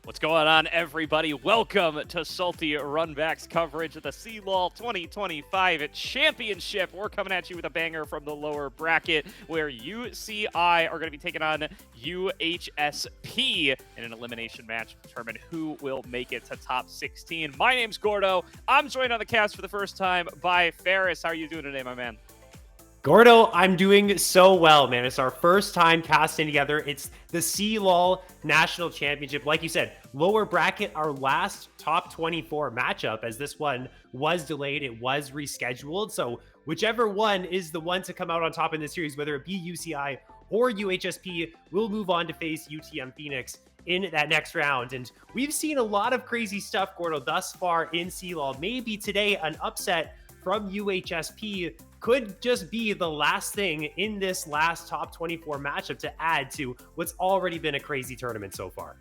What's going on, everybody? Welcome to Salty Runback's coverage of the CLOL 2025 Championship. We're coming at you with a banger from the lower bracket where UCI are going to be taking on UHSP in an elimination match to determine who will make it to top 16. My name's Gordo. I'm joined on the cast for the first time by Ferris. How are you doing today, my man? Gordo, I'm doing so well, man. It's our first time casting together. It's the CLOL National Championship. Like you said, lower bracket, our last top 24 matchup, as this one was delayed. It was rescheduled. So whichever one is the one to come out on top in this series, whether it be UCI or UHSP, will move on to face UTM Phoenix in that next round. And we've seen a lot of crazy stuff, Gordo, thus far in CLOL. Maybe today an upset from UHSP could just be the last thing in this last top 24 matchup to add to what's already been a crazy tournament so far.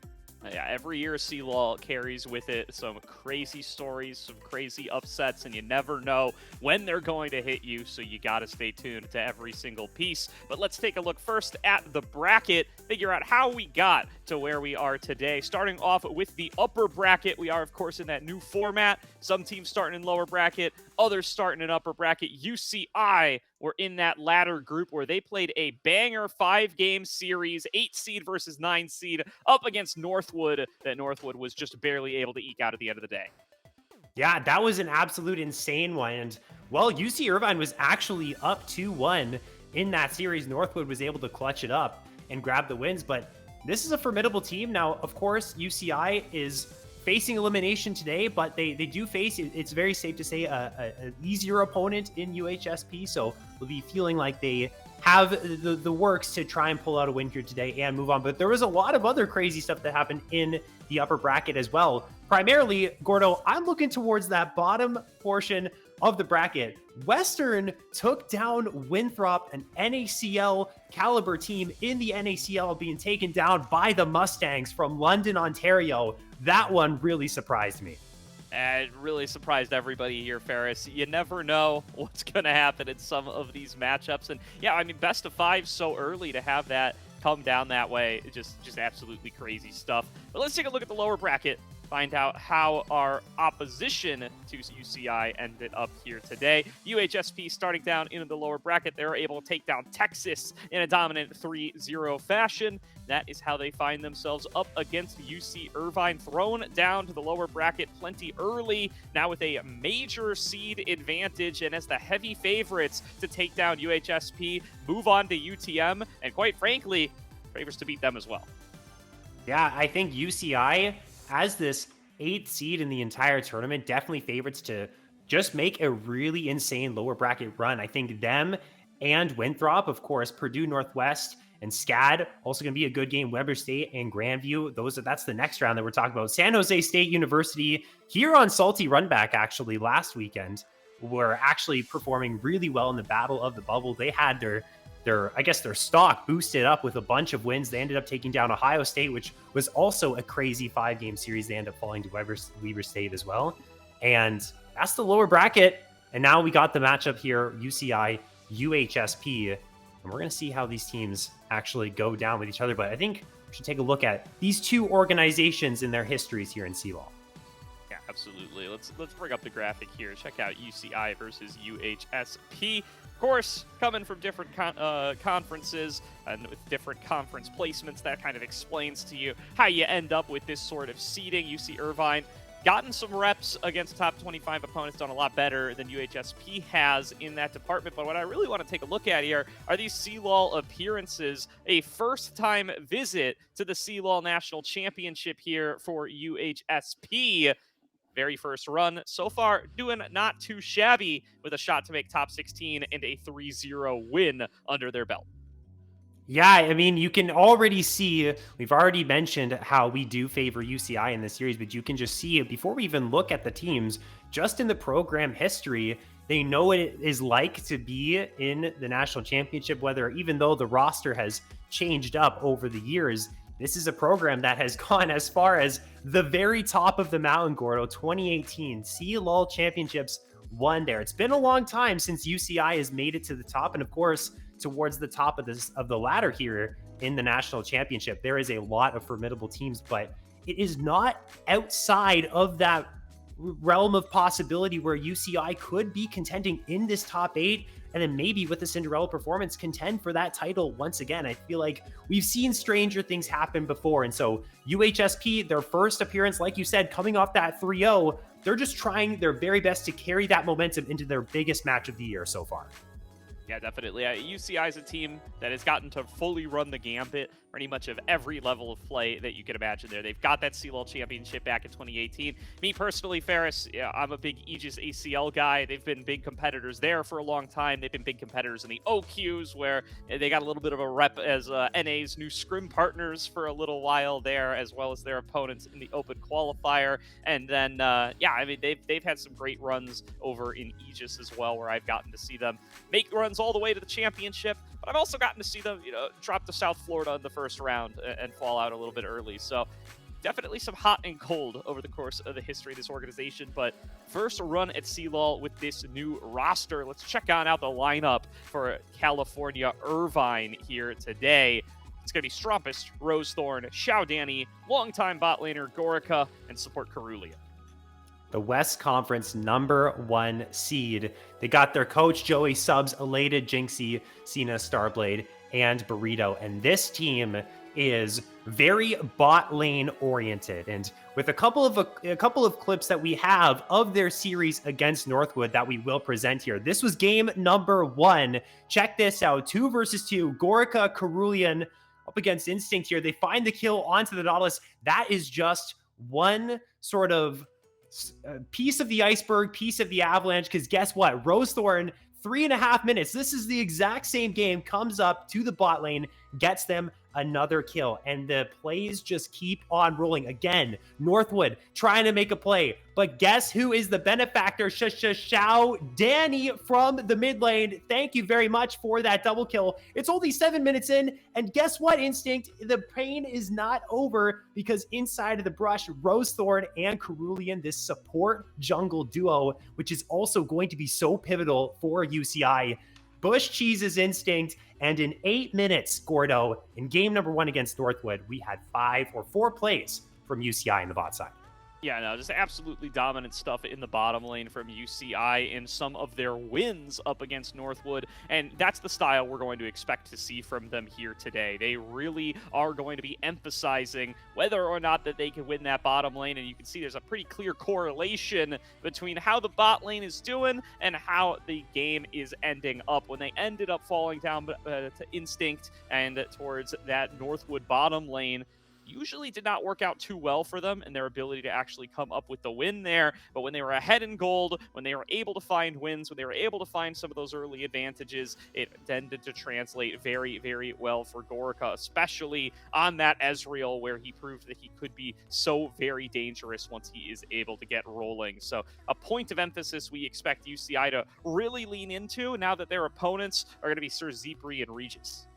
Yeah, every year CLOL carries with it some crazy stories, some crazy upsets, and you never know when they're going to hit you, so you gotta stay tuned to every single piece. But let's take a look first at the bracket, figure out how we got to where we are today. Starting off with the upper bracket, we are, of course, in that new format. Some teams starting in lower bracket, others starting in upper bracket. UCI were in that latter group where they played a banger 5-game series, 8 seed versus 9 seed, up against Northwood, that Northwood was just barely able to eke out at the end of the day. Yeah, that was an absolute insane one. And, well, UC Irvine was actually up 2-1 in that series. Northwood was able to clutch it up and grab the wins. But this is a formidable team. Now, of course, UCI is facing elimination today, but they do face, it's very safe to say, an easier opponent in UHSP. So we'll be feeling like they have the works to try and pull out a win here today and move on. But there was a lot of other crazy stuff that happened in the upper bracket as well. Primarily, Gordo, I'm looking towards that bottom portion of the bracket. Western took down Winthrop, an NACL caliber team in the NACL, being taken down by the Mustangs from London, Ontario. That one really surprised me. And it really surprised everybody here, Ferris. You never know what's going to happen in some of these matchups. And yeah, I mean, best of 5 so early to have that come down that way. Just absolutely crazy stuff. But let's take a look at the lower bracket. Find out how our opposition to UCI ended up here today. UHSP starting down into the lower bracket. They were able to take down Texas in a dominant 3-0 fashion. That is how they find themselves up against UC Irvine, thrown down to the lower bracket plenty early, now with a major seed advantage, and as the heavy favorites to take down UHSP, move on to UTM, and quite frankly, favors to beat them as well. Yeah, I think UCI, as this 8th seed in the entire tournament, definitely favorites to just make a really insane lower bracket run. I think them and Winthrop, of course, Purdue Northwest and SCAD, also going to be a good game. Weber State and Grandview, that's the next round that we're talking about. San Jose State University here on Salty Runback, actually, last weekend, were actually performing really well in the Battle of the Bubble. They had their stock boosted up with a bunch of wins. They ended up taking down Ohio State, which was also a crazy 5-game series. They ended up falling to Weber State as well. And that's the lower bracket. And now we got the matchup here, UCI, UHSP. And we're going to see how these teams actually go down with each other. But I think we should take a look at these two organizations and their histories here in CLOL. Yeah, absolutely. Let's bring up the graphic here. Check out UCI versus UHSP. Of course, coming from different conferences and with different conference placements, that kind of explains to you how you end up with this sort of seeding. UC Irvine gotten some reps against top 25 opponents, done a lot better than UHSP has in that department. But what I really want to take a look at here are these CLOL appearances, a first-time visit to the CLOL National Championship here for UHSP. Very first run so far, doing not too shabby with a shot to make top 16 and a 3-0 win under their belt. Yeah, I mean, you can already see, we've already mentioned how we do favor UCI in this series, but you can just see, before we even look at the teams, just in the program history, they know what it is like to be in the national championship, even though the roster has changed up over the years. This is a program that has gone as far as the very top of the mountain, Gordo. 2018 CLOL championships won there. It's been a long time since UCI has made it to the top, and of course, towards the top of the ladder here in the national championship. There is a lot of formidable teams, but it is not outside of that realm of possibility where UCI could be contending in this top 8, and then maybe with the Cinderella performance contend for that title once again. I feel like we've seen stranger things happen before, and so UHSP, their first appearance, like you said, coming off that 3-0, they're just trying their very best to carry that momentum into their biggest match of the year so far. Yeah, definitely. UCI is a team that has gotten to fully run the gambit pretty much of every level of play that you can imagine there. They've got that CLOL championship back in 2018. Me personally, Ferris, yeah, I'm a big Aegis ACL guy. They've been big competitors there for a long time. They've been big competitors in the OQs, where they got a little bit of a rep as NA's new scrim partners for a little while there, as well as their opponents in the open qualifier. And then, yeah, I mean, they've had some great runs over in Aegis as well, where I've gotten to see them make runs all the way to the championship, but I've also gotten to see them, drop to South Florida in the first round and fall out a little bit early. So definitely some hot and cold over the course of the history of this organization. But first run at CLOL with this new roster. Let's check out the lineup for California Irvine here today. It's going to be Strumpus, Rosethorn, Xiao Danny, longtime bot laner Gorica, and support Cerulean. The West Conference #1 seed. They got their coach Joey Subs, Elated, Jinxie, Cena, Starblade, and Burrito. And this team is very bot lane oriented. And with a couple of clips that we have of their series against Northwood that we will present here. This was game #1. Check this out. 2 versus 2. Gorica, Cerulean up against Instinct here. They find the kill onto the Nautilus. That is just one sort of piece of the iceberg, piece of the avalanche, because guess what? Rosethorn, 3.5 minutes. This is the exact same game, comes up to the bot lane, gets them another kill, and the plays just keep on rolling. Again, Northwood trying to make a play, but guess who is the benefactor? Xiao Danny from the mid lane. Thank you very much for that double kill. It's only 7 minutes in, and guess what, Instinct? The pain is not over, because inside of the brush, Rosethorn and Cerulean, this support jungle duo, which is also going to be so pivotal for UCI, Bush cheeses Instinct, and in 8 minutes, Gordo, in game #1 against Northwood, we had 4 plays from UCI in the bot side. Yeah, no, just absolutely dominant stuff in the bottom lane from UCI in some of their wins up against Northwood, and that's the style we're going to expect to see from them here today. They really are going to be emphasizing whether or not that they can win that bottom lane, and you can see there's a pretty clear correlation between how the bot lane is doing and how the game is ending up. When they ended up falling down to Instinct and towards that Northwood bottom lane, usually did not work out too well for them and their ability to actually come up with the win there. But when they were ahead in gold, when they were able to find wins, when they were able to find some of those early advantages, it tended to translate very, very well for Gorica, especially on that Ezreal, where he proved that he could be so very dangerous once he is able to get rolling. So a point of emphasis we expect UCI to really lean into now that their opponents are going to be Sir Zipri and Regis.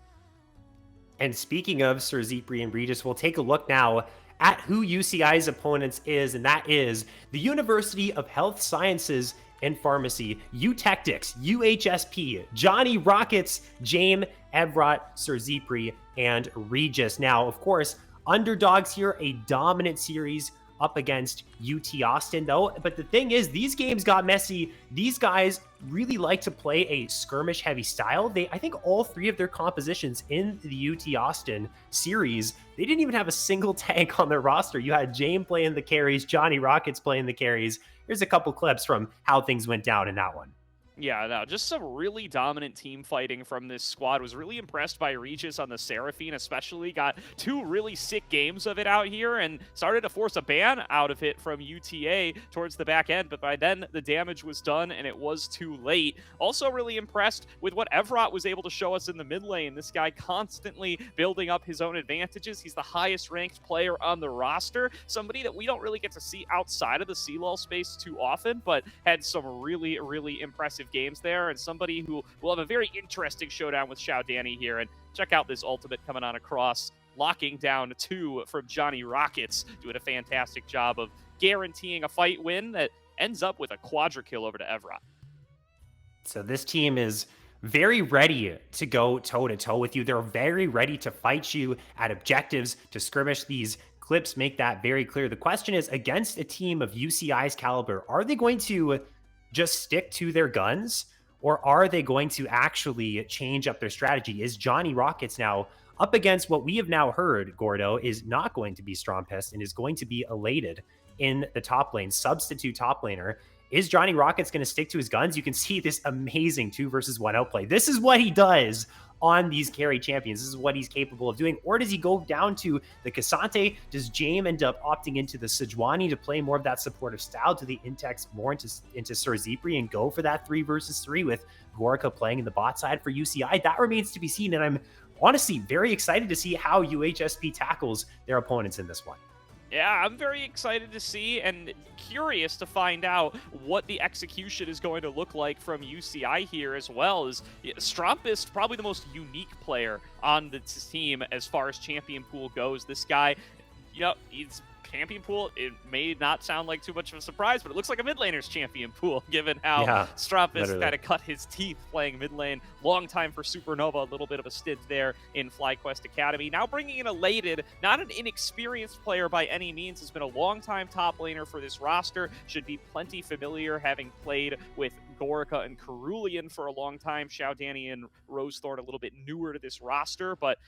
And speaking of Sir Zipri and Regis, we'll take a look now at who UCI's opponents is, and that is the University of Health Sciences and Pharmacy, UTechtics, UHSP, Johnny Rockets, James, Evrot, Sir Zipri, and Regis. Now, of course, underdogs here, a dominant series up against UT Austin, though. But the thing is, these games got messy. These guys really like to play a skirmish-heavy style. I think all 3 of their compositions in the UT Austin series, they didn't even have a single tank on their roster. You had James playing the carries, Johnny Rockets playing the carries. Here's a couple clips from how things went down in that one. Yeah, no, just some really dominant team fighting from this squad. Was really impressed by Regis on the Seraphine, especially. Got 2 really sick games of it out here and started to force a ban out of it from UTA towards the back end, but by then the damage was done and it was too late. Also really impressed with what Evrot was able to show us in the mid lane. This guy constantly building up his own advantages. He's the highest ranked player on the roster, somebody that we don't really get to see outside of the CLOL space too often, but had some really, really impressive games there, and somebody who will have a very interesting showdown with Xiao Danny here. And check out this ultimate coming on across, locking down 2 from Johnny Rockets, doing a fantastic job of guaranteeing a fight win that ends up with a quadra kill over to Evrot. So this team is very ready to go toe-to-toe with you. They're very ready to fight you at objectives, to skirmish these clips make that very clear. The question is, against a team of UCI's caliber, are they going to just stick to their guns, or are they going to actually change up their strategy? Is Johnny Rockets now up against what we have now heard, Gordo, is not going to be Strong Pest and is going to be Elated in the top lane, substitute top laner? Is Johnny Rockets going to stick to his guns? You can see this amazing 2 versus 1 outplay. This is what he does on these carry champions. This is what he's capable of doing. Or does he go down to the Cassante? Does James end up opting into the Sejuani to play more of that supportive style? Do they index more into Sir Zipri and go for that 3 versus 3 with Gorka playing in the bot side for UCI? That remains to be seen, and I'm honestly very excited to see how UHSP tackles their opponents in this one. Yeah, I'm very excited to see and curious to find out what the execution is going to look like from UCI here as well. Is Strumpist probably the most unique player on the team as far as champion pool goes. This guy, he's champion pool. It may not sound like too much of a surprise, but it looks like a mid laner's champion pool, given how Strumpist kind of cut his teeth playing mid lane. Long time for Supernova, a little bit of a stint there in FlyQuest Academy. Now bringing in Elated, not an inexperienced player by any means, has been a long time top laner for this roster, should be plenty familiar, having played with Gorica and Cerulean for a long time. Xiao Danny and Rosethorn a little bit newer to this roster, but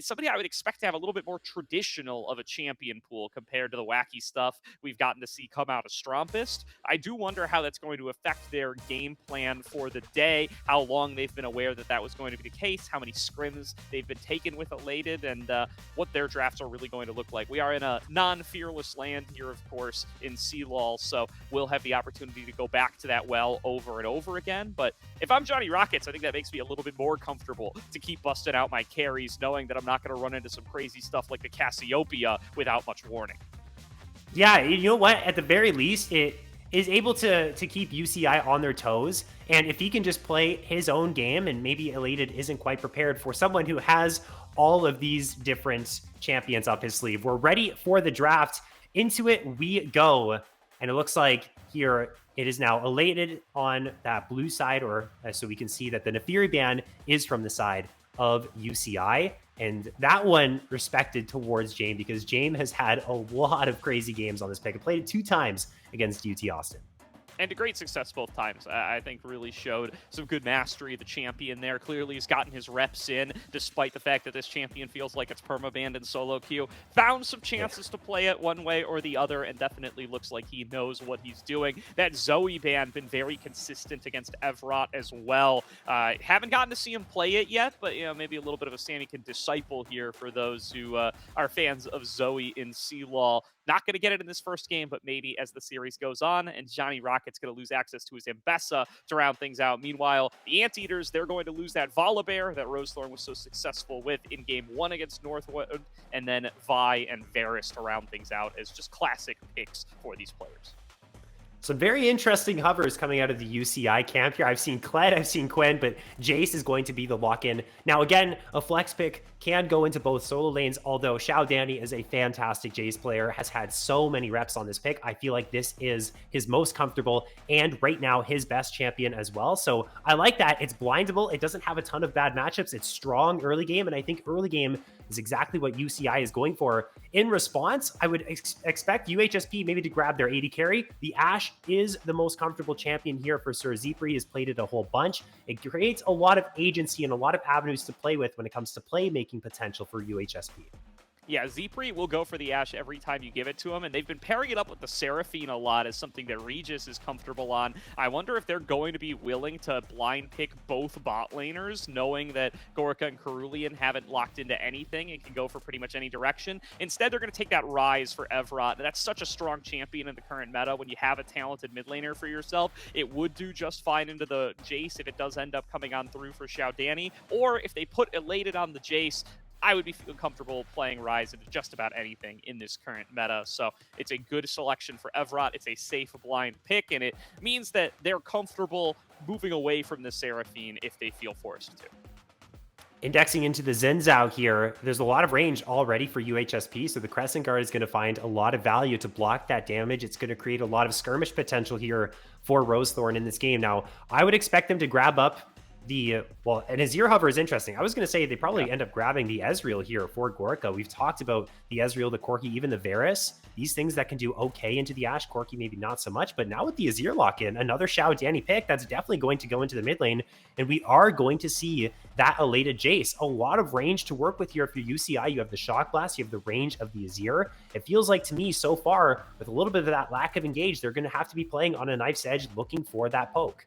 somebody I would expect to have a little bit more traditional of a champion pool compared to the wacky stuff we've gotten to see come out of Strumpist. I do wonder how that's going to affect their game plan for the day, how long they've been aware that that was going to be the case, how many scrims they've been taken with Elated, and what their drafts are really going to look like. We are in a non-fearless land here, of course, in CLOL, so we'll have the opportunity to go back to that well over and over again. But if I'm Johnny Rockets, I think that makes me a little bit more comfortable to keep busting out my carries, knowing that I'm not going to run into some crazy stuff like the Cassiopeia without much warning. Yeah, you know what? At the very least, it is able to keep UCI on their toes. And if he can just play his own game, and maybe Elated isn't quite prepared for someone who has all of these different champions up his sleeve. We're ready for the draft. Into it we go. And it looks like here it is now Elated on that blue side, or so we can see that the Nefiri ban is from the side of UCI. And that one respected towards James, because James has had a lot of crazy games on this pick. I played it 2 times against UT Austin. And a great success both times. I think really showed some good mastery of the champion there. Clearly has gotten his reps in, despite the fact that this champion feels like it's permabanned in solo queue. Found some chances to play it one way or the other, and definitely looks like he knows what he's doing. That Zoe ban been very consistent against Evrot as well. Haven't gotten to see him play it yet, but maybe a little bit of a Samican disciple here for those who are fans of Zoe in CLOL. Not going to get it in this first game, but maybe as the series goes on, and Johnny Rocket's going to lose access to his Ambessa to round things out. Meanwhile, the Anteaters, they're going to lose that Volibear that Rosethorn was so successful with in Game 1 against Northwood, and then Vi and Varus to round things out as just classic picks for these players. Some very interesting hovers coming out of the UCI camp here. I've seen Kled, I've seen Quinn, but Jace is going to be the lock-in. Now, again, a flex pick can go into both solo lanes, although Xiao Danny is a fantastic Jace player, has had so many reps on this pick. I feel like this is his most comfortable and right now his best champion as well. So I like that. It's blindable. It doesn't have a ton of bad matchups. It's strong early game, and I think early game is exactly what UCI is going for. In response, I would expect UHSP maybe to grab their AD carry. The Ashe is the most comfortable champion here for Sir Zipri. Has played it a whole bunch. It creates a lot of agency and a lot of avenues to play with when it comes to playmaking potential for UHSP. Yeah, Zipri will go for the Ashe every time you give it to him, and they've been pairing it up with the Seraphine a lot as something that Regis is comfortable on. I wonder if they're going to be willing to blind pick both bot laners, knowing that Gorica and Cerulean haven't locked into anything and can go for pretty much any direction. Instead, they're going to take that Ryze for Evrot. That's such a strong champion in the current meta. When you have a talented mid laner for yourself, it would do just fine into the Jace if it does end up coming on through for Xiao Danny, or if they put Elated on the Jace, I would be feeling comfortable playing Ryze into just about anything in this current meta. So it's a good selection for Evrot. It's a safe blind pick, and it means that they're comfortable moving away from the Seraphine if they feel forced to. Indexing into the Xin Zhao here, there's a lot of range already for UHSP, so the Crescent Guard is going to find a lot of value to block that damage. It's going to create a lot of skirmish potential here for Rosethorn in this game. Now, I would expect them to grab up well, an Azir hover is interesting. I was going to say they probably Yeah. end up grabbing the Ezreal here for Gorka. We've talked about the Ezreal, the Corki, even the Varus. These things that can do okay into the Ashe, Corki maybe not so much, but now with the Azir lock in, another Xiao Danny pick, that's definitely going to go into the mid lane, and we are going to see that elated Jace. A lot of range to work with here. If you're UCI, you have the Shock Blast, you have the range of the Azir. It feels like to me so far, with a little bit of that lack of engage, they're going to have to be playing on a knife's edge looking for that poke.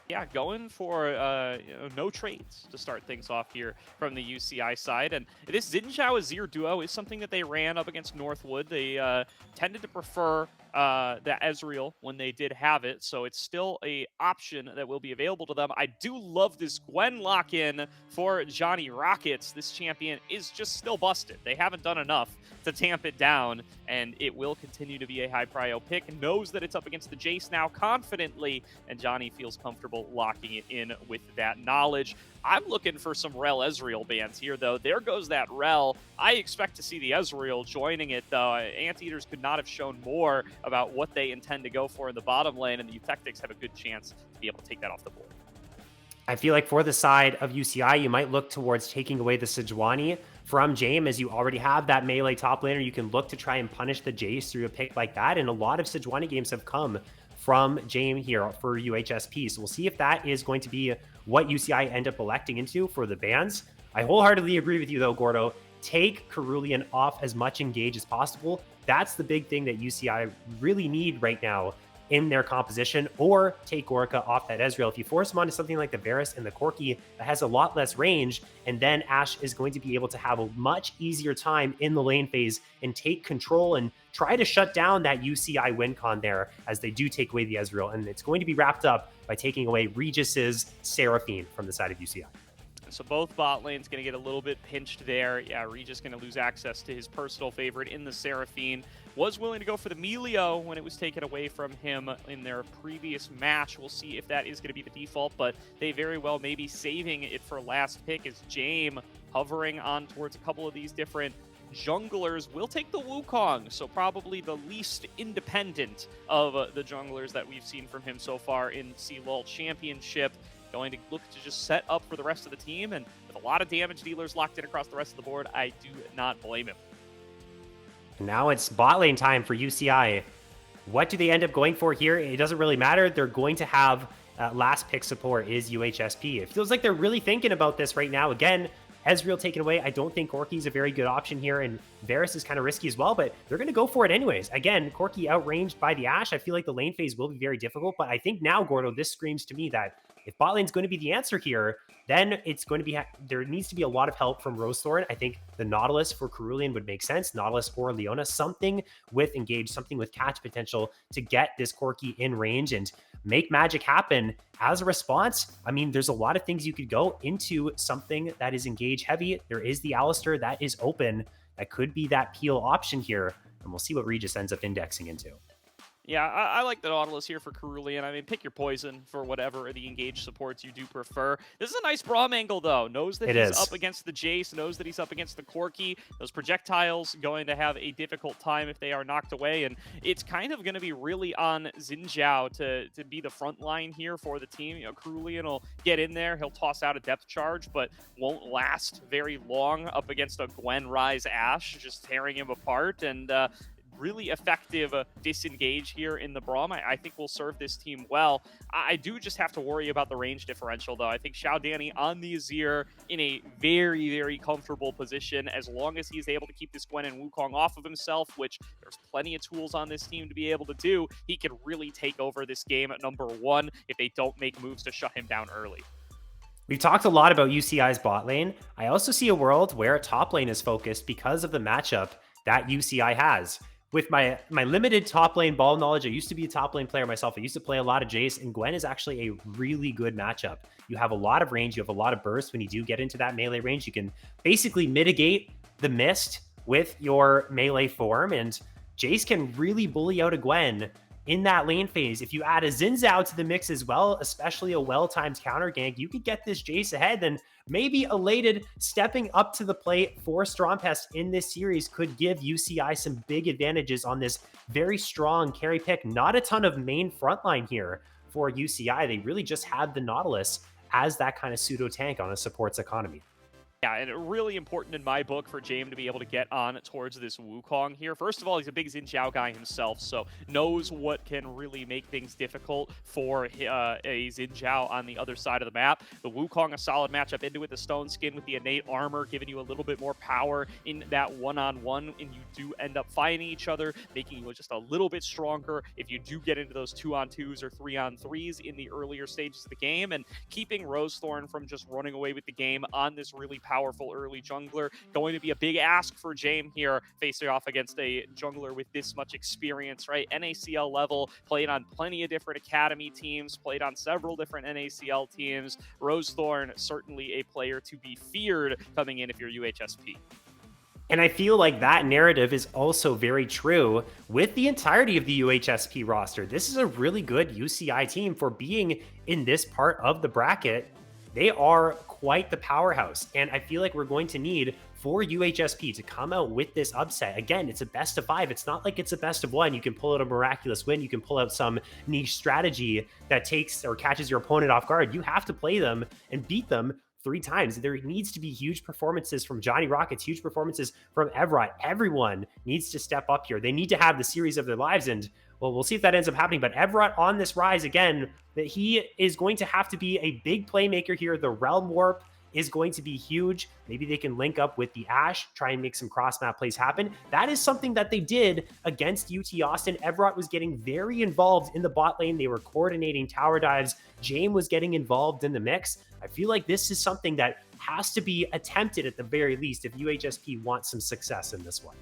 Yeah, going for no trades to start things off here from the UCI side. And this Xin Zhao Azir duo is something that they ran up against Northwood. They tended to prefer the Ezreal when they did have it, so it's still a option that will be available to them. I do love this Gwen lock-in for Johnny Rockets. This champion is just still busted. They haven't done enough to tamp it down, and it will continue to be a high prio pick. Knows that it's up against the Jace now confidently, and Johnny feels comfortable locking it in with that knowledge. I'm looking for some Rel Ezreal bans here, though. There goes that Rel. I expect to see the Ezreal joining it, though. Anteaters could not have shown more about what they intend to go for in the bottom lane, and the Eutectics have a good chance to be able to take that off the board. I feel like for the side of UCI, you might look towards taking away the Sejuani from Jame, as you already have that melee top laner. You can look to try and punish the Jace through a pick like that, and a lot of Sejuani games have come from Jame here for UHSP. So we'll see if that is going to be what UCI end up electing into for the bans. I wholeheartedly agree with you though, Gordo. Take Cerulean off as much engage as possible. That's the big thing that UCI really need right now in their composition, or take Gorka off that Ezreal. If you force him onto something like the Varus and the Corki that has a lot less range, and then Ashe is going to be able to have a much easier time in the lane phase and take control and try to shut down that UCI win con there as they do take away the Ezreal. And it's going to be wrapped up by taking away Regis's Seraphine from the side of UCI. So both bot lanes going to get a little bit pinched there. Yeah, Regis going to lose access to his personal favorite in the Seraphine. Was willing to go for the Melio when it was taken away from him in their previous match. We'll see if that is going to be the default, but they very well may be saving it for last pick as Jame hovering on towards a couple of these different junglers. Will take the Wukong, so probably the least independent of the junglers that we've seen from him so far in CLOL Championship. Going to look to just set up for the rest of the team, and with a lot of damage dealers locked in across the rest of the board, I do not blame him. Now it's bot lane time for UCI. What do they end up going for here? It doesn't really matter. They're going to have last pick support is UHSP. It feels like they're really thinking about this right now. Again, Ezreal taken away. I don't think Corki's a very good option here, and Varus is kind of risky as well, but they're going to go for it anyways. Again, Corki outranged by the Ashe. I feel like the lane phase will be very difficult, but I think now, Gordo, this screams to me that if bot lane's going to be the answer here, then it's going to be, there needs to be a lot of help from Rosethorn. I think the Nautilus for Cerulean would make sense. Nautilus or Leona, something with engage, something with catch potential to get this Corki in range and make magic happen. As a response, I mean, there's a lot of things you could go into something that is engage heavy. There is the Alistair that is open. That could be that peel option here, and we'll see what Regis ends up indexing into. Yeah, I like the Nautilus here for Cerulean. I mean, pick your poison for whatever the engage supports you do prefer. This is a nice Braum angle, though. Knows that he's up against the Jace, knows that he's up against the Corki. Those projectiles going to have a difficult time if they are knocked away, and it's kind of going to be really on Xin Zhao to be the front line here for the team. You know, Cerulean will get in there. He'll toss out a depth charge, but won't last very long up against a Gwen Rise Ashe, just tearing him apart, and really effective disengage here in the Braum. I think will serve this team well. I do just have to worry about the range differential, though. I think Xiao Danny on the Azir in a very, very comfortable position as long as he's able to keep this Gwen and Wukong off of himself, which there's plenty of tools on this team to be able to do. He can really take over this game at number one if they don't make moves to shut him down early. We've talked a lot about UCI's bot lane. I also see a world where top lane is focused because of the matchup that UCI has. With my limited top lane ball knowledge, I used to be a top lane player myself. I used to play a lot of Jace, and Gwen is actually a really good matchup. You have a lot of range, you have a lot of burst. When you do get into that melee range, you can basically mitigate the mist with your melee form, and Jace can really bully out a Gwen in that lane phase. If you add a Xin Zhao to the mix as well, especially a well-timed counter gank, you could get this Jace ahead. Then maybe Elated stepping up to the plate for Strongpest in this series could give UCI some big advantages on this very strong carry pick. Not a ton of main frontline here for UCI. They really just had the Nautilus as that kind of pseudo tank on a support's economy. Yeah, and really important in my book for James to be able to get on towards this Wukong here. First of all, he's a big Xin Zhao guy himself, so knows what can really make things difficult for a Xin Zhao on the other side of the map. The Wukong, a solid matchup into it. The Stone Skin with the innate armor, giving you a little bit more power in that one-on-one, and you do end up fighting each other, making you just a little bit stronger if you do get into those 2-on-2s or 3-on-3s in the earlier stages of the game, and keeping Rosethorn from just running away with the game on this really powerful early jungler. Going to be a big ask for Jame here, facing off against a jungler with this much experience, right? NACL level, played on plenty of different academy teams, played on several different NACL teams. Rosethorn, certainly a player to be feared coming in if you're UHSP. And I feel like that narrative is also very true with the entirety of the UHSP roster. This is a really good UCI team for being in this part of the bracket. They are quite the powerhouse, and I feel like we're going to need for UHSP to come out with this upset. Again, it's a best of 5. It's not like it's a best of 1. You can pull out a miraculous win. You can pull out some niche strategy that takes or catches your opponent off guard. You have to play them and beat them 3 times. There needs to be huge performances from Johnny Rockets, huge performances from Evrot. Everyone needs to step up here. They need to have the series of their lives, and well, we'll see if that ends up happening. But Evrot on this rise again, that he is going to have to be a big playmaker here. The Realm Warp is going to be huge. Maybe they can link up with the Ashe, try and make some cross-map plays happen. That is something that they did against UT Austin. Evrot was getting very involved in the bot lane. They were coordinating tower dives. Jame was getting involved in the mix. I feel like this is something that has to be attempted at the very least if UHSP wants some success in this one.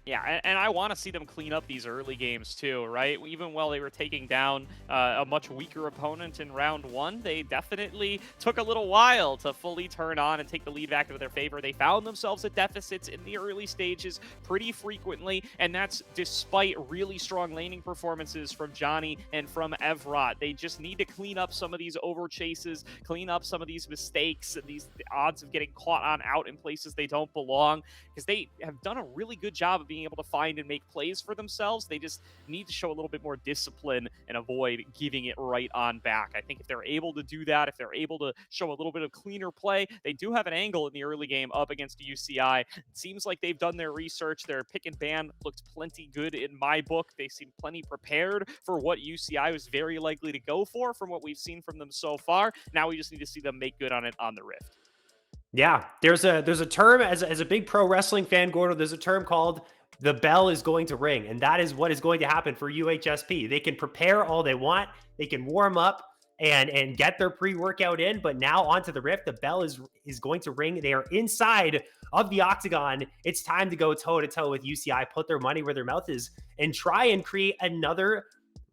Yeah, and I want to see them clean up these early games too, right? Even while they were taking down a much weaker opponent in round 1, they definitely took a little while to fully turn on and take the lead back into their favor. They found themselves at deficits in the early stages pretty frequently, and that's despite really strong laning performances from Johnny and from Evrot. They just need to clean up some of these over chases, clean up some of these mistakes, and these odds of getting caught on out in places they don't belong, because they have done a really good job of being able to find and make plays for themselves. They just need to show a little bit more discipline and avoid giving it right on back. I think if they're able to do that, if they're able to show a little bit of cleaner play, they do have an angle in the early game up against UCI. It seems like they've done their research. Their pick and ban looked plenty good in my book. They seem plenty prepared for what UCI was very likely to go for from what we've seen from them so far. Now we just need to see them make good on it on the Rift. Yeah, there's a term as a big pro wrestling fan, Gordo. There's a term called the bell is going to ring, and that is what is going to happen for UHSP. They can prepare all they want, they can warm up and get their pre-workout in, but now onto the Rift, the bell is going to ring. They are inside of the octagon. It's time to go toe to toe with UCI, put their money where their mouth is, and try and create another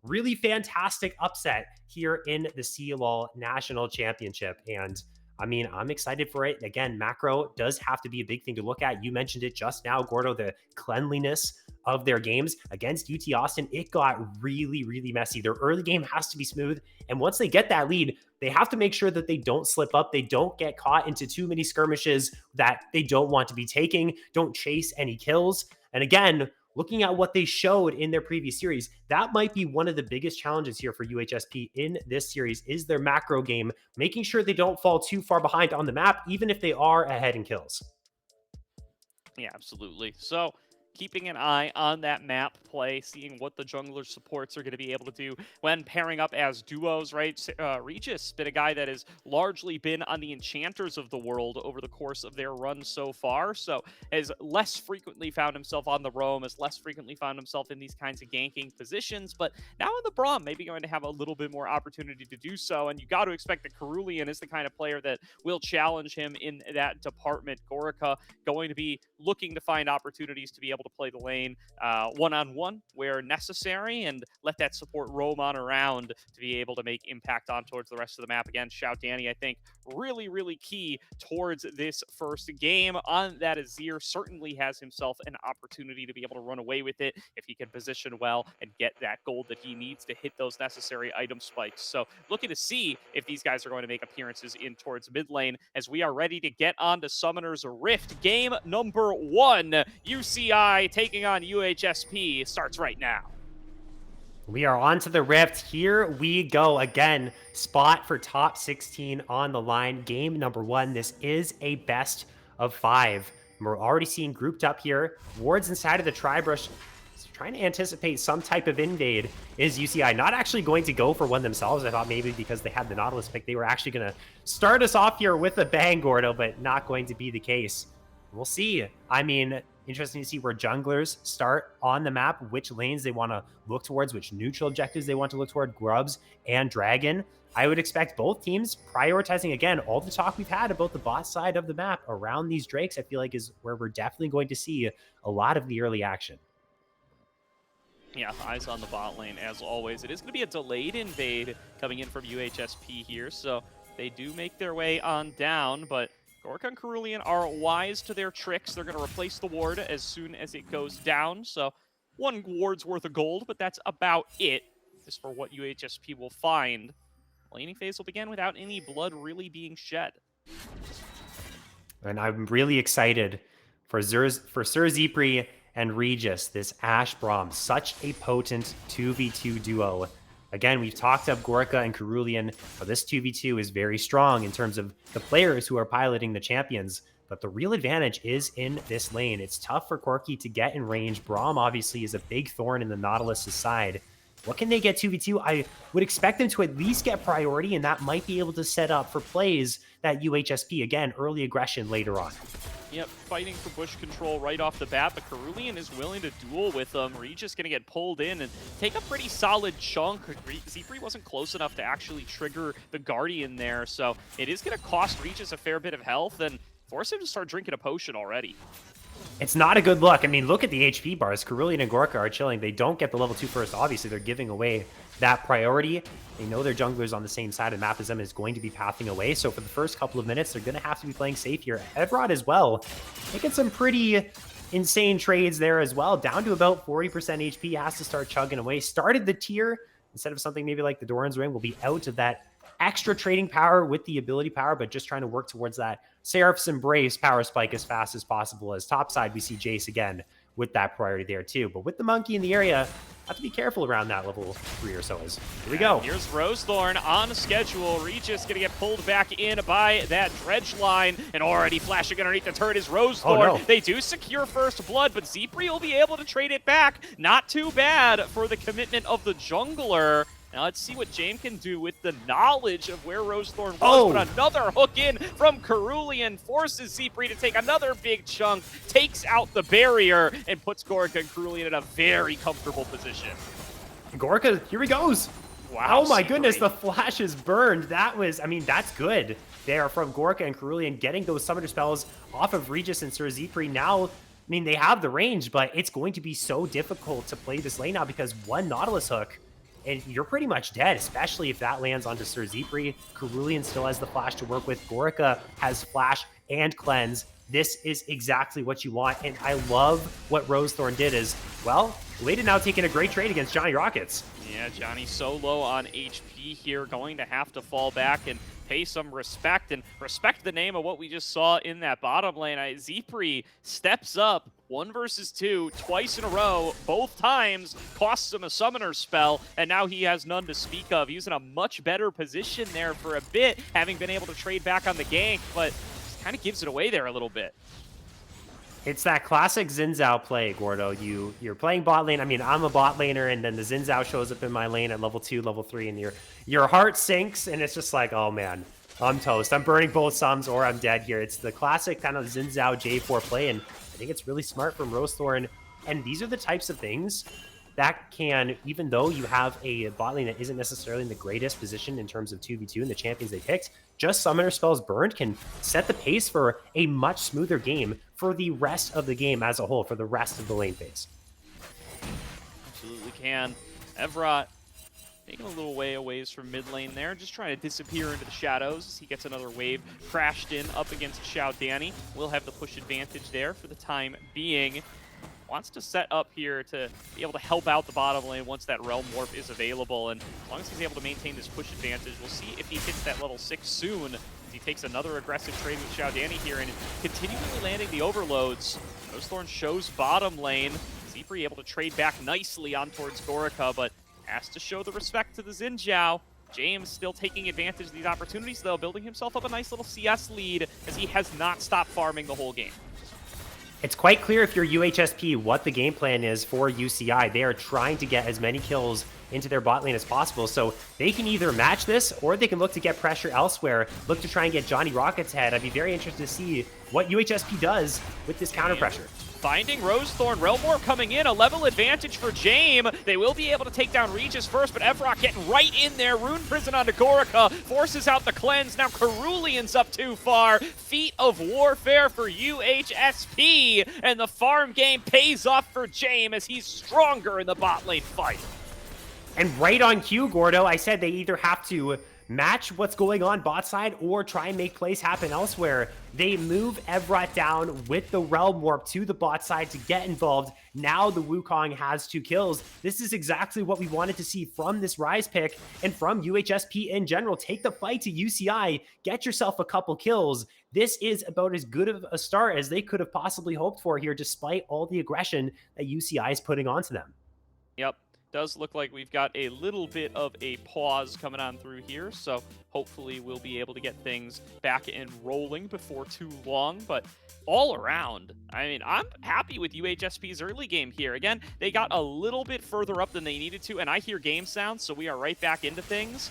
really fantastic upset here in the CLOL National Championship. And I mean, I'm excited for it. Again, macro does have to be a big thing to look at. You mentioned it just now, Gordo, the cleanliness of their games against UT Austin. It got really, really messy. Their early game has to be smooth. And once they get that lead, they have to make sure that they don't slip up. They don't get caught into too many skirmishes that they don't want to be taking. Don't chase any kills. And again, looking at what they showed in their previous series, that might be one of the biggest challenges here for UHSP in this series is their macro game, making sure they don't fall too far behind on the map, even if they are ahead in kills. Yeah, absolutely. So keeping an eye on that map play, seeing what the jungler supports are going to be able to do when pairing up as duos, right? Regis been a guy that has largely been on the enchanters of the world over the course of their run so far, so has less frequently found himself on the roam, has less frequently found himself in these kinds of ganking positions, but now in the Braum, maybe going to have a little bit more opportunity to do so, and you got to expect that Cerulean is the kind of player that will challenge him in that department. Gorica going to be looking to find opportunities to be able to play the lane one-on-one where necessary and let that support roam on around to be able to make impact on towards the rest of the map. Again, Shout Danny, I think, really, really key towards this first game. On that, Azir certainly has himself an opportunity to be able to run away with it if he can position well and get that gold that he needs to hit those necessary item spikes. So looking to see if these guys are going to make appearances in towards mid lane as we are ready to get on to Summoner's Rift. Game number 1, UCI taking on UHSP, starts right now. We are on to the Rift. Here we go again. Spot for top 16 on the line. Game number 1. This is a best of 5. We're already seeing grouped up here. Wards inside of the Tribrush. Trying to anticipate some type of invade is UCI. Not actually going to go for one themselves. I thought maybe because they had the Nautilus pick, they were actually going to start us off here with a bang, Gordo, but not going to be the case. We'll see. I mean, interesting to see where junglers start on the map, which lanes they want to look towards, which neutral objectives they want to look toward, Grubs and Dragon. I would expect both teams prioritizing, again, all the talk we've had about the bot side of the map around these Drakes, I feel like is where we're definitely going to see a lot of the early action. Yeah, eyes on the bot lane, as always. It is going to be a delayed invade coming in from UHSP here, so they do make their way on down, but Gorka and Cerulean are wise to their tricks. They're going to replace the ward as soon as it goes down, so one ward's worth of gold, but that's about it, just for what UHSP will find. Laning phase will begin without any blood really being shed. And I'm really excited for Sir Zipri and Regis, this Ashe Braum, such a potent 2v2 duo. Again, we've talked up Gorka and Cerulean, but this 2v2 is very strong in terms of the players who are piloting the champions, but the real advantage is in this lane. It's tough for Corki to get in range. Braum obviously is a big thorn in the Nautilus' side. What can they get 2v2? I would expect them to at least get priority, and that might be able to set up for plays that UHSP, again, early aggression later on. Yep, fighting for bush control right off the bat, but Cerulean is willing to duel with them. Regis going to get pulled in and take a pretty solid chunk. Zipri wasn't close enough to actually trigger the Guardian there, so it is going to cost Regis a fair bit of health and force him to start drinking a potion already. It's not a good look. I mean, look at the HP bars. Cerulean and Gorka are chilling. They don't get the level 2 first. Obviously, they're giving away that priority. They know their junglers on the same side of the map as them is going to be pathing away. So for the first couple of minutes, they're going to have to be playing safe here. Evrod as well, making some pretty insane trades there as well. Down to about 40% HP, has to start chugging away. Started the tier, instead of something maybe like the Doran's Ring, will be out of that extra trading power with the ability power, but just trying to work towards that Seraph's Embrace power spike as fast as possible. As topside, we see Jace again with that priority there too. But with the monkey in the area, have to be careful around that level 3 or so. Here we go. Here's Rosethorn on schedule. Regis going to get pulled back in by that dredge line, and already flashing underneath the turret is Rosethorn. Oh, no. They do secure first blood, but Zipri will be able to trade it back. Not too bad for the commitment of the jungler. Now let's see what James can do with the knowledge of where Rosethorn was. Oh. But another hook in from Cerulean forces Zipri to take another big chunk, takes out the barrier, and puts Gorka and Cerulean in a very comfortable position. Gorka, here he goes. Wow. Oh my Zipri. goodness, the flash is burned. That was, I mean, that's good there from Gorka and Cerulean getting those summoner spells off of Regis and Sir Zipri. Now, I mean, they have the range, but it's going to be so difficult to play this lane now because one Nautilus hook and you're pretty much dead, especially if that lands onto Sir Zipri. Cerulean still has the flash to work with. Gorka has flash and cleanse. This is exactly what you want, and I love what Rosethorn did is, well, Leda now taking a great trade against Johnny Rockets. Yeah, Johnny so low on HP here, going to have to fall back and pay some respect, and respect the name of what we just saw in that bottom lane. Zipri steps up 1 versus 2 twice in a row, both times costs him a summoner spell, and now he has none to speak of. He's in a much better position there for a bit, having been able to trade back on the gank, but just kind of gives it away there a little bit. It's that classic Xin Zhao play, Gordo. You're playing bot lane. I mean, I'm a bot laner, and then the Xin Zhao shows up in my lane at level 2, level 3, and your heart sinks, and it's just like, oh man, I'm toast. I'm burning both sums, or I'm dead here. It's the classic kind of Xin Zhao J4 play, and I think it's really smart from Rosethorn. And these are the types of things that can, even though you have a bot lane that isn't necessarily in the greatest position in terms of 2v2 and the champions they picked, just summoner spells burned can set the pace for a much smoother game for the rest of the game as a whole, for the rest of the lane phase. Absolutely can. Evrot taking a little way away from mid lane there, just trying to disappear into the shadows as he gets another wave crashed in up against Xiao Danny. Will have the push advantage there for the time being. Wants to set up here to be able to help out the bottom lane once that Realm Warp is available, and as long as he's able to maintain this push advantage, we'll see if he hits that level 6 soon, as he takes another aggressive trade with Xiao Danny here, and continually landing the overloads. Rosethorn shows bottom lane. Zipri able to trade back nicely on towards Gorica, but has to show the respect to the Xin Zhao. James still taking advantage of these opportunities, though, building himself up a nice little CS lead as he has not stopped farming the whole game. It's quite clear if you're UHSP what the game plan is for UCI. They are trying to get as many kills into their bot lane as possible, so they can either match this or they can look to get pressure elsewhere, look to try and get Johnny Rocket's head. I'd be very interested to see what UHSP does with this counter pressure. Finding Rosethorn, Relmore coming in, a level advantage for Jame. They will be able to take down Regis first, but Evrot getting right in there. Rune Prison onto Gorica, forces out the cleanse. Now Cerulean's up too far. Feat of Warfare for UHSP, and the farm game pays off for Jame as he's stronger in the bot lane fight. And right on cue, Gordo, I said they either have to match what's going on bot side or try and make plays happen elsewhere. They move Evrot down with the Realm Warp to the bot side to get involved. Now the Wukong has 2 kills. This is exactly what we wanted to see from this Rise pick and from UHSP in general. Take the fight to UCI, get yourself a couple kills. This is about as good of a start as they could have possibly hoped for here, despite all the aggression that UCI is putting onto them. Yep. Does look like we've got a little bit of a pause coming on through here, so hopefully we'll be able to get things back and rolling before too long. But all around, I mean, I'm happy with UHSP's early game here. Again, they got a little bit further up than they needed to, and I hear game sounds, so we are right back into things.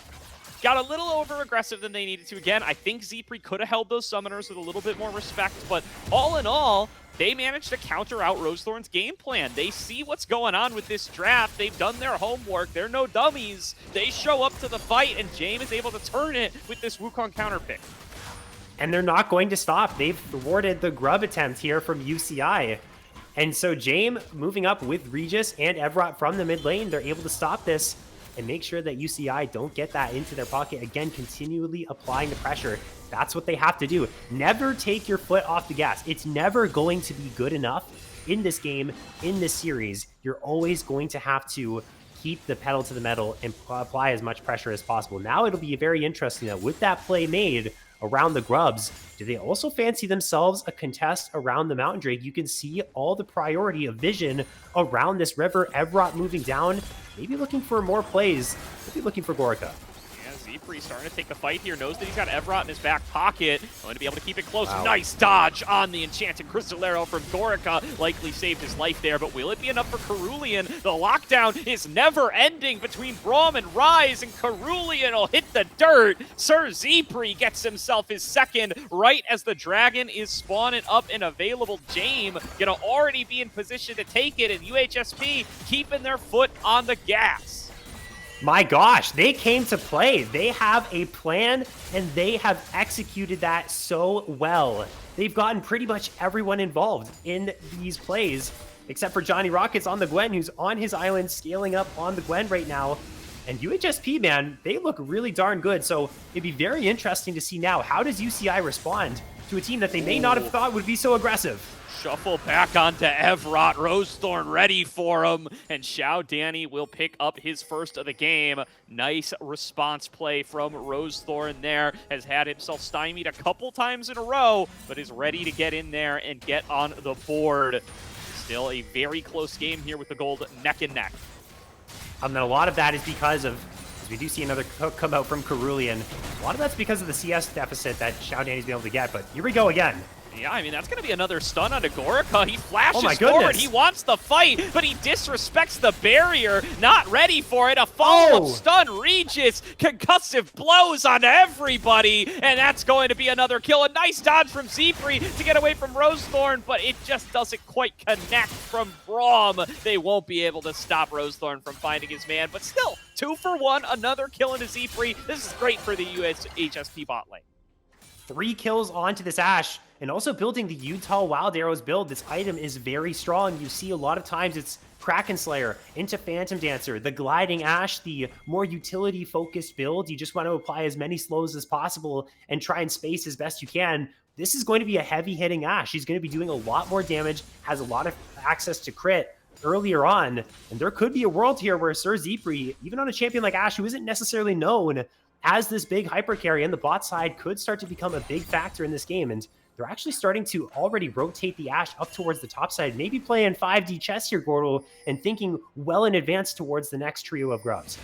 Got a little over-aggressive than they needed to. Again, I think Zepri could have held those summoners with a little bit more respect, but all in all, they managed to counter out Rosethorn's game plan. They see what's going on with this draft. They've done their homework. They're no dummies. They show up to the fight, and Jame is able to turn it with this Wukong counter pick. And they're not going to stop. They've rewarded the grub attempt here from UCI. And so Jame moving up with Regis and Evrot from the mid lane. They're able to stop this and make sure that UCI don't get that into their pocket. Again, continually applying the pressure. That's what they have to do. Never take your foot off the gas. It's never going to be good enough in this game, in this series. You're always going to have to keep the pedal to the metal and apply as much pressure as possible. Now it'll be very interesting that with that play made around the grubs, do they also fancy themselves a contest around the Mountain Drake? You can see all the priority of vision around this river. Evrot moving down, maybe looking for more plays, maybe looking for Gorica. Zepri starting to take the fight here, knows that he's got Evrot in his back pocket. Going to be able to keep it close. Wow. Nice dodge on the Enchanted Crystal Arrow from Gorica. Likely saved his life there, but will it be enough for Cerulean? The lockdown is never ending between Braum and Rise, and Cerulean will hit the dirt. Sir Zepri gets himself his second right as the dragon is spawning up and available. Jame gonna already be in position to take it, and UHSP keeping their foot on the gas. My gosh, they came to play. They have a plan, and they have executed that so well. They've gotten pretty much everyone involved in these plays, except for Johnny Rockets on the Gwen, who's on his island, scaling up on the Gwen right now. And UHSP, man, they look really darn good. So it'd be very interesting to see now, how does UCI respond to a team that they may not have thought would be so aggressive? Shuffle back onto Evrot. Rosethorn ready for him. And Xiao Danny will pick up his first of the game. Nice response play from Rosethorn there. Has had himself stymied a couple times in a row, but is ready to get in there and get on the board. Still a very close game here with the gold neck and neck. And a lot of that is because of, as we do see another come out from Cerulean, a lot of that's because of the CS deficit that Xiao Danny's been able to get. But here we go again. Yeah, I mean, that's going to be another stun onto Gorica. He flashes forward. Goodness. He wants the fight, but he disrespects the barrier. Not ready for it. A follow-up stun. Regis. Concussive blows on everybody, and that's going to be another kill. A nice dodge from Zepri to get away from Rosethorn, but it just doesn't quite connect from Braum. They won't be able to stop Rosethorn from finding his man, but still, 2 for 1. Another kill into Zepri. This is great for the UHSP bot lane. 3 kills onto this Ashe, and also building the Utah Wild Arrows build. This item is very strong. You see a lot of times it's Kraken Slayer into Phantom Dancer, the Gliding Ashe, the more utility-focused build. You just want to apply as many slows as possible and try and space as best you can. This is going to be a heavy-hitting Ashe. He's going to be doing a lot more damage, has a lot of access to crit earlier on, and there could be a world here where Sir Zepri, even on a champion like Ashe, who isn't necessarily known as this big hyper carry, and the bot side could start to become a big factor in this game. And they're actually starting to already rotate the Ashe up towards the top side, maybe playing 5D chess here, Gordo, and thinking well in advance towards the next trio of grubs.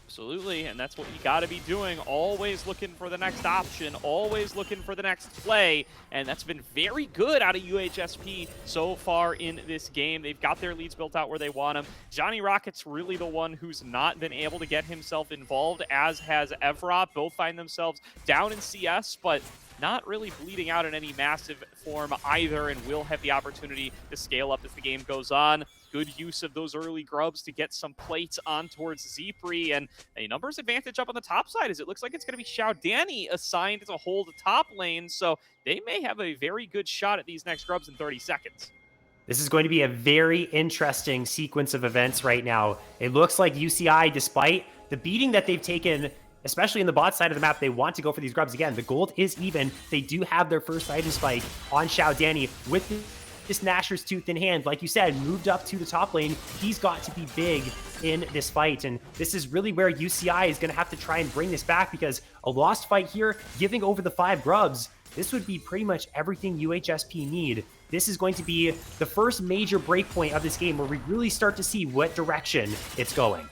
Absolutely, and that's what you got to be doing. Always looking for the next option, always looking for the next play, and that's been very good out of UHSP so far in this game. They've got their leads built out where they want them. Johnny Rocket's really the one who's not been able to get himself involved, as has Evrot. Both find themselves down in CS, but not really bleeding out in any massive form either, and will have the opportunity to scale up as the game goes on. Good use of those early grubs to get some plates on towards Zepri, and a numbers advantage up on the top side, as it looks like it's going to be Xiao Danny assigned to hold the top lane, so they may have a very good shot at these next grubs in 30 seconds. This is going to be a very interesting sequence of events right now. It looks like UCI, despite the beating that they've taken, especially in the bot side of the map, they want to go for these grubs again. The gold is even. They do have their first item spike on Xiao Danny with this Gnasher's Tooth in hand. Like you said, moved up to the top lane. He's got to be big in this fight, and this is really where UCI is going to have to try and bring this back, because a lost fight here, giving over the 5 grubs, this would be pretty much everything UHSP need. This is going to be the first major breakpoint of this game where we really start to see what direction it's going.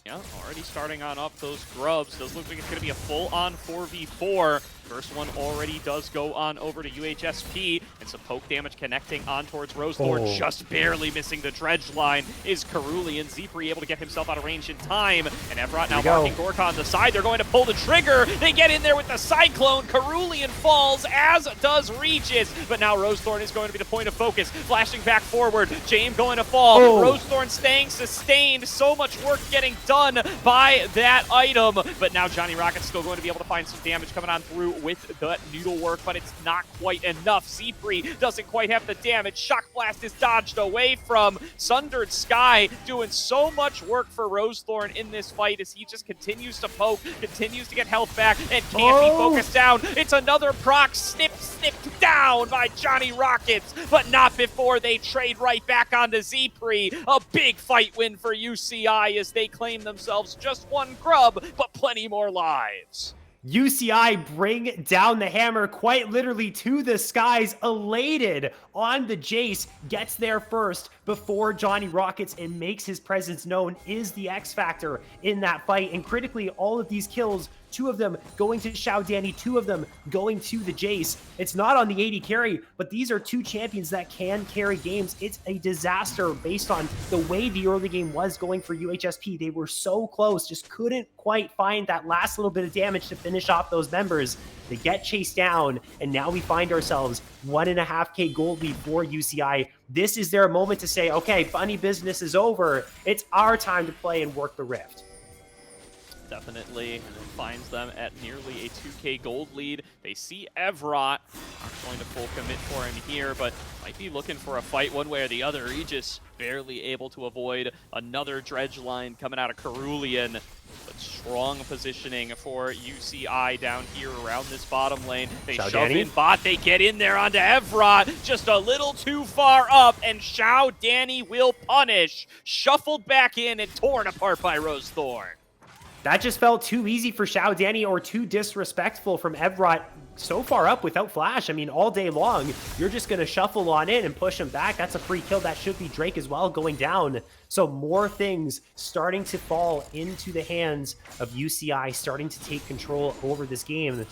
Yeah, already starting on up those grubs. Does look like it's going to be a full-on 4v4. First one already does go on over to UHSP, and some poke damage connecting on towards Rosethorn. Just barely missing the dredge line is Cerulean. Zepri able to get himself out of range in time, and Evrot now marking Gorka on the side. They're going to pull the trigger. They get in there with the Cyclone. Cerulean falls, as does Regis, but now Rosethorn is going to be the point of focus. Flashing back forward, James going to fall. Rosethorn staying sustained. So much work getting done by that item, but now Johnny Rocket's still going to be able to find some damage coming on through with the needlework, but it's not quite enough. Zepri doesn't quite have the damage. Shock Blast is dodged away from. Sundered Sky doing so much work for Rosethorn in this fight as he just continues to poke, continues to get health back, and can't be focused down. It's another proc snipped down by Johnny Rockets, but not before they trade right back onto Zepri. A big fight win for UCI as they claim themselves just 1 grub, but plenty more lives. UCI bring down the hammer quite literally to the skies, elated on the Jace, gets there first before Johnny Rockets and makes his presence known, is the X factor in that fight. And critically, all of these kills, 2 of them going to Xiao Danny, 2 of them going to the Jace. It's not on the AD carry, but these are 2 champions that can carry games. It's a disaster based on the way the early game was going for UHSP. They were so close, just couldn't quite find that last little bit of damage to finish off those members. They get chased down, and now we find ourselves 1.5K gold lead for UCI. This is their moment to say, okay, funny business is over. It's our time to play and work the rift. Definitely, and it finds them at nearly a 2K gold lead. They see Evrot, not going to full commit for him here, but might be looking for a fight one way or the other. Regis barely able to avoid another dredge line coming out of Cerulean, but strong positioning for UCI down here around this bottom lane. They shove in bot, they get in there onto Evrot, just a little too far up, and Xiao Danny will punish. Shuffled back in and torn apart by Rosethorn. That just felt too easy for Xiao Danny, or too disrespectful from Evrot. So far up without flash, I mean, all day long, you're just going to shuffle on in and push him back. That's a free kill. That should be Drake as well going down. So more things starting to fall into the hands of UCI, starting to take control over this game.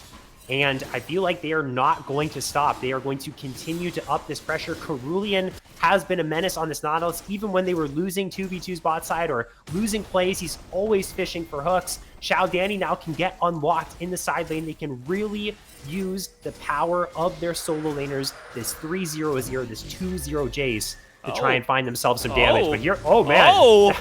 And I feel like they are not going to stop. They are going to continue to up this pressure. Cerulean has been a menace on this Nautilus. Even when they were losing 2v2's bot side or losing plays, he's always fishing for hooks. Xiao Danny now can get unlocked in the side lane. They can really use the power of their solo laners, this 3-0-0, this 2-0 Jace, to try and find themselves some damage. But you're, oh man.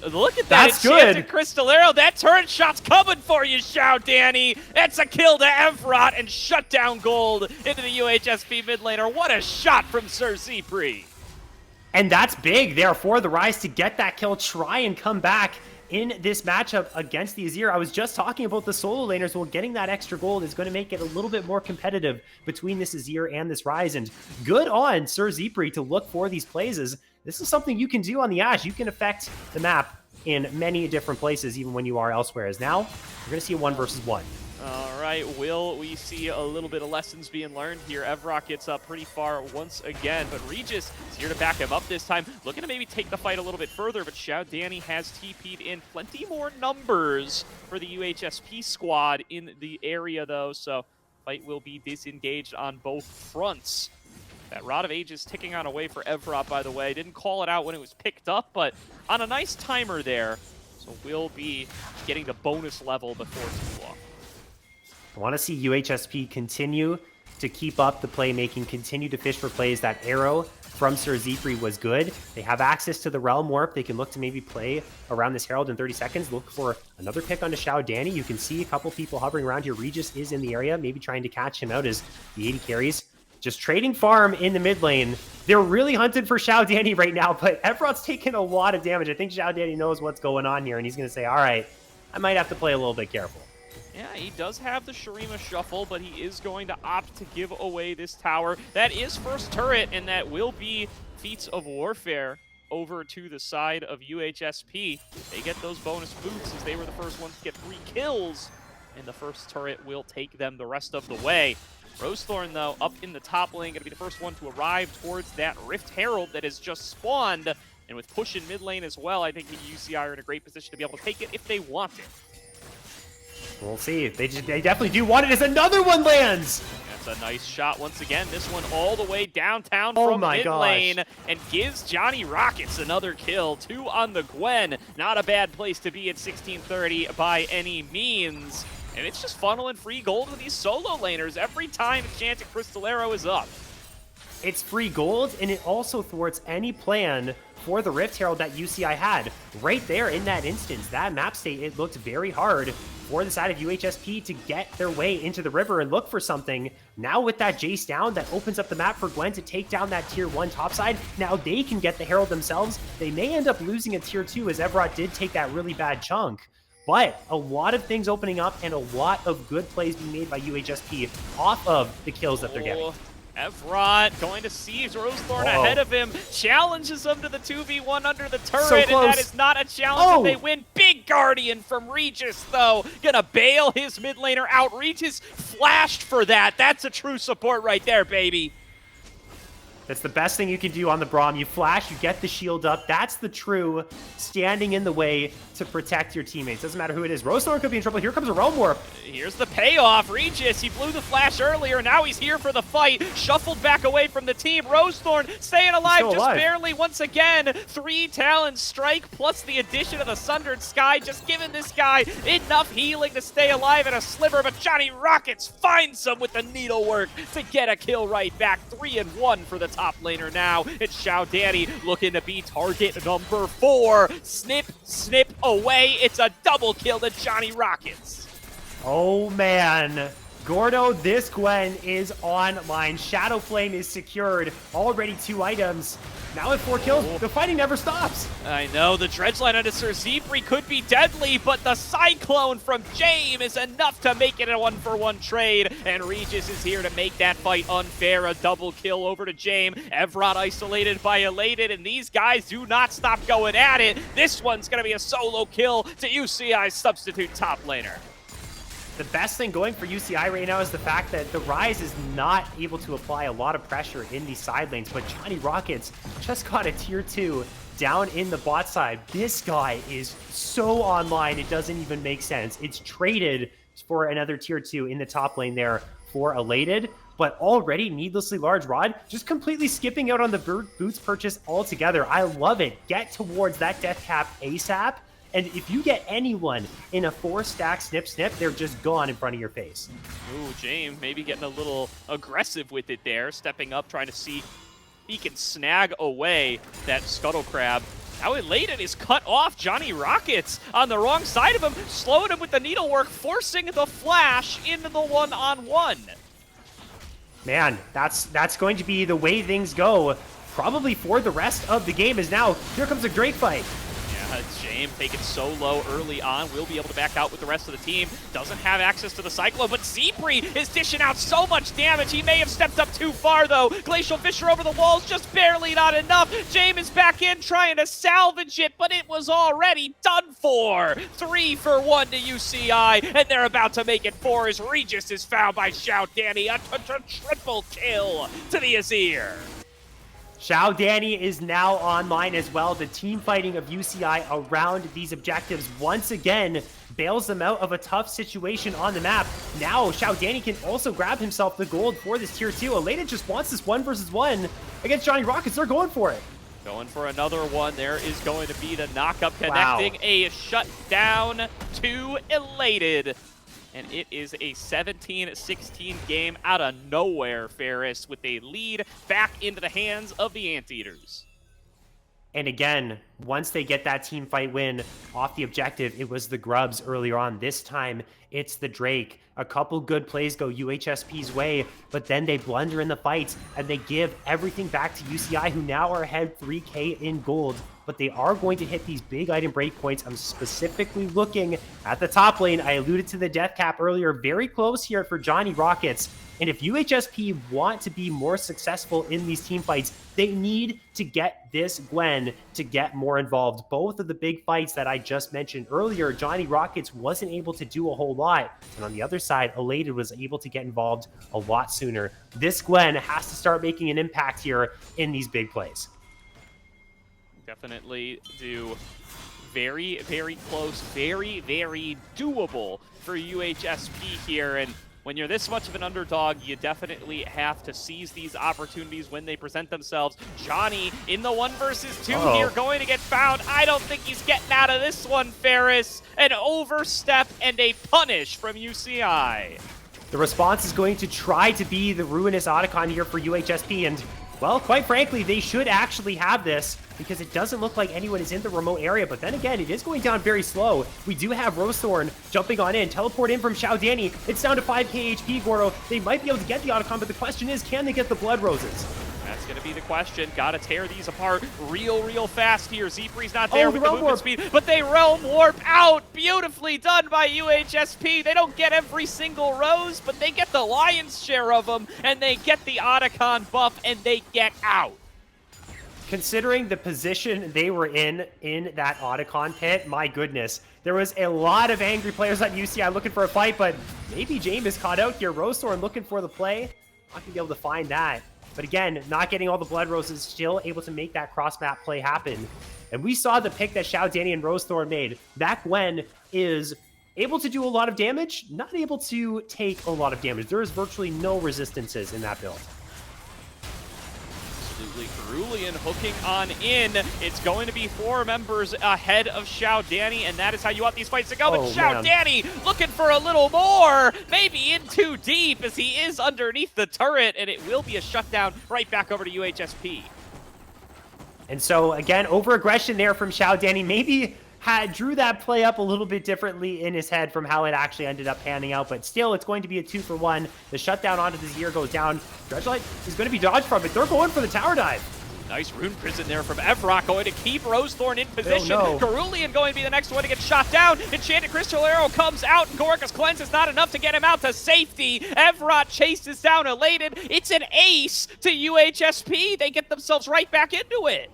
Look at that. That's good. Crystal Arrow. That turret shot's coming for you, Xiao Danny. That's a kill to Evrot and shut down gold into the UHSP mid laner. What a shot from Sir Zepri. And that's big there for the Rise to get that kill, try and come back in this matchup against the Azir. I was just talking about the solo laners. Well, getting that extra gold is going to make it a little bit more competitive between this Azir and this Rise. And good on Sir Zepri to look for these plays. This is something you can do on the Ashe. You can affect the map in many different places, even when you are elsewhere. As now, we're going to see a 1 versus 1. All right. right, will we see a little bit of lessons being learned here? Evrot gets up pretty far once again, but Regis is here to back him up this time. Looking to maybe take the fight a little bit further, but Xiao Danny has TP'd in. Plenty more numbers for the UHSP squad in the area, though, so fight will be disengaged on both fronts. That Rod of Ages ticking on away for Evrot, by the way. Didn't call it out when it was picked up, but on a nice timer there. So we'll be getting the bonus level before too long. I want to see UHSP continue to keep up the playmaking, continue to fish for plays. That arrow from Sir Zephyr was good. They have access to the Realm Warp. They can look to maybe play around this Herald in 30 seconds. Look for another pick onto Xiao Danny. You can see a couple people hovering around here. Regis is in the area, maybe trying to catch him out as the 80 carries. Just trading farm in the mid lane. They're really hunting for Xiao Danny right now, but Evrot's taking a lot of damage. I think Xiao Danny knows what's going on here, and he's going to say, all right, I might have to play a little bit careful. Yeah, he does have the Shurima Shuffle, but he is going to opt to give away this tower. That is first turret, and that will be Feats of Warfare over to the side of UHSP. They get those bonus boots as they were the first ones to get 3 kills, and the first turret will take them the rest of the way. Rosethorn, though, up in the top lane, going to be the first one to arrive towards that Rift Herald that has just spawned. And with push in mid lane as well, I think the UCI are in a great position to be able to take it if they want it. We'll see. They definitely do want it as another one lands. That's a nice shot once again. This one all the way downtown Oh from my mid lane and gives Johnny Rockets another kill. 2 on the Gwen. Not a bad place to be at 1630 by any means. And it's just funneling free gold to these solo laners every time Enchanted Crystal Arrow is up. It's free gold, and it also thwarts any plan for the Rift Herald that UCI had. Right there in that instance, that map state, it looked very hard for the side of UHSP to get their way into the river and look for something. Now with that Jace down, that opens up the map for Gwen to take down that tier 1 topside. Now they can get the Herald themselves. They may end up losing a tier 2 as Evrot did take that really bad chunk. But a lot of things opening up and a lot of good plays being made by UHSP off of the kills that they're getting. Evrot going to seize Rosethorn ahead of him, challenges him to the 2v1 under the turret, So and that close. is not a challenge if they win. Big Guardian from Regis, though, gonna bail his mid laner out. Regis flashed for that. That's a true support right there, baby. That's the best thing you can do on the Braum. You flash, you get the shield up. That's the true standing in the way to protect your teammates. Doesn't matter who it is. Rosethorn could be in trouble. Here comes a Realm Warp. Here's the payoff. Regis, he blew the flash earlier. Now he's here for the fight. Shuffled back away from the team. Rosethorn staying alive just barely once again. 3 Talons strike plus the addition of the Sundered Sky. Just giving this guy enough healing to stay alive in a sliver. But Johnny Rockets finds him with the needlework to get a kill right back. 3-1 for the top laner now. It's Xiao Danny looking to be target number 4. Snip, snip away. It's a double kill to Johnny Rockets. Oh man. Gordo, this Gwen is online. Shadow Flame is secured. Already 2 items. Now with 4 kills, the fighting never stops. I know, the Dredgeline under Sir Zephyr could be deadly, but the Cyclone from James is enough to make it a 1-for-1 trade, and Regis is here to make that fight unfair. A double kill over to James. Evrot isolated by Elated, and these guys do not stop going at it. This one's going to be a solo kill to UCI's substitute top laner. The best thing going for UCI right now is the fact that the Rise is not able to apply a lot of pressure in these side lanes, but Johnny Rockets just got a tier 2 down in the bot side. This guy is so online, it doesn't even make sense. It's traded for another tier 2 in the top lane there for Elated, but already needlessly large Rod, just completely skipping out on the boots purchase altogether. I love it. Get towards that death cap ASAP. And if you get anyone in a 4-stack snip, they're just gone in front of your face. Ooh, James maybe getting a little aggressive with it there, stepping up, trying to see if he can snag away that Scuttle Crab. Now Elated is cut off. Johnny Rockets on the wrong side of him, slowing him with the needlework, forcing the flash into the 1-on-1. Man, that's going to be the way things go, probably for the rest of the game. Is now, here comes a great fight. James taken so low early on, will be able to back out with the rest of the team. Doesn't have access to the Cyclone, but Zepri is dishing out so much damage. He may have stepped up too far, though. Glacial Fissure over the walls, just barely not enough. James is back in trying to salvage it, but it was already done for. 3 for 1 to UCI, and they're about to make it 4 as Regis is found by Shout Danny. A triple kill to the Azir. Xiao Danny is now online as well. The team fighting of UCI around these objectives once again bails them out of a tough situation on the map. Now, Xiao Danny can also grab himself the gold for this tier 2. Elena just wants this 1 versus 1 against Johnny Rockets. They're going for it. Going for another one. There is going to be the knockup connecting. Wow. A shutdown to Elated. And it is a 17-16 game out of nowhere, Ferris, with a lead back into the hands of the Anteaters. And again, once they get that team fight win off the objective, it was the Grubs earlier on. This time, it's the Drake. A couple good plays go UHSP's way, but then they blunder in the fights, and they give everything back to UCI, who now are ahead 3K in gold. But they are going to hit these big item breakpoints. I'm specifically looking at the top lane. I alluded to the death cap earlier. Very close here for Johnny Rockets. And if UHSP want to be more successful in these team fights, they need to get this Gwen to get more involved. Both of the big fights that I just mentioned earlier, Johnny Rockets wasn't able to do a whole lot. And on the other side, Elated was able to get involved a lot sooner. This Gwen has to start making an impact here in these big plays. Definitely do very, very close, very, very doable for UHSP here. And when you're this much of an underdog, you definitely have to seize these opportunities when they present themselves. Johnny in the 1 versus 2 here, going to get found. I don't think he's getting out of this one, Ferris. An overstep and a punish from UCI. The response is going to try to be the Ruinous Otacon here for UHSP, and well, quite frankly, they should actually have this because it doesn't look like anyone is in the remote area. But then again, it is going down very slow. We do have Rosethorn jumping on in. Teleport in from Xiao Danny. It's down to 5k HP, Goro. They might be able to get the Otacon, but the question is, can they get the Blood Roses? That's going to be the question. Got to tear these apart real fast here. Zepri's not there with the movement speed, but they Realm Warp out. Beautifully done by UHSP. They don't get every single rose, but they get the lion's share of them, and they get the Otacon buff, and they get out. Considering the position they were in that Otacon pit, my goodness. There was a lot of angry players on UCI looking for a fight, but maybe James is caught out here. Rosethorn looking for the play. Not going to be able to find that. But again, not getting all the Blood Roses, still able to make that cross-map play happen. And we saw the pick that Xiao Danny and Rosethorn made. That Gwen is able to do a lot of damage, not able to take a lot of damage. There is virtually no resistances in that build. Absolutely. Cerulean hooking on in. It's going to be 4 members ahead of Xiao Danny, and that is how you want these fights to go. But Xiao Danny looking for a little more, maybe in too deep as he is underneath the turret, and it will be a shutdown right back over to UHSP. And so, again, over-aggression there from Xiao Danny. Maybe drew that play up a little bit differently in his head from how it actually ended up panning out, but still, it's going to be a 2 for 1. The shutdown onto the Azir goes down. Dredgelight is going to be dodged from it. They're going for the tower dive. Nice rune prison there from Evrot, going to keep Rosethorn in position. Oh, no. Cerulean going to be the next one to get shot down. Enchanted Crystal Arrow comes out, and Gorka's Cleanse is not enough to get him out to safety. Evrot chases down Elated. It's an ace to UHSP. They get themselves right back into it.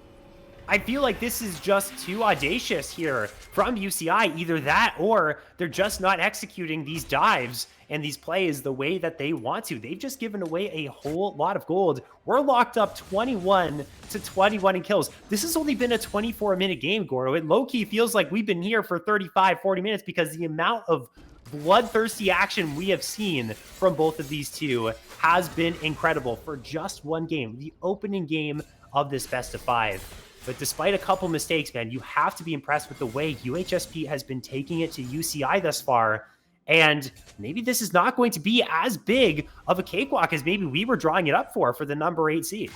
I feel like this is just too audacious here from UCI. Either that or they're just not executing these dives and these plays the way that they want to. They've just given away a whole lot of gold. We're locked up 21-21 in kills. This has only been a 24-minute game, Goro. It low-key feels like we've been here for 35, 40 minutes because the amount of bloodthirsty action we have seen from both of these two has been incredible for just one game, the opening game of this best of 5. But despite a couple mistakes, man, you have to be impressed with the way UHSP has been taking it to UCI thus far. And maybe this is not going to be as big of a cakewalk as maybe we were drawing it up for the number 8 seed.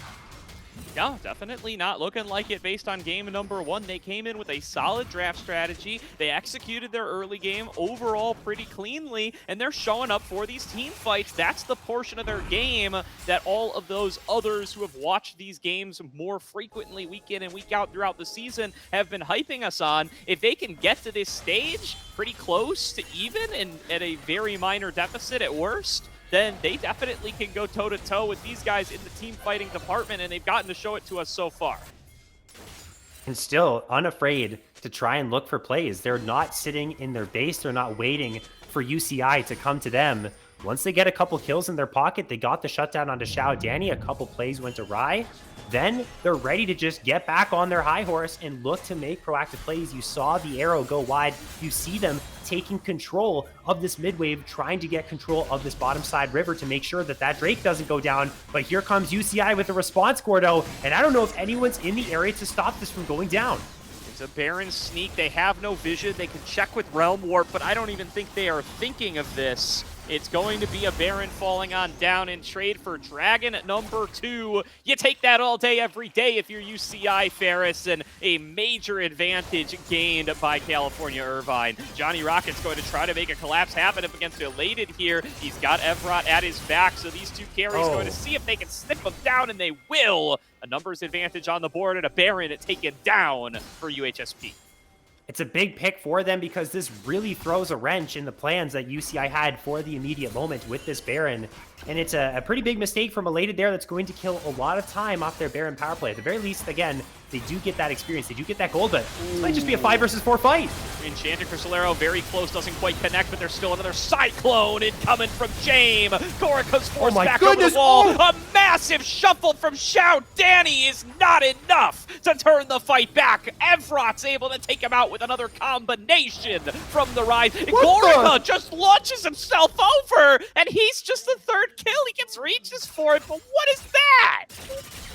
No, definitely not looking like it based on game number 1. They came in with a solid draft strategy. They executed their early game overall pretty cleanly, and they're showing up for these team fights. That's the portion of their game that all of those others who have watched these games more frequently week in and week out throughout the season have been hyping us on. If they can get to this stage pretty close to even and at a very minor deficit at worst, then they definitely can go toe-to-toe with these guys in the team fighting department, and they've gotten to show it to us so far. And still unafraid to try and look for plays. They're not sitting in their base. They're not waiting for UCI to come to them. Once they get a couple kills in their pocket, they got the shutdown onto Xiao Danny. A couple plays went awry. Then they're ready to just get back on their high horse and look to make proactive plays. You saw the arrow go wide. You see them taking control of this mid wave, trying to get control of this bottom side river to make sure that that Drake doesn't go down. But here comes UCI with a response, Gordo, and I don't know if anyone's in the area to stop this from going down. It's a Baron sneak. They have no vision. They can check with Realm Warp, but I don't even think they are thinking of this. It's going to be a Baron falling on down in trade for Dragon at number 2. You take that all day, every day if you're UCI, Ferris, and a major advantage gained by California Irvine. Johnny Rocket's going to try to make a collapse happen up against Elated here. He's got Evrot at his back, so these two carries going to see if they can snip him down, and they will. A numbers advantage on the board and a Baron taken down for UHSP. It's a big pick for them because this really throws a wrench in the plans that UCI had for the immediate moment with this Baron. And it's a pretty big mistake from Elated there that's going to kill a lot of time off their Baron power play. At the very least, again, they do get that experience. They do get that gold, but it might just be a 5 versus 4 fight. Enchanted Crusolero very close, doesn't quite connect, but there's still another Cyclone incoming from Jame. Gorica's forced back over the wall. A massive shuffle from Xiao Danny is not enough to turn the fight back. Evrot's able to take him out with another combination from the Rise. Gorica just launches himself over, and he's just the third kill. He gets reaches for it, but what is that?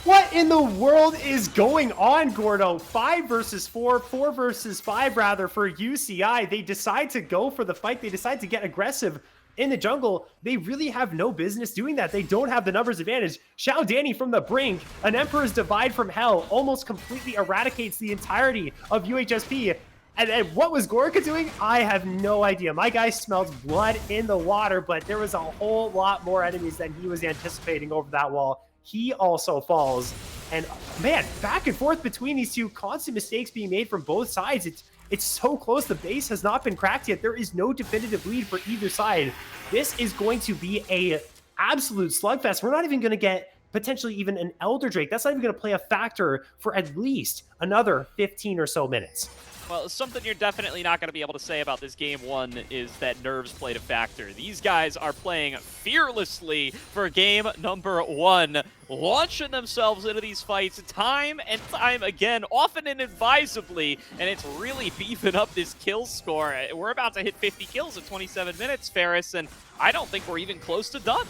What in the world is going on, Gordo? 5 versus 4, 4 versus 5 rather for UCI. They decide to go for the fight. They decide to get aggressive in the jungle. They really have no business doing that. They don't have the numbers advantage. Xiao Danny from the brink, an Emperor's Divide from hell, almost completely eradicates the entirety of UHSP. And what was Gorica doing? I have no idea. My guy smelled blood in the water, but there was a whole lot more enemies than he was anticipating over that wall. He also falls. And man, back and forth between these two, constant mistakes being made from both sides. It's so close. The base has not been cracked yet. There is no definitive lead for either side. This is going to be a absolute slugfest. We're not even going to get potentially even an Elder Drake. That's not even going to play a factor for at least another 15 or so minutes. Well, something you're definitely not going to be able to say about this game 1 is that nerves played a factor. These guys are playing fearlessly for game number 1, launching themselves into these fights time and time again, often inadvisably, and it's really beefing up this kill score. We're about to hit 50 kills in 27 minutes, Ferris, and I don't think we're even close to done.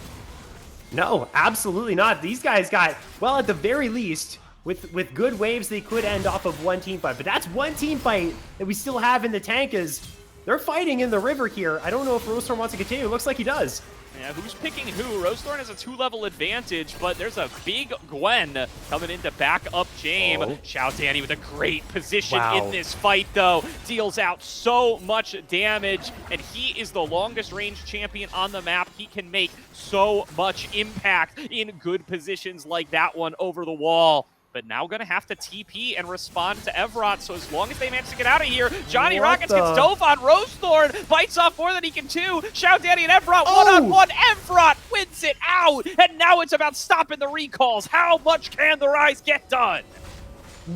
No, absolutely not. These guys got, well, at the very least, with good waves, they could end off of one team fight. But that's one team fight that we still have in the tank is they're fighting in the river here. I don't know if Rosestorm wants to continue. It looks like he does. Yeah, who's picking who? Rosethorn has a 2-level advantage, but there's a big Gwen coming in to back up Jame. Xiao Danny with a great position in this fight, though. Deals out so much damage, and he is the longest range champion on the map. He can make so much impact in good positions like that one over the wall. But now going to have to TP and respond to Evrot, so as long as they manage to get out of here, Johnny Rockets gets dove on Rosethorn, bites off more than he can chew. Xiao Danny and Evrot one-on-one. Evrot wins it out, and now it's about stopping the recalls. How much can the Rise get done?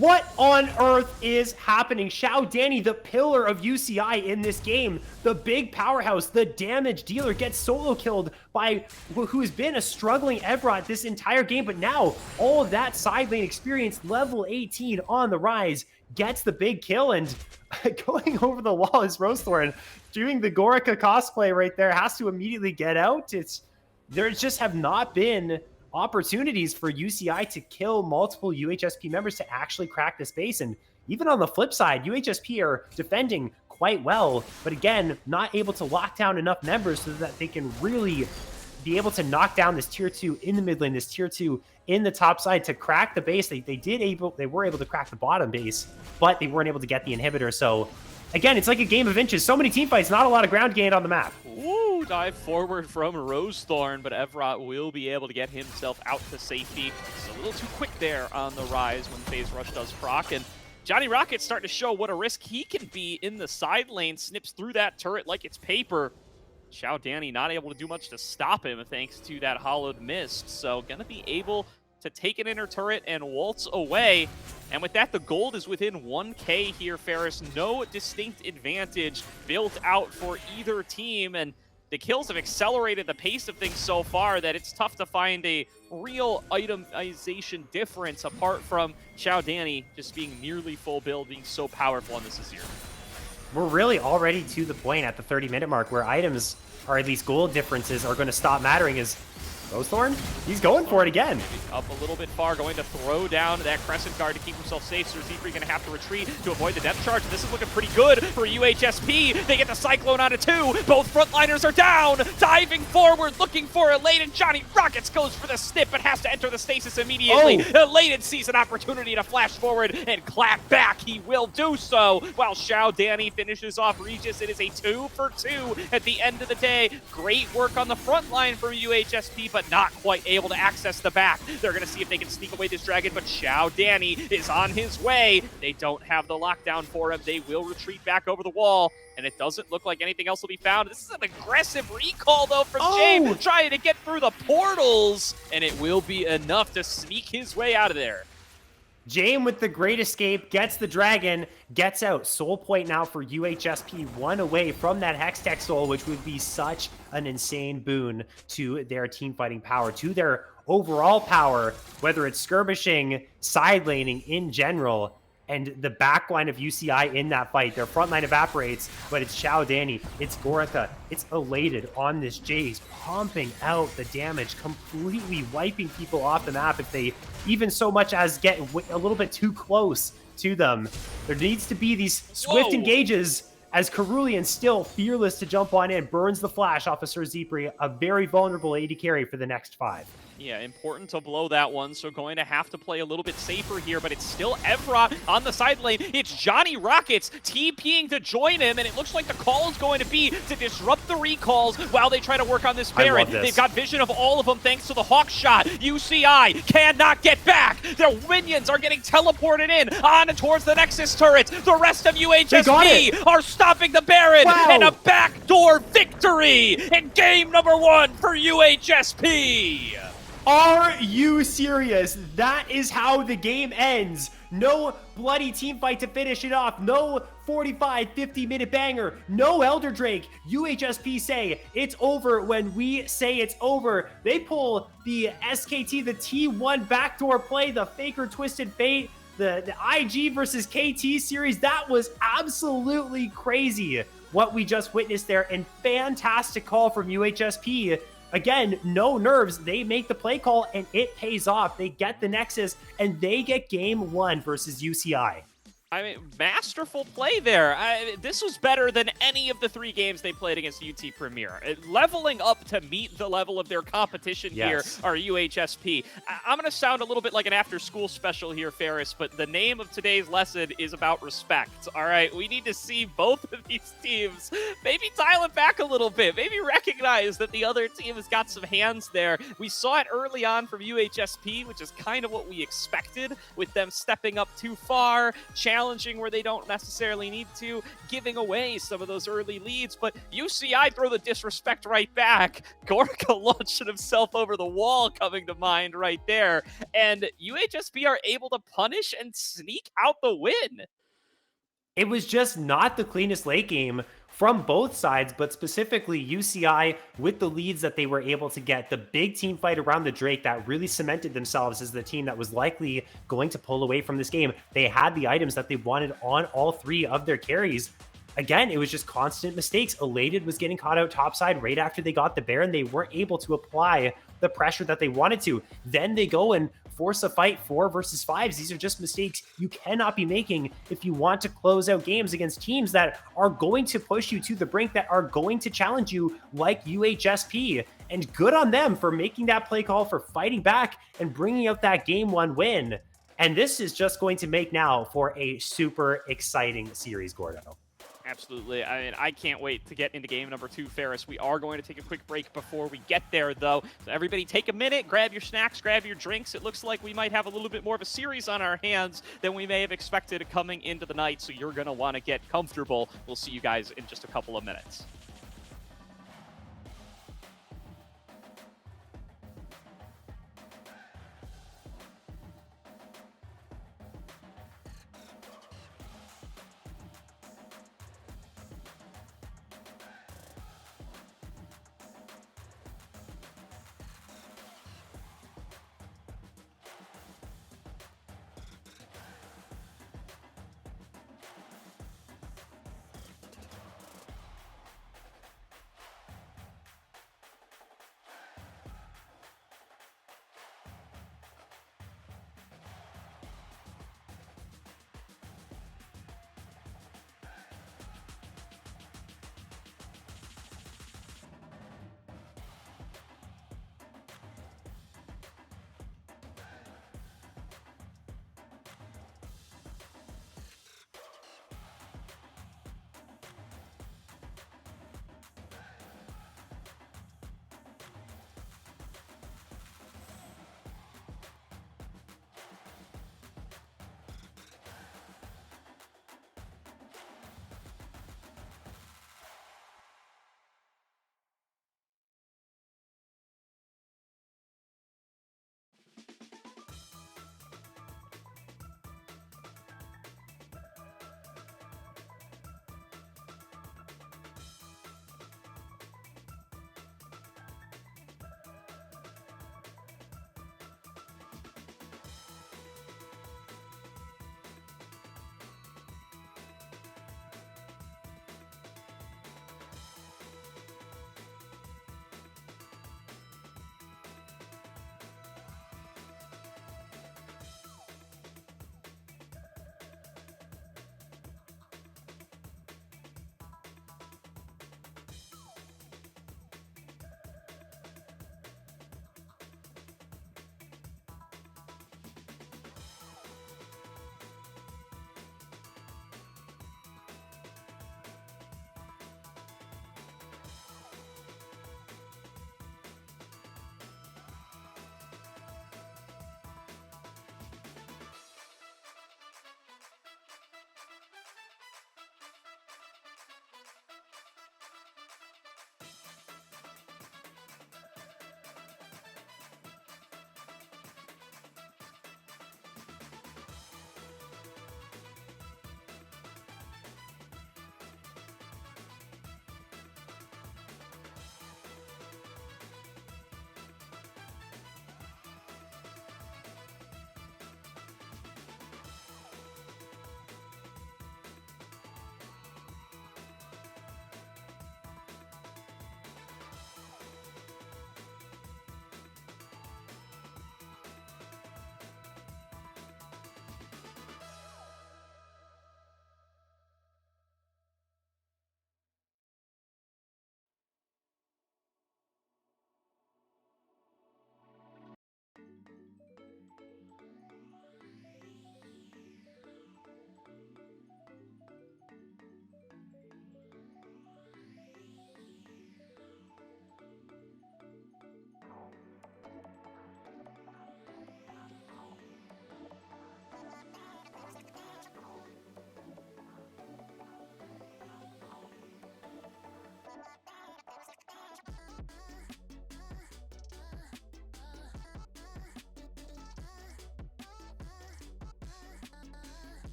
What on earth is happening? Xiao Danny, the pillar of UCI in this game, the big powerhouse, the damage dealer, gets solo killed by who has been a struggling Evrot this entire game, but now all of that side lane experience, level 18 on the Rise, gets the big kill, and going over the wall is Rosethorn doing the Gorica cosplay right there, has to immediately get out. There just have not been opportunities for UCI to kill multiple UHSP members to actually crack the space. And even on the flip side, UHSP are defending quite well, but again, not able to lock down enough members so that they can really be able to knock down this tier 2 in the mid lane, this tier 2 in the top side to crack the base. They were able to crack the bottom base, but they weren't able to get the inhibitor. So again, it's like a game of inches. So many team fights, not a lot of ground gained on the map. Ooh, dive forward from Rosethorn, but Evrot will be able to get himself out to safety. It's a little too quick there on the rise when Phase Rush does proc, and Johnny Rocket's starting to show what a risk he can be in the side lane. Snips through that turret like it's paper. Xiao Danny not able to do much to stop him thanks to that hollowed mist. So gonna be able to take an inner turret and waltz away. And with that, the gold is within 1K here, Ferris. No distinct advantage built out for either team. And the kills have accelerated the pace of things so far that it's tough to find a real itemization difference apart from Xiao Danny just being nearly full build, being so powerful on this Azir. We're really already to the point at the 30-minute mark where items, or at least gold differences, are going to stop mattering. Is Rosethorn? He's going for it again. Up a little bit far, going to throw down that Crescent Guard to keep himself safe. So Zephyr going to have to retreat to avoid the depth charge. This is looking pretty good for UHSP. They get the Cyclone out of 2. Both frontliners are down. Diving forward, looking for Elated. Johnny Rockets goes for the snip, but has to enter the stasis immediately. Elated sees an opportunity to flash forward and clap back. He will do so, while Xiao Danny finishes off Regis. It is a 2 for 2 at the end of the day. Great work on the front line for UHSP, but not quite able to access the back. They're going to see if they can sneak away this dragon, but Xiao Danny is on his way. They don't have the lockdown for him. They will retreat back over the wall, and it doesn't look like anything else will be found. This is an aggressive recall, though, from James, trying to get through the portals, and it will be enough to sneak his way out of there. Jame with the great escape, gets the dragon, gets out. Soul point now for UHSP, 1 away from that Hextech Soul, which would be such an insane boon to their team fighting power, to their overall power, whether it's skirmishing, side laning in general. And the backline of UCI in that fight, their front line evaporates, but it's Xiao Danny, it's Goritha, it's Elated on this Jace, pumping out the damage, completely wiping people off the map if they even so much as get a little bit too close to them. There needs to be these swift engages as Cerulean, still fearless to jump on in, burns the flash off of Sir Zephyr, a very vulnerable AD carry for the next 5. Yeah, important to blow that one, so going to have to play a little bit safer here, but it's still Evrot on the side lane. It's Johnny Rockets TPing to join him, and it looks like the call is going to be to disrupt the recalls while they try to work on this Baron. They've got vision of all of them thanks to the Hawk shot. UCI cannot get back. Their minions are getting teleported in on towards the Nexus turrets. The rest of UHSP are stopping the Baron, and a backdoor victory in game number 1 for UHSP. Are you serious? That is how the game ends. No bloody team fight to finish it off. No 45, 50-minute banger. No Elder Drake. UHSP say it's over when we say it's over. They pull the SKT, the T1 backdoor play, the Faker Twisted Fate, the IG versus KT series. That was absolutely crazy what we just witnessed there, and fantastic call from UHSP. Again, no nerves. They make the play call, and it pays off. They get the Nexus, and they get game 1 versus UCI. I mean, masterful play there. This was better than any of the 3 games they played against UT Premier. Leveling up to meet the level of their competition here are UHSP. I'm going to sound a little bit like an after-school special here, Ferris, but the name of today's lesson is about respect, all right? We need to see both of these teams maybe dial it back a little bit, maybe recognize that the other team has got some hands there. We saw it early on from UHSP, which is kind of what we expected, with them stepping up too far, challenging where they don't necessarily need to, giving away some of those early leads, but UCI throw the disrespect right back. Gorka launching himself over the wall coming to mind right there, and UHSP are able to punish and sneak out the win. It was just not the cleanest late game from both sides, but specifically UCI with the leads that they were able to get. The big team fight around the Drake that really cemented themselves as the team that was likely going to pull away from this game. They had the items that they wanted on all 3 of their carries. Again, it was just constant mistakes. Elated was getting caught out topside right after they got the Baron. They weren't able to apply the pressure that they wanted to. Then they go and force a fight 4 versus 5s. These are just mistakes you cannot be making if you want to close out games against teams that are going to push you to the brink, that are going to challenge you like UHSP. And good on them for making that play call, for fighting back and bringing out that game one win. And this is just going to make now for a super exciting series, Gordo. Absolutely. I mean, I can't wait to get into game number 2, Ferris. We are going to take a quick break before we get there, though. So everybody take a minute, grab your snacks, grab your drinks. It looks like we might have a little bit more of a series on our hands than we may have expected coming into the night, so you're going to want to get comfortable. We'll see you guys in just a couple of minutes.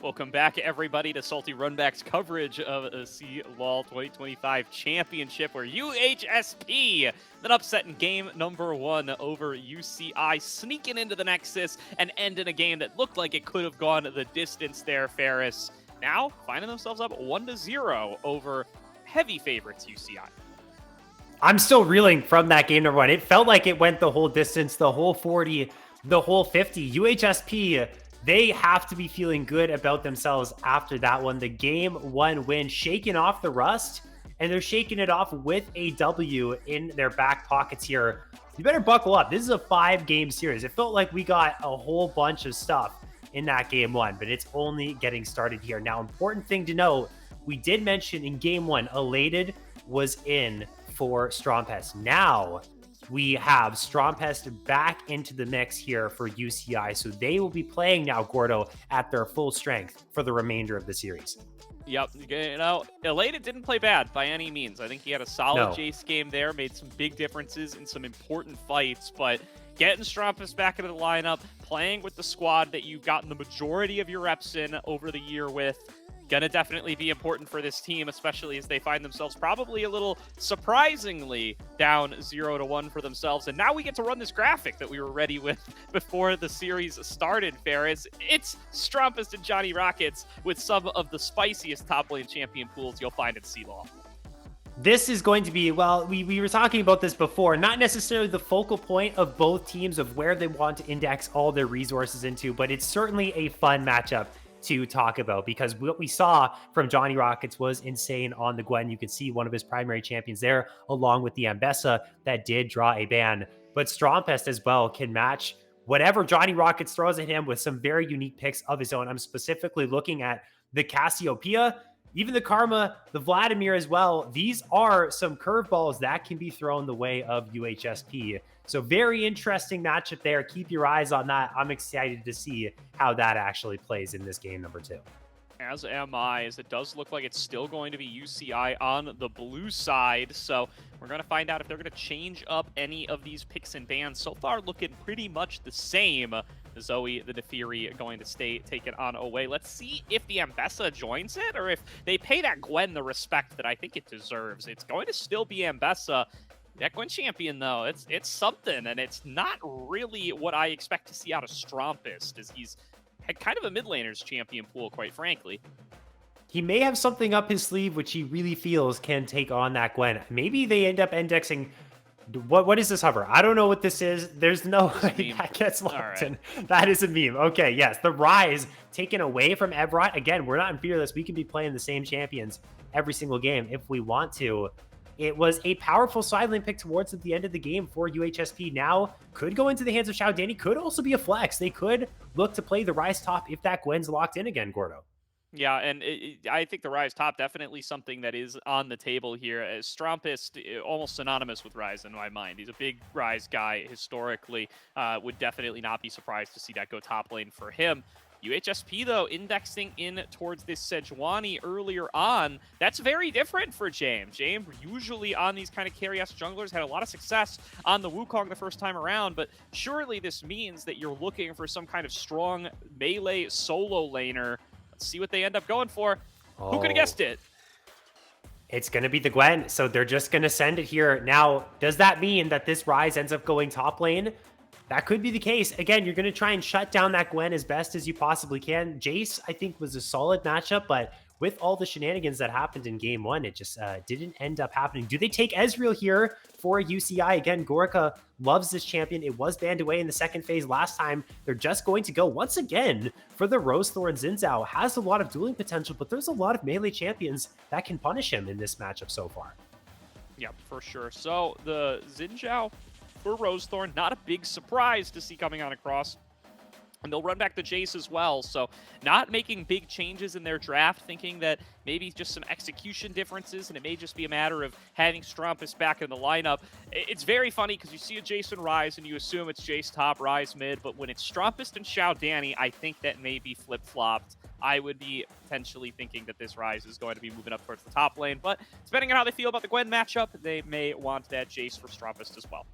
Welcome back, everybody, to Salty Runback's coverage of the CLOL 2025 Championship, where UHSP then upset in game number 1 over UCI, sneaking into the Nexus and ending a game that looked like it could have gone the distance there, Ferris. Now, finding themselves up 1-0 over heavy favorites UCI. I'm still reeling from that game number 1. It felt like it went the whole distance, the whole 40, the whole 50. UHSP, they have to be feeling good about themselves after that one. The game 1 win, shaking off the rust, and they're shaking it off with a W in their back pockets here. You better buckle up. This is a 5-game series. It felt like we got a whole bunch of stuff in that game 1, but it's only getting started here. Now, important thing to note, we did mention in game 1, Elated was in for Strompest. Now we have Strompest back into the mix here for UCI, so they will be playing now, Gordo, at their full strength for the remainder of the series. Yep, you know, Elated didn't play bad by any means. I think he had a solid Jace game there, made some big differences in some important fights, but getting Strompest back into the lineup, playing with the squad that you've gotten the majority of your reps in over the year with, gonna definitely be important for this team, especially as they find themselves probably a little surprisingly down 0-1 for themselves. And now we get to run this graphic that we were ready with before the series started, Ferris. It's Strompest and Johnny Rockets with some of the spiciest top lane champion pools you'll find in CLOL. This is going to be, well, we were talking about this before, not necessarily the focal point of both teams of where they want to index all their resources into, but it's certainly a fun matchup to talk about, because what we saw from Johnny Rockets was insane on the Gwen. You could see one of his primary champions there, along with the Ambessa that did draw a ban. But Strompest as well can match whatever Johnny Rockets throws at him with some very unique picks of his own. I'm specifically looking at the Cassiopeia, even the Karma, the Vladimir as well. These are some curveballs that can be thrown the way of UHSP. So very interesting matchup there. Keep your eyes on that. I'm excited to see how that actually plays in this game number 2. As am I, as it does look like it's still going to be UCI on the blue side. So we're going to find out if they're going to change up any of these picks and bans. So far looking pretty much the same. Zoe, the Nefiri, going to stay taken on away. Let's see if the Ambessa joins it, or if they pay that Gwen the respect that I think it deserves. It's going to still be Ambessa. That Gwen champion, though, it's something, and it's not really what I expect to see out of Strompest, as he's had kind of a mid laner's champion pool, quite frankly. He may have something up his sleeve which he really feels can take on that Gwen. Maybe they end up indexing... What is this hover? I don't know what this is. There's no way that gets locked in. That is a meme. Okay, yes. The Rise taken away from Evrot. Again, we're not in Fearless. We can be playing the same champions every single game if we want to. It was a powerful side lane pick towards the end of the game for UHSP. Now could go into the hands of Xiao Danny. Could also be a flex. They could look to play the Rise top if that Gwen's locked in again, Gordo. Yeah, and I think the Rise top definitely something that is on the table here. As Strompest, almost synonymous with Rise in my mind. He's a big Rise guy historically. Would definitely not be surprised to see that go top lane for him. UHSP, though, indexing in towards this Sejuani earlier on. That's very different for James. James, usually on these kind of carry-ass junglers, had a lot of success on the Wukong the first time around, but surely this means that you're looking for some kind of strong melee solo laner. Let's see what they end up going for. Who could have guessed it? It's going to be the Gwen, so they're just going to send it here. Now, does that mean that this Rise ends up going top lane? That could be the case. Again, you're going to try and shut down that Gwen as best as you possibly can. Jace, I think, was a solid matchup, but with all the shenanigans that happened in game 1, it just didn't end up happening. Do they take Ezreal here for UCI? Again, Gorka loves this champion. It was banned away in the second phase last time. They're just going to go once again for the Rose Thorn. Xin Zhao has a lot of dueling potential, but there's a lot of melee champions that can punish him in this matchup so far. Yeah, for sure. So the Xin Zhao for Rosethorn, not a big surprise to see coming on across. And they'll run back the Jace as well, so not making big changes in their draft, thinking that maybe just some execution differences, and it may just be a matter of having Strompest back in the lineup. It's very funny because you see a Jason Rise and you assume it's Jace top, Rise mid, but when it's Strompest and Xiao Danny, I think that may be flip-flopped. I would be potentially thinking that this Rise is going to be moving up towards the top lane, but depending on how they feel about the Gwen matchup, they may want that Jace for Strompest as well.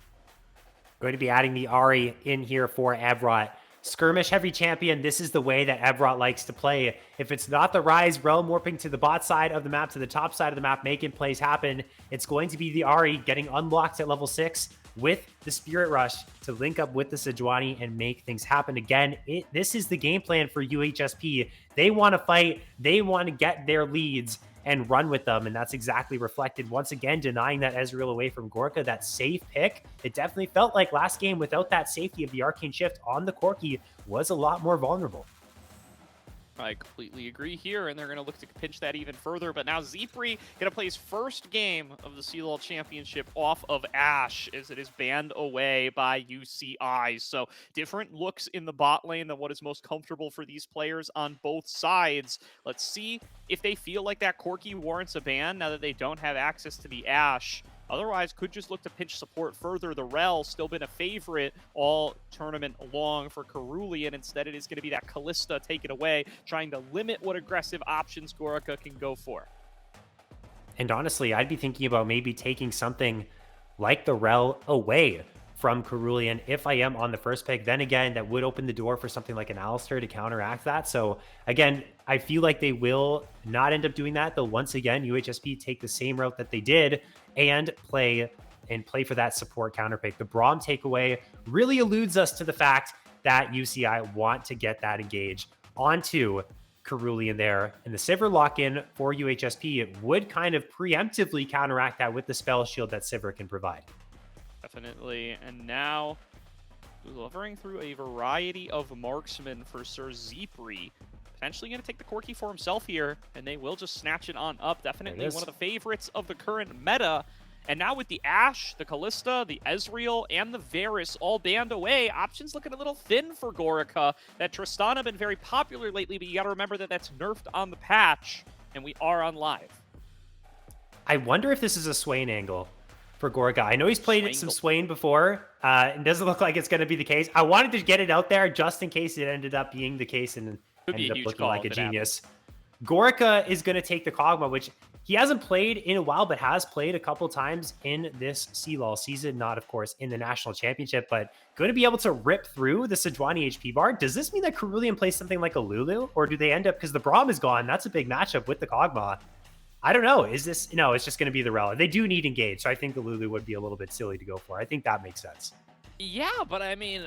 Going to be adding the Ahri in here for Evrot. skirmish heavy champion, this is the way that Evrot likes to play. If it's not the Ryze Realm warping to the bot side of the map, to the top side of the map, making plays happen, it's going to be the Ahri getting unlocked at level 6 with the Spirit Rush to link up with the Sejuani and make things happen. Again, this is the game plan for UHSP. They want to fight, they want to get their leads and run with them, and that's exactly reflected once again, denying that Ezreal away from Gorka, that safe pick. It definitely felt like last game without that safety of the Arcane Shift on the Corki was a lot more vulnerable. I completely agree here, and they're going to look to pinch that even further. But now Zipri going to play his first game of the CLOL Championship off of Ashe, as it is banned away by UCI. So different looks in the bot lane than what is most comfortable for these players on both sides. Let's see if they feel like that Corki warrants a ban now that they don't have access to the Ashe. Otherwise, could just look to pinch support further. The Rel still been a favorite all tournament long for Cerulean. Instead, it is going to be that Kalista taken away, trying to limit what aggressive options Gorica can go for. And honestly, I'd be thinking about maybe taking something like the Rel away from Cerulean if I am on the first pick. Then again, that would open the door for something like an Alistar to counteract that. So again, I feel like they will not end up doing that. They'll once again, UHSP take the same route that they did and play for that support counter pick. The Braum takeaway really alludes us to the fact that UCI want to get that engage onto Cerulean there. And the Sivir lock-in for UHSP, it would kind of preemptively counteract that with the spell shield that Sivir can provide. Definitely. And now, delivering through a variety of marksmen for Sir Zipri. Potentially going to take the Corki for himself here, and they will just snatch it on up. Definitely one of the favorites of the current meta. And now with the Ashe, the Kalista, the Ezreal, and the Varus all banned away, options looking a little thin for Gorica. That Tristana been very popular lately, but you got to remember that that's nerfed on the patch, and we are on live. I wonder if this is a Swain angle for Gorica. I know he's played some Swain before. It doesn't look like it's going to be the case. I wanted to get it out there just in case it ended up being the case and ended up looking like a genius. Gorica is going to take the Kog'Maw, which he hasn't played in a while, but has played a couple times in this CLOL season. Not, of course, in the National Championship, but going to be able to rip through the Sejuani HP bar. Does this mean that Cerulean plays something like a Lulu? Or do they end up, because the Braum is gone, that's a big matchup with the Kog'Maw. I don't know. Is this... No, it's just going to be the Rel. They do need engage, so I think the Lulu would be a little bit silly to go for. I think that makes sense. Yeah, but I mean,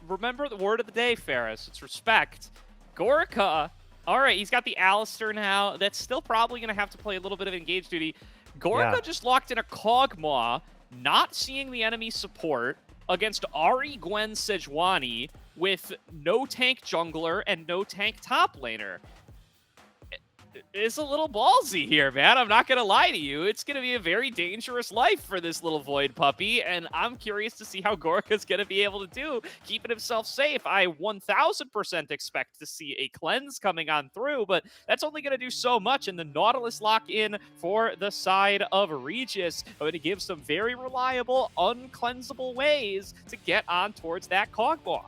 remember the word of the day, Ferris. It's respect. Gorica, all right, he's got the Alistar now. That's still probably going to have to play a little bit of engage duty. Gorica just locked in a Kog'Maw, not seeing the enemy support against Ahri, Gwen, Sejuani with no tank jungler and no tank top laner. It's a little ballsy here, man. I'm not going to lie to you. It's going to be a very dangerous life for this little Void puppy, and I'm curious to see how Gorica's going to be able to do, keeping himself safe. I 1000% expect to see a cleanse coming on through, but that's only going to do so much, and the Nautilus lock in for the side of Regis, going to give some very reliable, uncleansable ways to get on towards that Kog'Maw.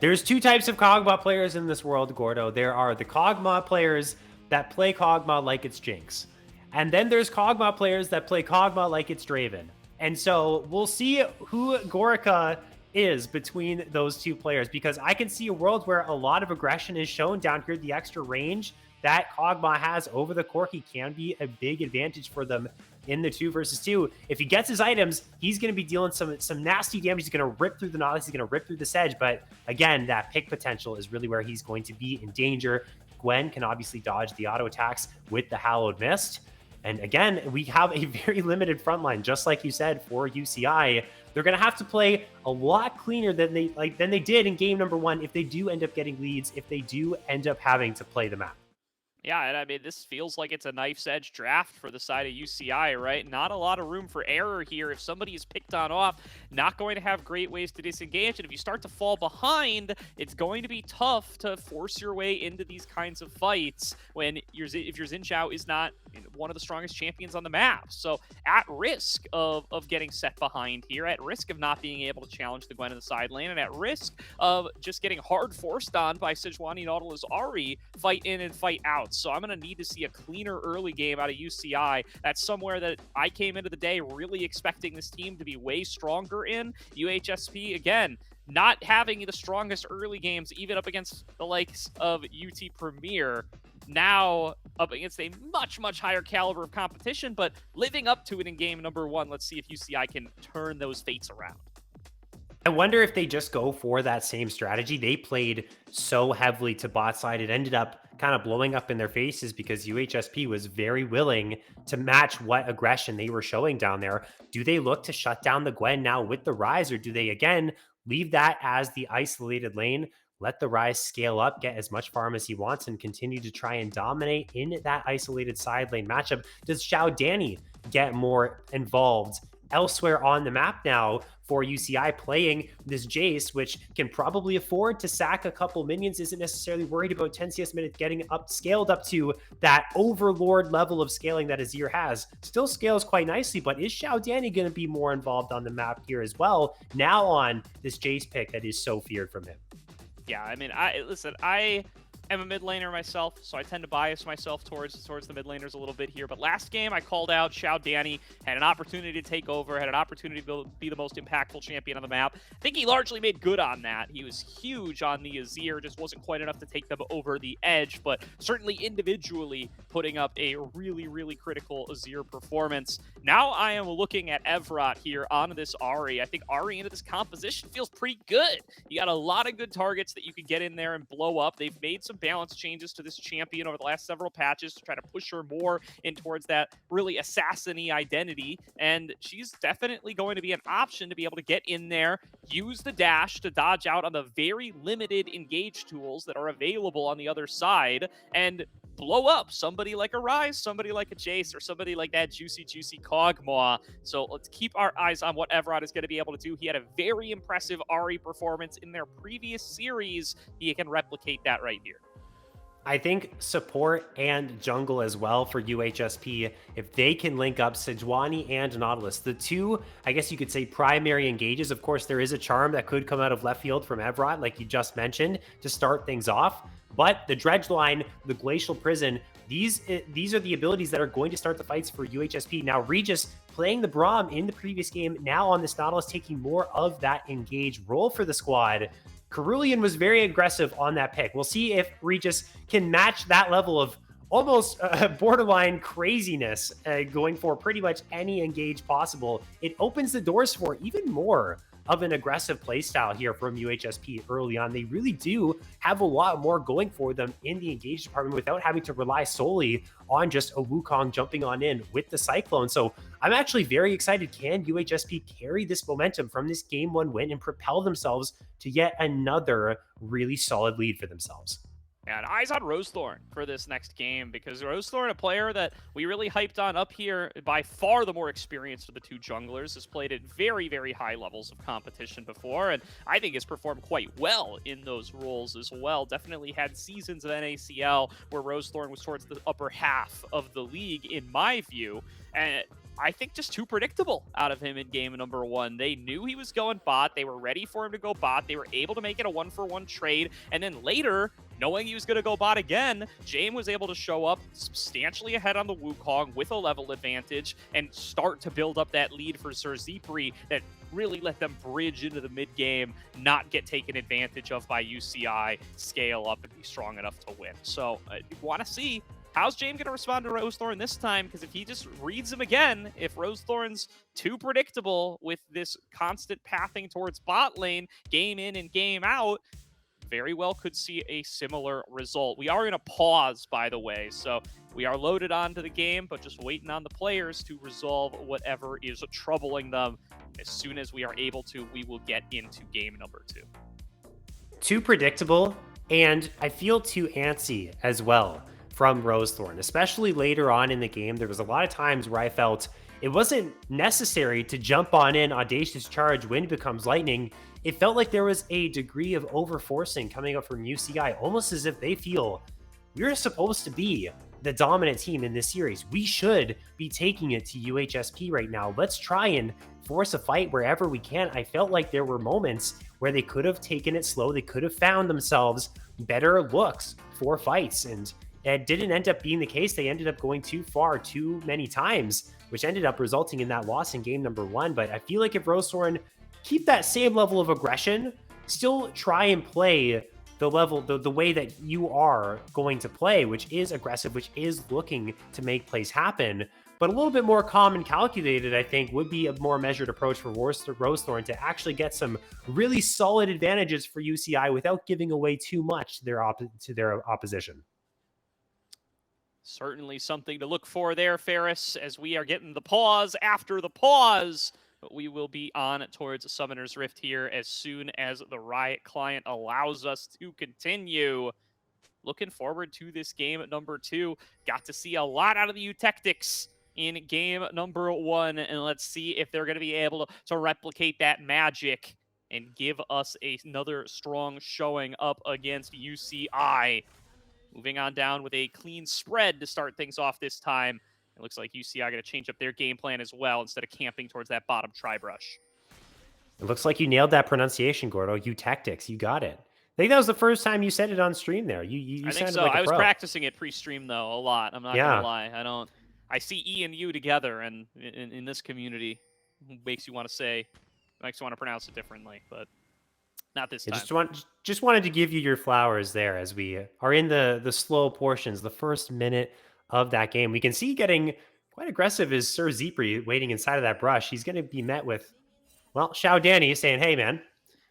There's two types of Kog'Maw players in this world, Gordo. There are the Kog'Maw players that play Kog'Maw like it's Jinx. And then there's Kog'Maw players that play Kog'Maw like it's Draven. And so we'll see who Gorica is between those two players, because I can see a world where a lot of aggression is shown down here. The extra range that Kog'Maw has over the Corki can be a big advantage for them in the 2 versus 2. If he gets his items, he's going to be dealing some nasty damage. He's going to rip through the Nautilus. He's going to rip through the Sedge. But again, that pick potential is really where he's going to be in danger. Gwen can obviously dodge the auto attacks with the Hallowed Mist. And again, we have a very limited front line, just like you said, for UCI. They're going to have to play a lot cleaner than they did in game number 1 if they do end up getting leads, if they do end up having to play the map. Yeah, and I mean, this feels like it's a knife's edge draft for the side of UCI, right? Not a lot of room for error here. If somebody is picked on off, not going to have great ways to disengage. And if you start to fall behind, it's going to be tough to force your way into these kinds of fights when if your Xin Zhao is not one of the strongest champions on the map. So at risk of getting set behind here, at risk of not being able to challenge the Gwen in the side lane, and at risk of just getting hard forced on by Sejuani, Nautilus, Ahri, fight in and fight out. bounce. So I'm going to need to see a cleaner early game out of UCI. That's somewhere that I came into the day really expecting this team to be way stronger in. UHSP, again, not having the strongest early games, even up against the likes of UT Premier, now up against a much, much higher caliber of competition, but living up to it in game number 1. Let's see if UCI can turn those fates around. I wonder if they just go for that same strategy. They played so heavily to bot side. It ended up kind of blowing up in their faces because UHSP was very willing to match what aggression they were showing down there. Do they look to shut down the Gwen now with the Rise, or do they, again, leave that as the isolated lane, let the Rise scale up, get as much farm as he wants, and continue to try and dominate in that isolated side lane matchup? Does Xiao Danny get more involved elsewhere on the map now for UCI, playing this Jace, which can probably afford to sack a couple minions, isn't necessarily worried about 10 CS minutes getting up, scaled up to that overlord level of scaling that Azir has. Still scales quite nicely, but is Xiao Danny going to be more involved on the map here as well, now on this Jace pick that is so feared from him? Yeah, I mean, I am a mid laner myself, so I tend to bias myself towards the mid laners a little bit here. But last game, I called out Xiao Danny, had an opportunity to take over, had an opportunity to be the most impactful champion on the map. I think he largely made good on that. He was huge on the Azir, just wasn't quite enough to take them over the edge, but certainly individually putting up a really, really critical Azir performance. Now I am looking at Evrot here on this Ahri. I think Ahri into this composition feels pretty good. You got a lot of good targets that you can get in there and blow up. They've made some balance changes to this champion over the last several patches to try to push her more in towards that really assassin-y identity, and she's definitely going to be an option to be able to get in there, use the dash to dodge out on the very limited engage tools that are available on the other side, and blow up somebody like a Rise, somebody like a Jace, or somebody like that juicy Kog'Maw. So let's keep our eyes on what Evrot is going to be able to do. He had a very impressive Ahri performance in their previous series. He can replicate that right here. I think support and jungle as well for UHSP, if they can link up Sejuani and Nautilus, the two, I guess you could say, primary engages. Of course, there is a charm that could come out of left field from Evrot, like you just mentioned, to start things off. But the Dredge Line, the Glacial Prison, these are the abilities that are going to start the fights for UHSP. Now, Regis playing the Braum in the previous game, now on this Nautilus, taking more of that engage role for the squad. Cerulean was very aggressive on that pick. We'll see if Regis can match that level of almost borderline craziness going for pretty much any engage possible. It opens the doors for even more of an aggressive playstyle here from UHSP early on. They really do have a lot more going for them in the engage department without having to rely solely on just a Wukong jumping on in with the Cyclone. So I'm actually very excited. Can UHSP carry this momentum from this game 1 win and propel themselves to yet another really solid lead for themselves? And eyes on Rosethorn for this next game, because Rosethorn, a player that we really hyped on up here, by far the more experienced of the two junglers, has played at very, very high levels of competition before, and I think has performed quite well in those roles as well. Definitely had seasons of NACL where Rosethorn was towards the upper half of the league, in my view, and I think just too predictable out of him in game number 1. They knew he was going bot. They were ready for him to go bot. They were able to make it a 1-for-1 trade. And then later, knowing he was going to go bot again, James was able to show up substantially ahead on the Wukong with a level advantage and start to build up that lead for Zerzipri that really let them bridge into the mid game, not get taken advantage of by UCI, scale up and be strong enough to win. So you want to see, how's James going to respond to Rosethorn this time? Because if he just reads him again, if Rosethorn's too predictable with this constant pathing towards bot lane, game in and game out, very well could see a similar result. We are going to pause, by the way, so we are loaded onto the game, but just waiting on the players to resolve whatever is troubling them. As soon as we are able to, we will get into game number 2. Too predictable, and I feel too antsy as well from Rosethorn, especially later on in the game. There was a lot of times where I felt it wasn't necessary to jump on in Audacious Charge, Wind Becomes Lightning. It felt like there was a degree of overforcing coming up from UCI, almost as if they feel we're supposed to be the dominant team in this series. We should be taking it to UHSP right now. Let's try and force a fight wherever we can. I felt like there were moments where they could have taken it slow. They could have found themselves better looks for fights, and it didn't end up being the case. They ended up going too far too many times, which ended up resulting in that loss in game number 1. But I feel like if Rosethorn keep that same level of aggression, still try and play the level, the way that you are going to play, which is aggressive, which is looking to make plays happen, but a little bit more calm and calculated, I think, would be a more measured approach for Rosethorn to actually get some really solid advantages for UCI without giving away too much to their opposition. Certainly something to look for there, Ferris, as we are getting the pause after the pause. But we will be on towards Summoner's Rift here as soon as the Riot client allows us to continue. Looking forward to this game at number 2. Got to see a lot out of the Eutectics in game number 1, and let's see if they're going to be able to replicate that magic and give us another strong showing up against UCI. Moving on down with a clean spread to start things off this time. It looks like UCI going to change up their game plan as well instead of camping towards that bottom tri-brush. It looks like you nailed that pronunciation, Gordo. Eutectics, you got it. I think that was the first time you said it on stream there. You I think sounded so. like a I was pro. practicing it pre-stream though a lot. I'm not gonna lie. I see E and U together, and in this community, makes you want to pronounce it differently, but not this time. Just wanted to give you your flowers there as we are in the slow portions, the first minute of that game. We can see getting quite aggressive is Sir Zepri waiting inside of that brush. He's going to be met with, well, Xiao Danny saying, hey, man,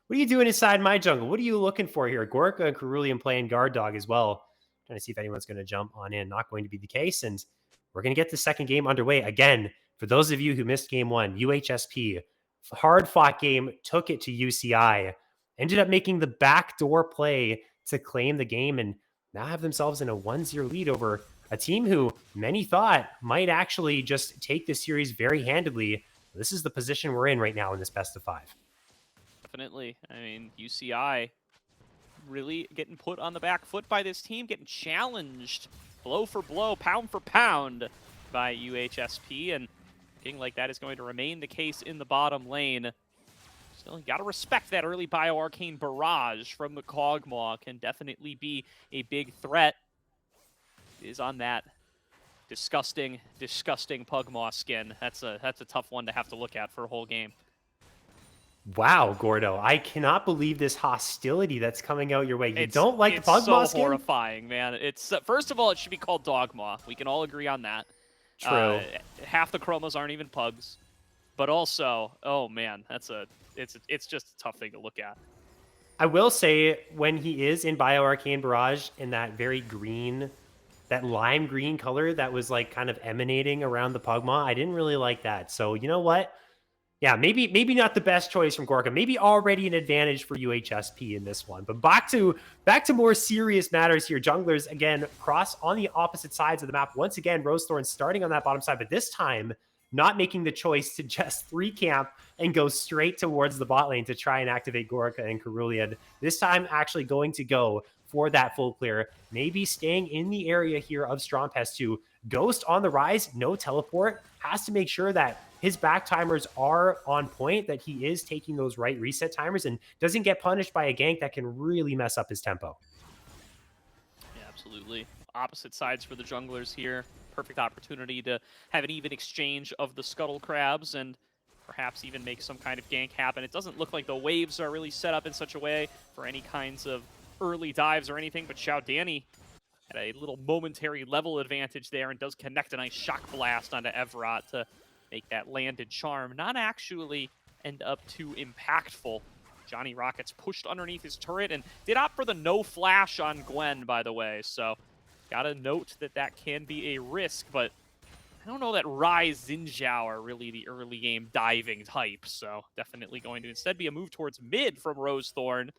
what are you doing inside my jungle? What are you looking for here? Gorka and Cerulean playing guard dog as well. Trying to see if anyone's going to jump on in. Not going to be the case. And we're going to get the second game underway. Again, for those of you who missed game 1, UHSP, hard-fought game, took it to UCI. Ended up making the backdoor play to claim the game and now have themselves in a 1-0 lead over a team who many thought might actually just take this series very handedly. This is the position we're in right now in this best of 5. Definitely. I mean, UCI really getting put on the back foot by this team, getting challenged blow for blow, pound for pound by UHSP, and looking like that is going to remain the case in the bottom lane. Still, you got to respect that early Bioarcane barrage from the Kog'Maw. Can definitely be a big threat. It is on that disgusting, disgusting Pugmaw skin. That's a tough one to have to look at for a whole game. Wow, Gordo, I cannot believe this hostility that's coming out your way. You don't like the Pugmaw skin? It's so horrifying, man. It's first of all, it should be called Dogmaw. We can all agree on that. True. Half the chromos aren't even pugs. But also, oh man, it's just a tough thing to look at. I will say, when he is in Bioarcane Barrage in that very green, that lime green color that was like kind of emanating around the Pugmaw, I didn't really like that. So you know what? Yeah, maybe not the best choice from Gorka. Maybe already an advantage for UHSP in this one. But back to more serious matters here. Junglers, again, cross on the opposite sides of the map. Once again, Rosethorn starting on that bottom side, but this time not making the choice to just 3 camp and go straight towards the bot lane to try and activate Gorka and Cerulean. This time actually going to go for that full clear. Maybe staying in the area here of Strongpest 2. Ghost on the rise, no teleport. Has to make sure that his back timers are on point, that he is taking those right reset timers and doesn't get punished by a gank that can really mess up his tempo. Yeah, absolutely. Opposite sides for the junglers here. Perfect opportunity to have an even exchange of the Scuttle Crabs and perhaps even make some kind of gank happen. It doesn't look like the waves are really set up in such a way for any kinds of early dives or anything, but Xiao Danny had a little momentary level advantage there and does connect a nice shock blast onto Evrat to make that landed charm not actually end up too impactful. Johnny Rockets pushed underneath his turret and did opt for the no flash on Gwen, by the way, so gotta note that can be a risk, but I don't know that Rise Xinjiao are really the early game diving type, so definitely going to instead be a move towards mid from Rosethorn.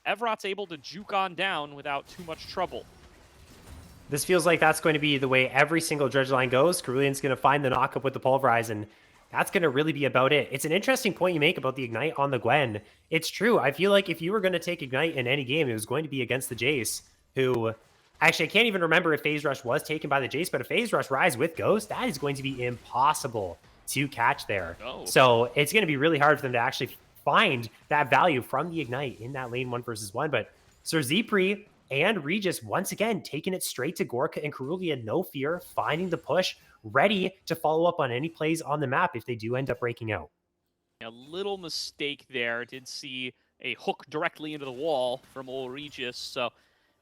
Evrat's able to juke on down without too much trouble. This feels like that's going to be the way every single dredge line goes. Cerulean's going to find the knockup with the Pulverize, and that's going to really be about it. It's an interesting point you make about the Ignite on the Gwen. It's true. I feel like if you were going to take Ignite in any game, it was going to be against the Jace, who... Actually, I can't even remember if Phase Rush was taken by the Jace, but a Phase Rush Rise with Ghost, that is going to be impossible to catch there. Oh. So it's going to be really hard for them to actually find that value from the Ignite in that lane 1 versus 1. But Sir Zepri and Regis once again taking it straight to Gorka and Cerulean, no fear, finding the push, ready to follow up on any plays on the map if they do end up breaking out. A little mistake there. Did see a hook directly into the wall from old Regis, so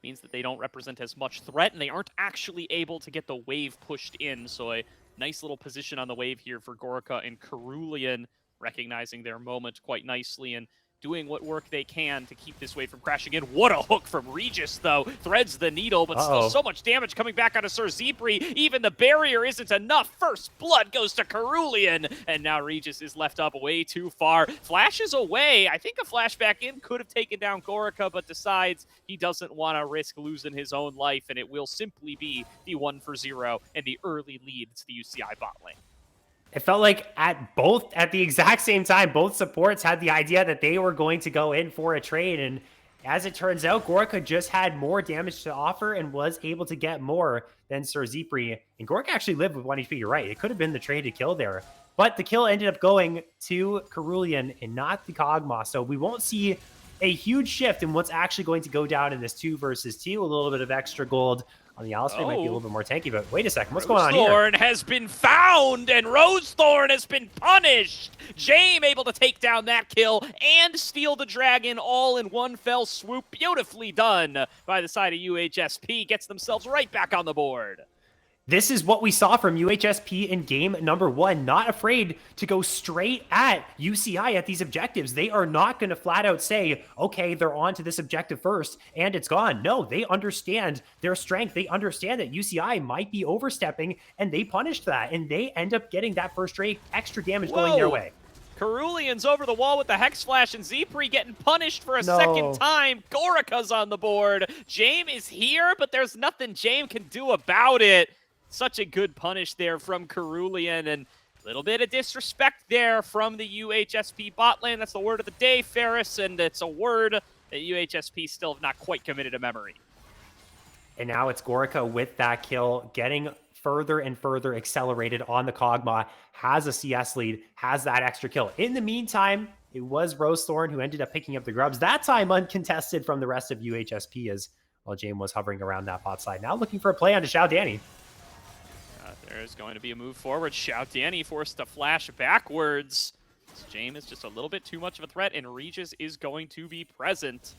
means that they don't represent as much threat, and they aren't actually able to get the wave pushed in. So a nice little position on the wave here for Gorka and Cerulean, recognizing their moment quite nicely and doing what work they can to keep this wave from crashing in. What a hook from Regis, though. Threads the needle, but still so much damage coming back onto Sir Zipri. Even the barrier isn't enough. First blood goes to Cerulean, and now Regis is left up way too far. Flashes away. I think a flashback in could have taken down Gorica, but decides he doesn't want to risk losing his own life, and it will simply be the 1-for-0 and the early lead to the UCI bot lane. It felt like at the exact same time, both supports had the idea that they were going to go in for a trade. And as it turns out, Gorka just had more damage to offer and was able to get more than Sir Zipri. And Gorka actually lived with 1 HP. You're right. It could have been the trade to kill there. But the kill ended up going to Cerulean and not the Kog'Maw. So we won't see a huge shift in what's actually going to go down in this 2 versus 2. A little bit of extra gold on the Alistar might be a little bit more tanky, but wait a second. What's going on here? Rosethorn has been found, and Rosethorn has been punished. Jame able to take down that kill and steal the dragon all in one fell swoop. Beautifully done by the side of UHSP. Gets themselves right back on the board. This is what we saw from UHSP in game number 1. Not afraid to go straight at UCI at these objectives. They are not going to flat out say, okay, they're on to this objective first and it's gone. No, they understand their strength. They understand that UCI might be overstepping, and they punished that. And they end up getting that first straight extra damage going their way. Cerulean's over the wall with the Hex Flash, and Zipri getting punished for a second time. Gorica's on the board. Jame is here, but there's nothing Jame can do about it. Such a good punish there from Cerulean, and a little bit of disrespect there from the UHSP bot lane. That's the word of the day, Ferris, and it's a word that UHSP still have not quite committed to memory. And now it's Gorica with that kill, getting further and further accelerated on the Kog'Maw, has a CS lead, has that extra kill. In the meantime, it was Rosethorn who ended up picking up the grubs, that time uncontested from the rest of UHSP, as while Jame was hovering around that bot side. Now looking for a play onto Xiao Danny. There's going to be a move forward. Xiao Danny forced to flash backwards. Jame is just a little bit too much of a threat, and Regis is going to be present.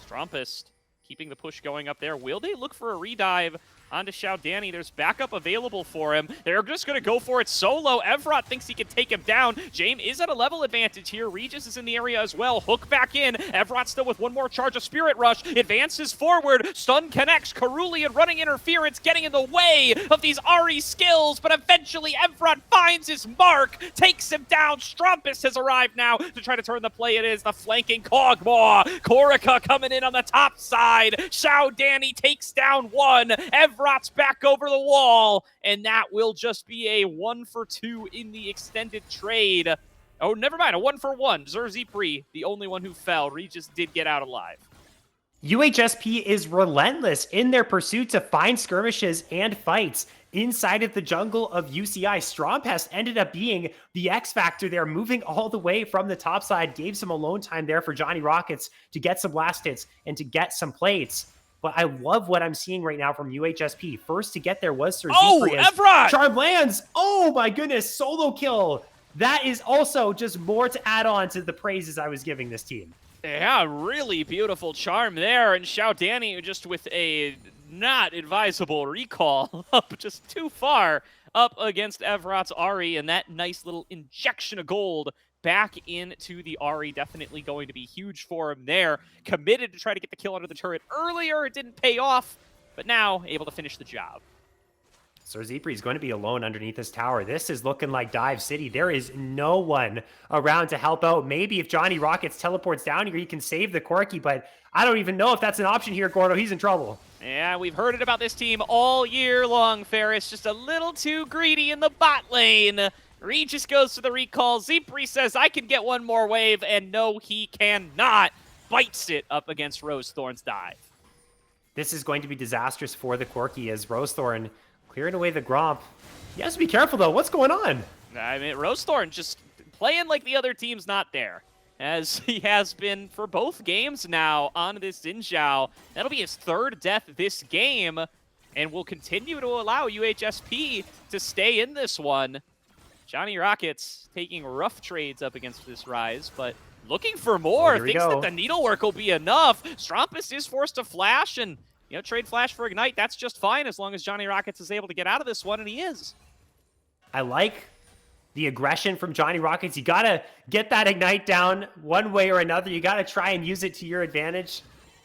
Strumpist keeping the push going up there. Will they look for a redive onto Xiao Danny? There's backup available for him. They're just going to go for it solo. Evrot thinks he can take him down. Jame is at a level advantage here. Regis is in the area as well. Hook back in. Evrot still with one more charge of Spirit Rush. Advances forward. Stun connects. Cerulean running interference, getting in the way of these Ahri skills, but eventually Evrot finds his mark, takes him down. Strumpist has arrived now to try to turn the play. It is the flanking Kog'Maw. Corica coming in on the top side. Xiao Danny takes down one. Evrot's back over the wall, and that will just be a 1-for-2 in the extended trade. Oh, never mind, a 1-for-1. Sir Zipri, the only one who fell. Regis did get out alive. UHSP is relentless in their pursuit to find skirmishes and fights inside of the jungle of UCI. Strompest ended up being the X factor there, moving all the way from the top side, gave some alone time there for Johnny Rockets to get some blast hits and to get some plates. But I love what I'm seeing right now from UHSP. First to get there was Sir Zipri. Evrot! Charm lands. Oh my goodness, solo kill. That is also just more to add on to the praises I was giving this team. Yeah, really beautiful charm there, and Xiao Danny just with a not advisable recall up just too far up against Evrot's Ahri, and that nice little injection of gold back into the Ahri, definitely going to be huge for him there. Committed to try to get the kill under the turret earlier, it didn't pay off, but now able to finish the job. Sir Zipri is going to be alone underneath this tower. This is looking like Dive City. There is no one around to help out. Maybe if Johnny Rockets teleports down here, he can save the Corki, but I don't even know if that's an option here, Gordo. He's in trouble. Yeah, we've heard it about this team all year long, Ferris. Just a little too greedy in the bot lane. Regis goes for the recall. Zipri says, I can get one more wave, and no, he cannot. Bites it up against Rosethorn's dive. This is going to be disastrous for the Corki as Rosethorn clearing away the Gromp. He has to be careful, though. What's going on? I mean, Rosethorn just playing like the other team's not there. as he has been for both games now on this Xin Zhao. That'll be his 3rd death this game, and will continue to allow UHSP to stay in this one. Johnny Rockets taking rough trades up against this Rise, but looking for more. Thinks that the needlework will be enough. Strumpus is forced to flash, and trade flash for Ignite. That's just fine as long as Johnny Rockets is able to get out of this one, and he is. I like the aggression from Johnny Rockets. You got to get that Ignite down one way or another. You got to try and use it to your advantage.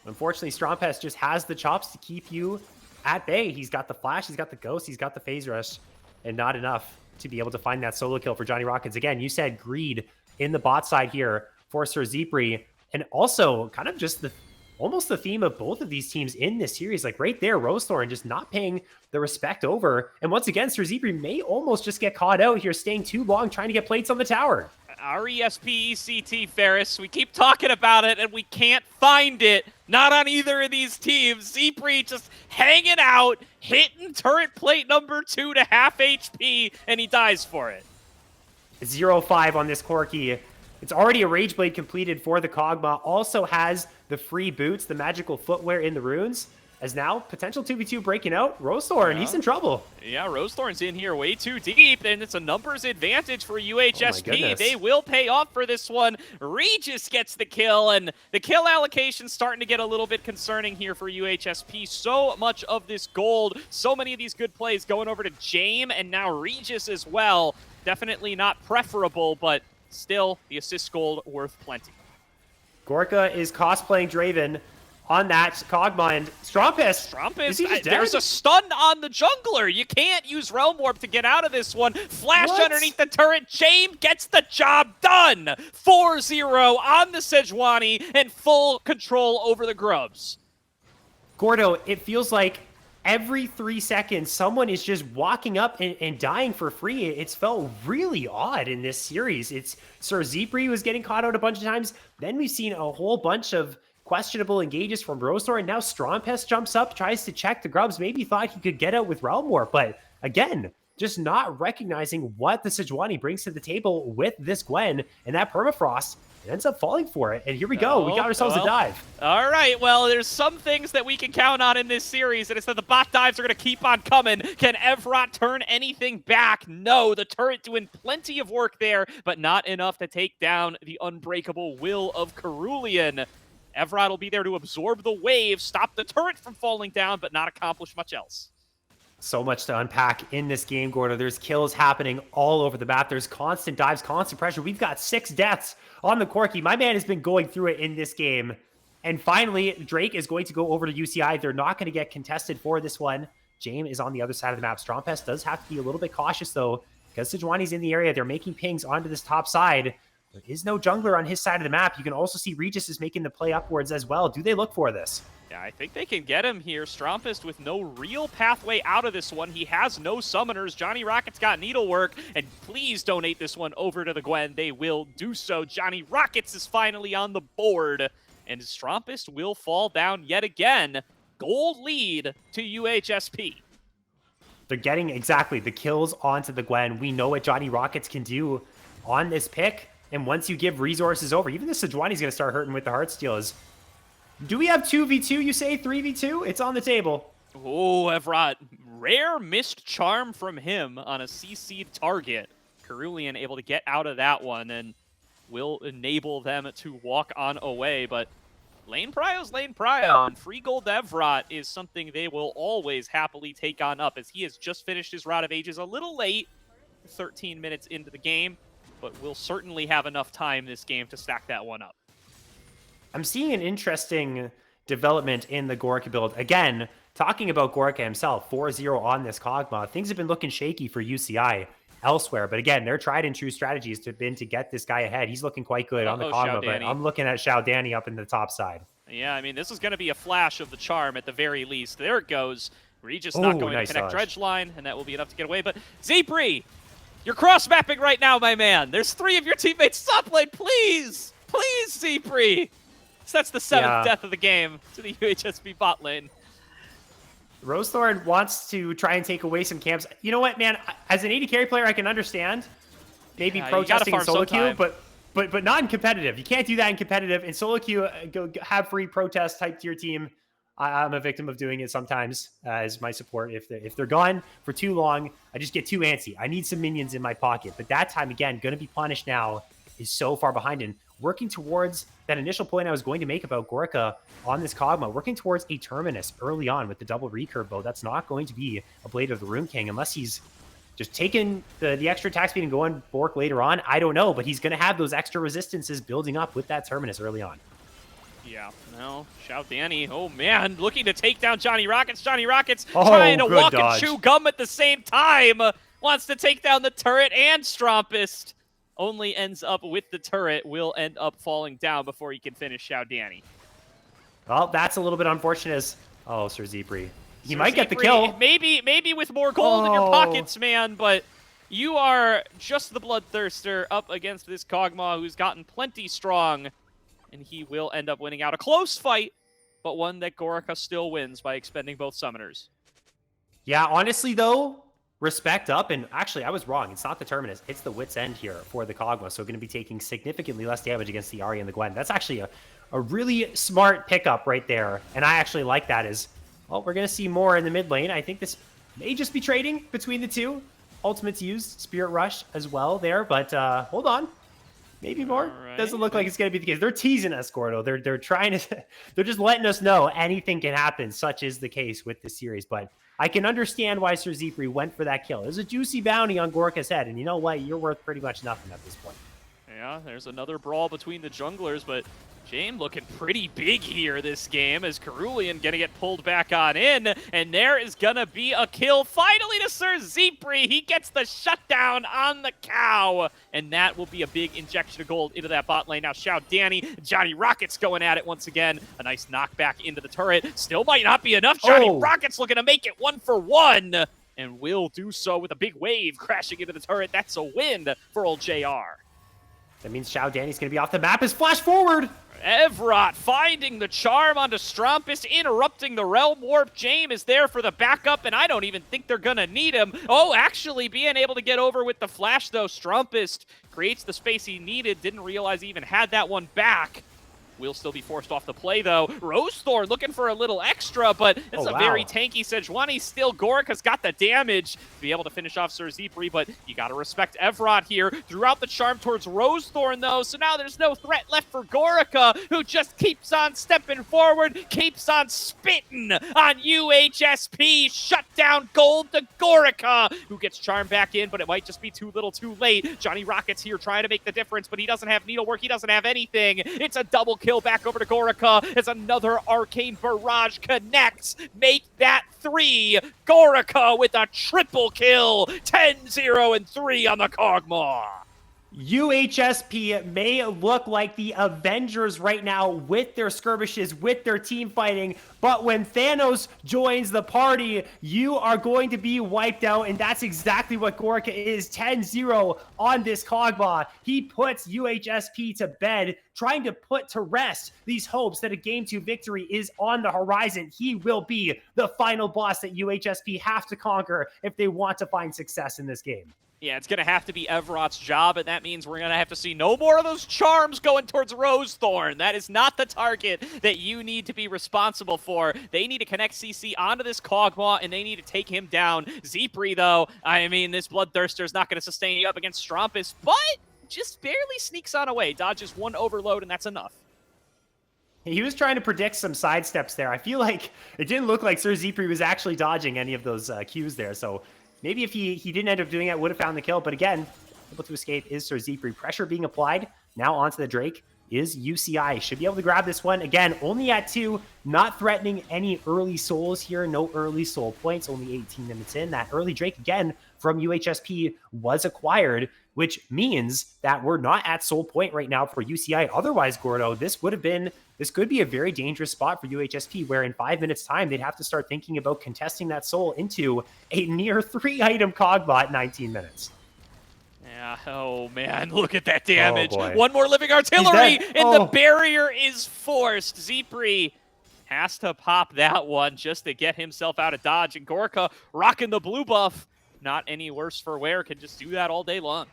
Unfortunately, Strumpus just has the chops to keep you at bay. He's got the flash, he's got the ghost, he's got the phase rush, and not enough to be able to find that solo kill for Johnny Rockets. Again, you said greed in the bot side here for Sir Zipri, and also kind of just almost the theme of both of these teams in this series. Like right there, Rosethorn just not paying the respect over. And once again, Sir Zipri may almost just get caught out here, staying too long, trying to get plates on the tower. RESP ECT, Ferris. We keep talking about it, and we can't find it. Not on either of these teams. Zipri just hanging out, hitting turret plate number 2 to half HP, and he dies for it. 0-5 on this Corki. It's already a Rage Blade completed for the Kog'Maw. Also has the free boots, the magical footwear in the runes. As now, potential 2v2 breaking out. Rosethorn, he's in trouble. Yeah, Rosethorn's in here way too deep, and it's a numbers advantage for UHSP. They will pay off for this one. Regis gets the kill, and the kill allocation's starting to get a little bit concerning here for UHSP. So much of this gold, so many of these good plays going over to Jame, and now Regis as well. Definitely not preferable, but still, the assist gold worth plenty. Gorka is cosplaying Draven on that Kog'Maw, and Strumpus, is he just dead? There's a stun on the jungler. You can't use Realm Warp to get out of this one. Flash underneath the turret. Jame gets the job done. 4-0 on the Sejuani, and full control over the Grubs. Gordo, it feels like every 3 seconds, someone is just walking up and dying for free. It's felt really odd in this series. It's Sir Zipri was getting caught out a bunch of times. Then we've seen a whole bunch of questionable engages from Rosethorn, and now Strumpus jumps up, tries to check the Grubs. Maybe thought he could get out with Realm Warp, but again, just not recognizing what the Sejuani brings to the table with this Gwen, and that permafrost ends up falling for it. And here we go. We got ourselves a dive. All right. Well, there's some things that we can count on in this series, and it's that the bot dives are going to keep on coming. Can Evrot turn anything back? No. The turret doing plenty of work there, but not enough to take down the unbreakable will of Cerulean. Evrot will be there to absorb the wave, stop the turret from falling down, but not accomplish much else. So much to unpack in this game, Gordo. There's kills happening all over the map. There's constant dives, constant pressure. We've got 6 deaths on the Corki. My man has been going through it in this game. And finally, Drake is going to go over to UCI. They're not going to get contested for this one. Jame is on the other side of the map. Strumpus does have to be a little bit cautious, though, because Sejuani's in the area. They're making pings onto this top side. There is no jungler on his side of the map. You can also see Regis is making the play upwards as well. Do they look for this? Yeah, I think they can get him here. Strumpus with no real pathway out of this one. He has no summoners. Johnny Rockets got needlework, and please donate this one over to the Gwen. They will do so. Johnny Rockets is finally on the board, and Strumpus will fall down yet again. Gold lead to UHSP. They're getting exactly the kills onto the Gwen. We know what Johnny Rockets can do on this pick. And once you give resources over, even the Sejuani's going to start hurting with the Heartsteals. Do we have 2v2, you say? 3v2? It's on the table. Oh, Evrot. Rare missed charm from him on a CC'd target. Cerulean able to get out of that one and will enable them to walk on away. But Lane Prio's Lane Prio, and free gold Evrot is something they will always happily take on up, as he has just finished his Rod of Ages a little late, 13 minutes into the game. But we'll certainly have enough time this game to stack that one up. I'm seeing an interesting development in the Gorka build. Again, talking about Gorka himself, 4-0 on this Kog'Maw. Things have been looking shaky for UCI elsewhere. But again, their tried and true strategies have been to get this guy ahead. He's looking quite good on the Kog'Maw, but I'm looking at Xiao Danny up in the top side. Yeah, I mean, this is going to be a flash of the charm at the very least. There it goes. Regis not going to connect Dredge line, and that will be enough to get away. But Zipri, you're cross-mapping right now, my man. There's 3 of your teammates top lane. Please! Please, Zipri! So that's the 7th death of the game to the UHSP bot lane. Rosethorn wants to try and take away some camps. You know what, man? As an AD carry player, I can understand maybe protesting solo queue, but but not in competitive. You can't do that in competitive. In solo queue, go have free protest type tier team. I'm a victim of doing it sometimes as my support. If they're gone for too long, I just get too antsy. I need some minions in my pocket. But that time, again, going to be punished now is so far behind. And working towards that initial point I was going to make about Gorka on this Kog'Maw, working towards a Terminus early on with the double recurve bow, that's not going to be a Blade of the Rune King unless he's just taking the extra attack speed and going Bork later on. I don't know, but he's going to have those extra resistances building up with that Terminus early on. Yeah, no, shout Danny. Oh, man, looking to take down Johnny Rockets. Johnny Rockets trying to walk dodge. and chew gum at the same time. Wants to take down the turret and Strompist. Only ends up with the turret. Will end up falling down before he can finish Xiao Danny. Well, that's a little bit unfortunate as... Oh, Sir Zepri. He Sir might get the Zepri, kill. Maybe with more gold in your pockets, man, but you are just the Bloodthirster up against this Kog'Maw who's gotten plenty strong. And he will end up winning out a close fight, but one that Gorka still wins by expending both summoners. Yeah, honestly, though, respect up. And actually, I was wrong. It's not the Terminus. It's the Wit's End here for the Kog'Maw. So going to be taking significantly less damage against the Ahri and the Gwen. That's actually a really smart pickup right there. And I actually like that as, well, we're going to see more in the mid lane. I think this may just be trading between the two. Ultimate's used, Spirit Rush as well there. But hold on. Maybe more. Right. Doesn't look like it's going to be the case. They're teasing us, Gordo. They're trying to, they're just letting us know anything can happen. Such is the case with this series. But I can understand why Sir Zepri went for that kill. There's a juicy bounty on Gorka's head. And you know what? You're worth pretty much nothing at this point. Yeah, there's another brawl between the junglers, but Jame looking pretty big here this game as Cerulean gonna get pulled back on in, and there is gonna be a kill finally to Sir Zepri. He gets the shutdown on the cow, and that will be a big injection of gold into that bot lane. Now Xiao Danny, Johnny Rockets going at it once again. A nice knockback into the turret. Still might not be enough. Johnny Rockets looking to make it 1-for-1, and will do so with a big wave crashing into the turret. That's a win for old JR. That means Xiao Danny's going to be off the map as flash forward. Evrot finding the charm onto Strompist, interrupting the Realm Warp. Jame is there for the backup, and I don't even think they're going to need him. Oh, actually being able to get over with the flash, though. Strompist creates the space he needed. Didn't realize he even had that one back. Will still be forced off the play, though. Rosethorn looking for a little extra, but it's a very tanky Sejuani. Still, Gorka's got the damage to be able to finish off Sir Zepri, but you got to respect Evrot here. Threw out the charm towards Rosethorn, though, so now there's no threat left for Gorka, who just keeps on stepping forward, keeps on spitting on UHSP. Shut down gold to Gorka, who gets charm back in, but it might just be too little too late. Johnny Rockets here trying to make the difference, but he doesn't have needlework. He doesn't have anything. It's a double kill back over to Gorka as another Arcane Barrage connects. Make that 3. Gorka with a triple kill. 10-0-3 on the Kog'Maw. UHSP may look like the Avengers right now with their skirmishes, with their team fighting, but when Thanos joins the party, you are going to be wiped out, and that's exactly what Gorka is. 10-0 on this Kog'Maw. He puts UHSP to bed, trying to put to rest these hopes that a Game 2 victory is on the horizon. He will be the final boss that UHSP have to conquer if they want to find success in this game. Yeah, it's going to have to be Evrot's job, and that means we're going to have to see no more of those charms going towards Rosethorn. That is not the target that you need to be responsible for. They need to connect CC onto this Kog'Maw, and they need to take him down. Zepri, though, I mean, this Bloodthirster is not going to sustain you up against Strompus, but just barely sneaks on away. Dodges one overload, and that's enough. He was trying to predict some sidesteps there. I feel like it didn't look like Sir Zepri was actually dodging any of those cues there, so maybe if he didn't end up doing it, would have found the kill. But again, able to escape is Sir Zepri. Pressure being applied now onto the Drake is UCI. Should be able to grab this one. Again, only at 2, not threatening any early souls here. No early soul points, only 18 minutes in. That early Drake, again, from UHSP was acquired, which means that we're not at soul point right now for UCI. Otherwise, Gordo, this could be a very dangerous spot for UHSP, where in 5 minutes time, they'd have to start thinking about contesting that soul into a near 3-item Kog'Maw at 19 minutes. Yeah, oh man, look at that damage. Oh, one more living artillery, and the barrier is forced. Zepri has to pop that one just to get himself out of dodge, and Gorka rocking the blue buff. Not any worse for wear, can just do that all day long.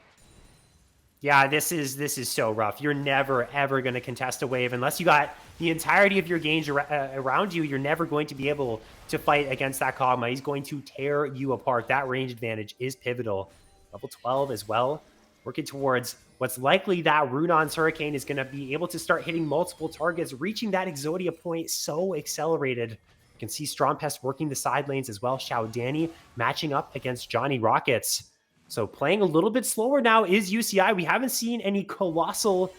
Yeah, this is so rough. You're never ever going to contest a wave unless you got the entirety of your games around you. You're never going to be able to fight against that Kog'Maw. He's going to tear you apart. That range advantage is pivotal. Level 12 as well. Working towards what's likely that Runon's Hurricane is going to be able to start hitting multiple targets, reaching that Exodia point so accelerated. You can see Strompest working the side lanes as well. Xiao Danny matching up against Johnny Rockets. So playing a little bit slower now is UCI. We haven't seen any colossal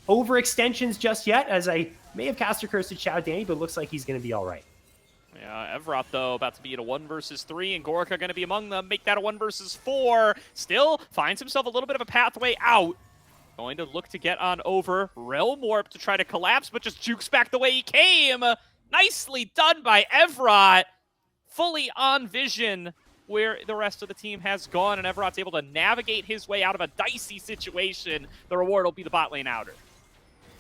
overextensions just yet, as I may have caster cursed at Xiao Danny, but looks like he's going to be all right. Yeah, Evrot, though, about to be in a 1 versus 3, and Gorka going to be among them. Make that a 1 versus 4. Still finds himself a little bit of a pathway out. Going to look to get on over. Realm Warp to try to collapse, but just jukes back the way he came. Nicely done by Evrot. Fully on vision where the rest of the team has gone, and Evrot's able to navigate his way out of a dicey situation. The reward will be the bot lane outer.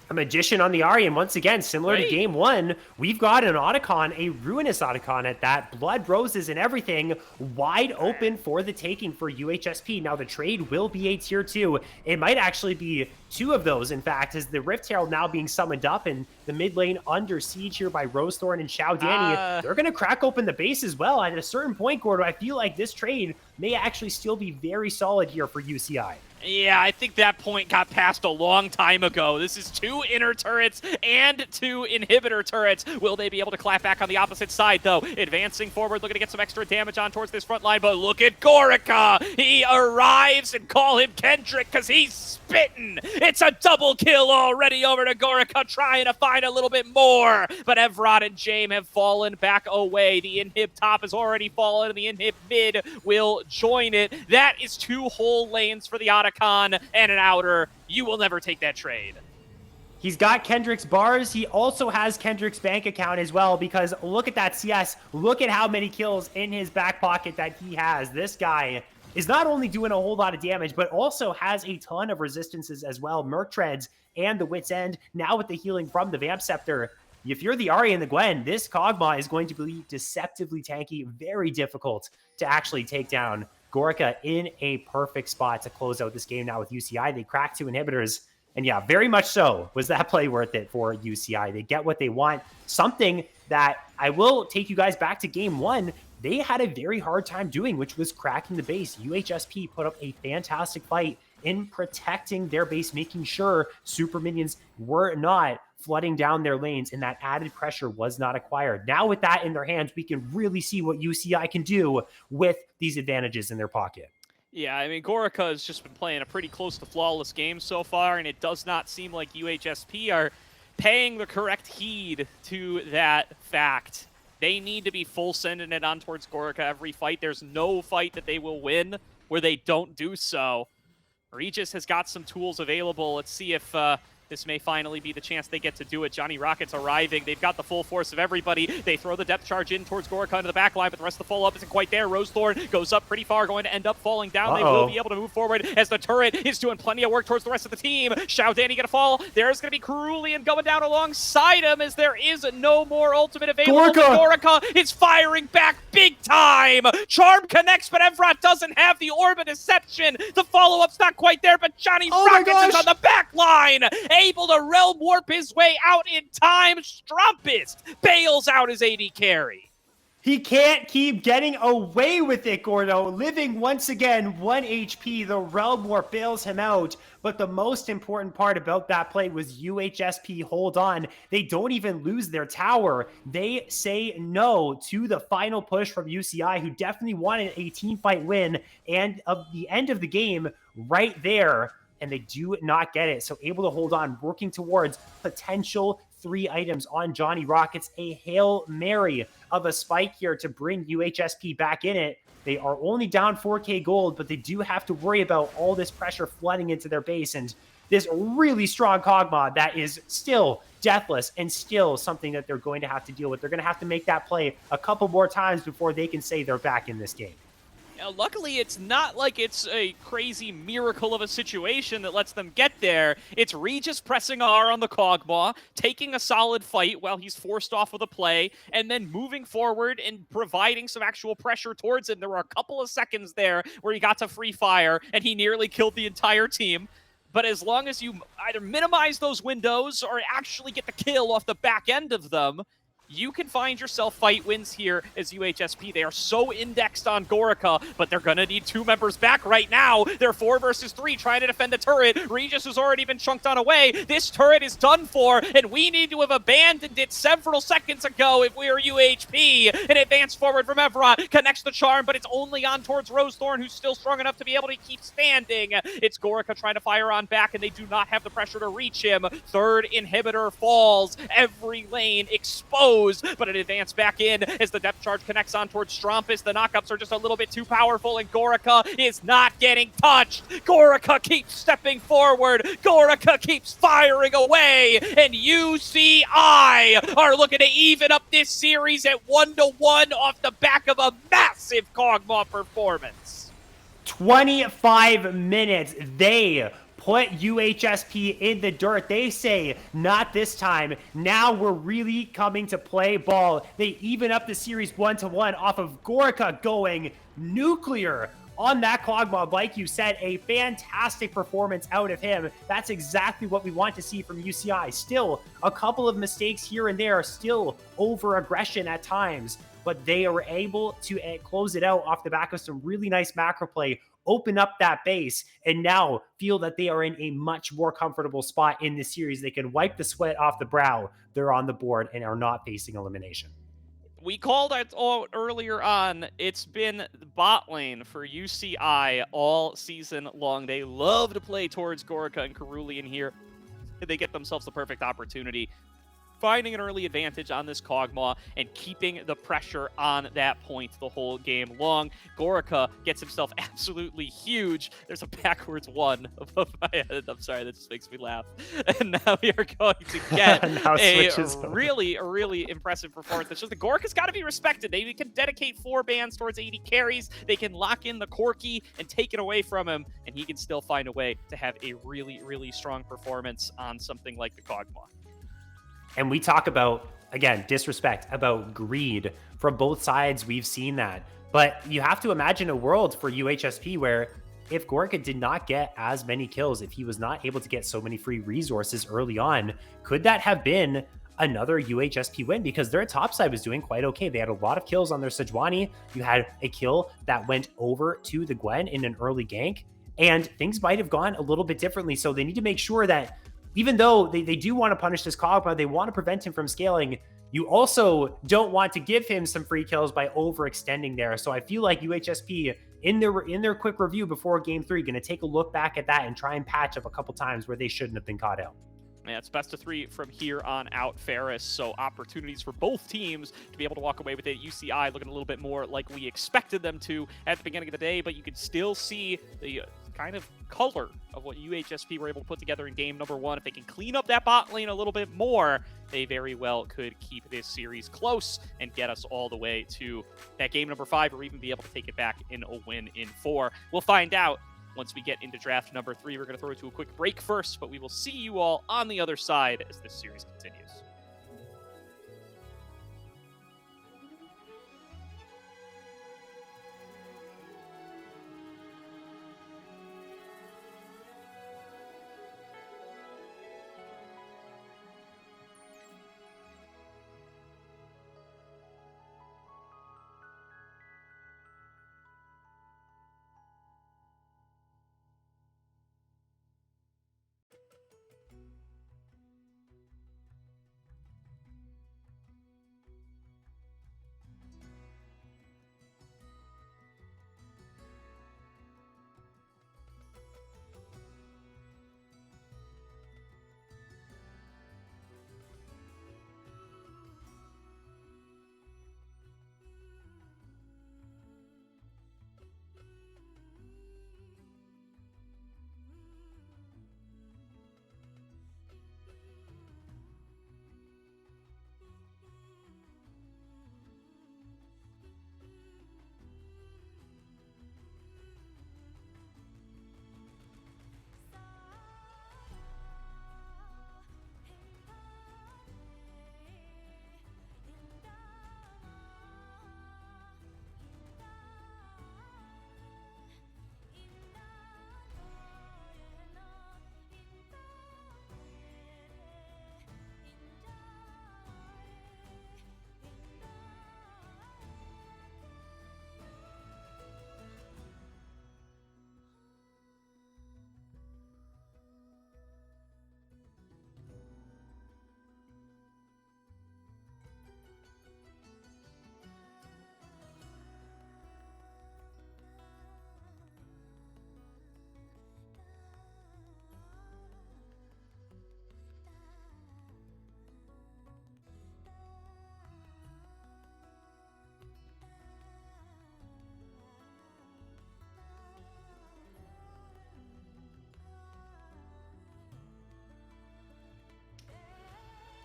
A Magician on the Ahri, and once again, similar to game 1, we've got an Otacon, a Ruinous Otacon at that. Blood Roses and everything wide open for the taking for UHSP. Now, the trade will be a tier 2. It might actually be 2 of those, in fact, as the Rift Herald now being summoned up, and the mid lane under siege here by Rosethorn and Xiao Danny. They're going to crack open the base as well. At a certain point, Gordo, I feel like this trade may actually still be very solid here for UCI. Yeah, I think that point got passed a long time ago. This is 2 inner turrets and 2 inhibitor turrets. Will they be able to clap back on the opposite side, though? Advancing forward, looking to get some extra damage on towards this front line, but look at Gorica! He arrives, and call him Kendrick, because he's spitting! It's a double kill already over to Gorica, trying to find a little bit more, but Evrot and Jame have fallen back away. The inhib top has already fallen, and the inhib mid will join it. That is 2 whole lanes for the Otacon and an outer. You will never take that trade. He's got Kendrick's bars. He also has Kendrick's bank account as well, because look at that CS. Look at how many kills in his back pocket that he has. This guy is not only doing a whole lot of damage, but also has a ton of resistances as well. Merc Treads and the Wit's End, now with the healing from the Vamp Scepter. If you're the Ahri and the Gwen, this Kog'Maw is going to be deceptively tanky, very difficult to actually take down. Gorica in a perfect spot to close out this game now with UCI. They cracked 2 inhibitors. And yeah, very much so was that play worth it for UCI. They get what they want. Something that I will take you guys back to game 1. They had a very hard time doing, which was cracking the base. UHSP put up a fantastic fight in protecting their base, making sure super minions were not flooding down their lanes, and that added pressure was not acquired. Now with that in their hands, we can really see what UCI can do with these advantages in their pocket. Yeah, I mean, Gorica has just been playing a pretty close to flawless game so far, and it does not seem like UHSP are paying the correct heed to that fact. They need to be full sending it on towards Gorica every fight. There's no fight that they will win where they don't do so. Regis has got some tools available. Let's see if this may finally be the chance they get to do it. Johnny Rockets arriving. They've got the full force of everybody. They throw the depth charge in towards Gorica into the back line, but the rest of the follow-up isn't quite there. Rosethorn goes up pretty far, going to end up falling down. They will be able to move forward as the turret is doing plenty of work towards the rest of the team. Xiao Danny gonna fall. There's gonna be Cerulean going down alongside him as there is no more ultimate available. Gorica is firing back big time. Charm connects, but Evrot doesn't have the Orb of Deception. The follow-up's not quite there, but Johnny Rockets is on the back line, able to realm warp his way out in time. Strumpist bails out his AD carry. He can't keep getting away with it, Gordo. Living once again 1 HP. The Realm Warp bails him out. But the most important part about that play was UHSP hold on. They don't even lose their tower. They say no to the final push from UCI, who definitely wanted a team fight win. And of the end of the game, right there, and they do not get it. So able to hold on, working towards potential 3 items on Johnny Rockets. A Hail Mary of a spike here to bring UHSP back in it. They are only down 4k gold, but they do have to worry about all this pressure flooding into their base. And this really strong Kog'Maw that is still deathless and still something that they're going to have to deal with. They're going to have to make that play a couple more times before they can say they're back in this game. Now, luckily, it's not like it's a crazy miracle of a situation that lets them get there. It's Regis pressing R on the Kog'Maw, taking a solid fight while he's forced off with a play, and then moving forward and providing some actual pressure towards him. There were a couple of seconds there where he got to free fire, and he nearly killed the entire team. But as long as you either minimize those windows or actually get the kill off the back end of them, you can find yourself fight wins here as UHSP. They are so indexed on Gorica, but they're going to need 2 members back right now. They're 4 versus 3 trying to defend the turret. Regis has already been chunked on away. This turret is done for, and we need to have abandoned it several seconds ago if we are UHP. An advance forward from Evron connects the charm, but it's only on towards Rosethorn, who's still strong enough to be able to keep standing. It's Gorica trying to fire on back, and they do not have the pressure to reach him. Third inhibitor falls. Every lane exposed, but an advance back in as the depth charge connects on towards Strumpus. The knockups are just a little bit too powerful, and Gorica is not getting touched. Gorica keeps stepping forward. Gorica keeps firing away, and UCI are looking to even up this series at 1-1 off the back of a massive Kog'Maw performance. 25 minutes. They put UHSP in the dirt. They say, not this time. Now we're really coming to play ball. They even up the series 1-1 off of Gorica going nuclear on that Kog'Maw. Like you said, a fantastic performance out of him. That's exactly what we want to see from UCI. Still, a couple of mistakes here and there, still over-aggression at times, but they are able to close it out off the back of some really nice macro play, open up that base, and now feel that they are in a much more comfortable spot in this series. They can wipe the sweat off the brow. They're on the board and are not facing elimination. We called it all earlier on. It's been bot lane for UCI all season long. They love to play towards Gorica and Cerulean here. They get themselves the perfect opportunity, finding an early advantage on this Kog'Maw and keeping the pressure on that point the whole game long. Gorica gets himself absolutely huge. There's a backwards 1 above my head. I'm sorry, that just makes me laugh. And now we are going to get a really impressive performance. It's just the Gorica's got to be respected. They can dedicate 4 bans towards 80 carries. They can lock in the Corki and take it away from him, and he can still find a way to have a really strong performance on something like the Kog'Maw. And we talk about, again, disrespect, about greed. From both sides, we've seen that. But you have to imagine a world for UHSP where if Gorica did not get as many kills, if he was not able to get so many free resources early on, could that have been another UHSP win? Because their top side was doing quite okay. They had a lot of kills on their Sejuani. You had a kill that went over to the Gwen in an early gank, and things might have gone a little bit differently. So they need to make sure that even though they do want to punish this Kog'Maw, they want to prevent him from scaling, you also don't want to give him some free kills by overextending there. So I feel like UHSP, in their quick review before Game 3, going to take a look back at that and try and patch up a couple times where they shouldn't have been caught out. Yeah, it's best of 3 from here on out, Ferris. So opportunities for both teams to be able to walk away with it. UCI looking a little bit more like we expected them to at the beginning of the day, but you can still see the kind of color of what UHSP were able to put together in game number 1. If they can clean up that bot lane a little bit more, they very well could keep this series close and get us all the way to that game number 5, or even be able to take it back in a win in 4. We'll find out once we get into draft number 3. We're going to throw it to a quick break first, but we will see you all on the other side as this series continues.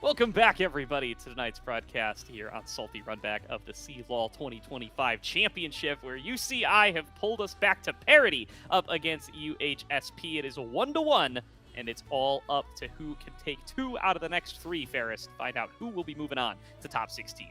Welcome back, everybody, to tonight's broadcast here on Salty Runback of the CLOL 2025 Championship, where UCI have pulled us back to parity up against UHSP. It is a 1-1, and it's all up to who can take 2 out of the next 3, Ferris, to find out who will be moving on to top 16.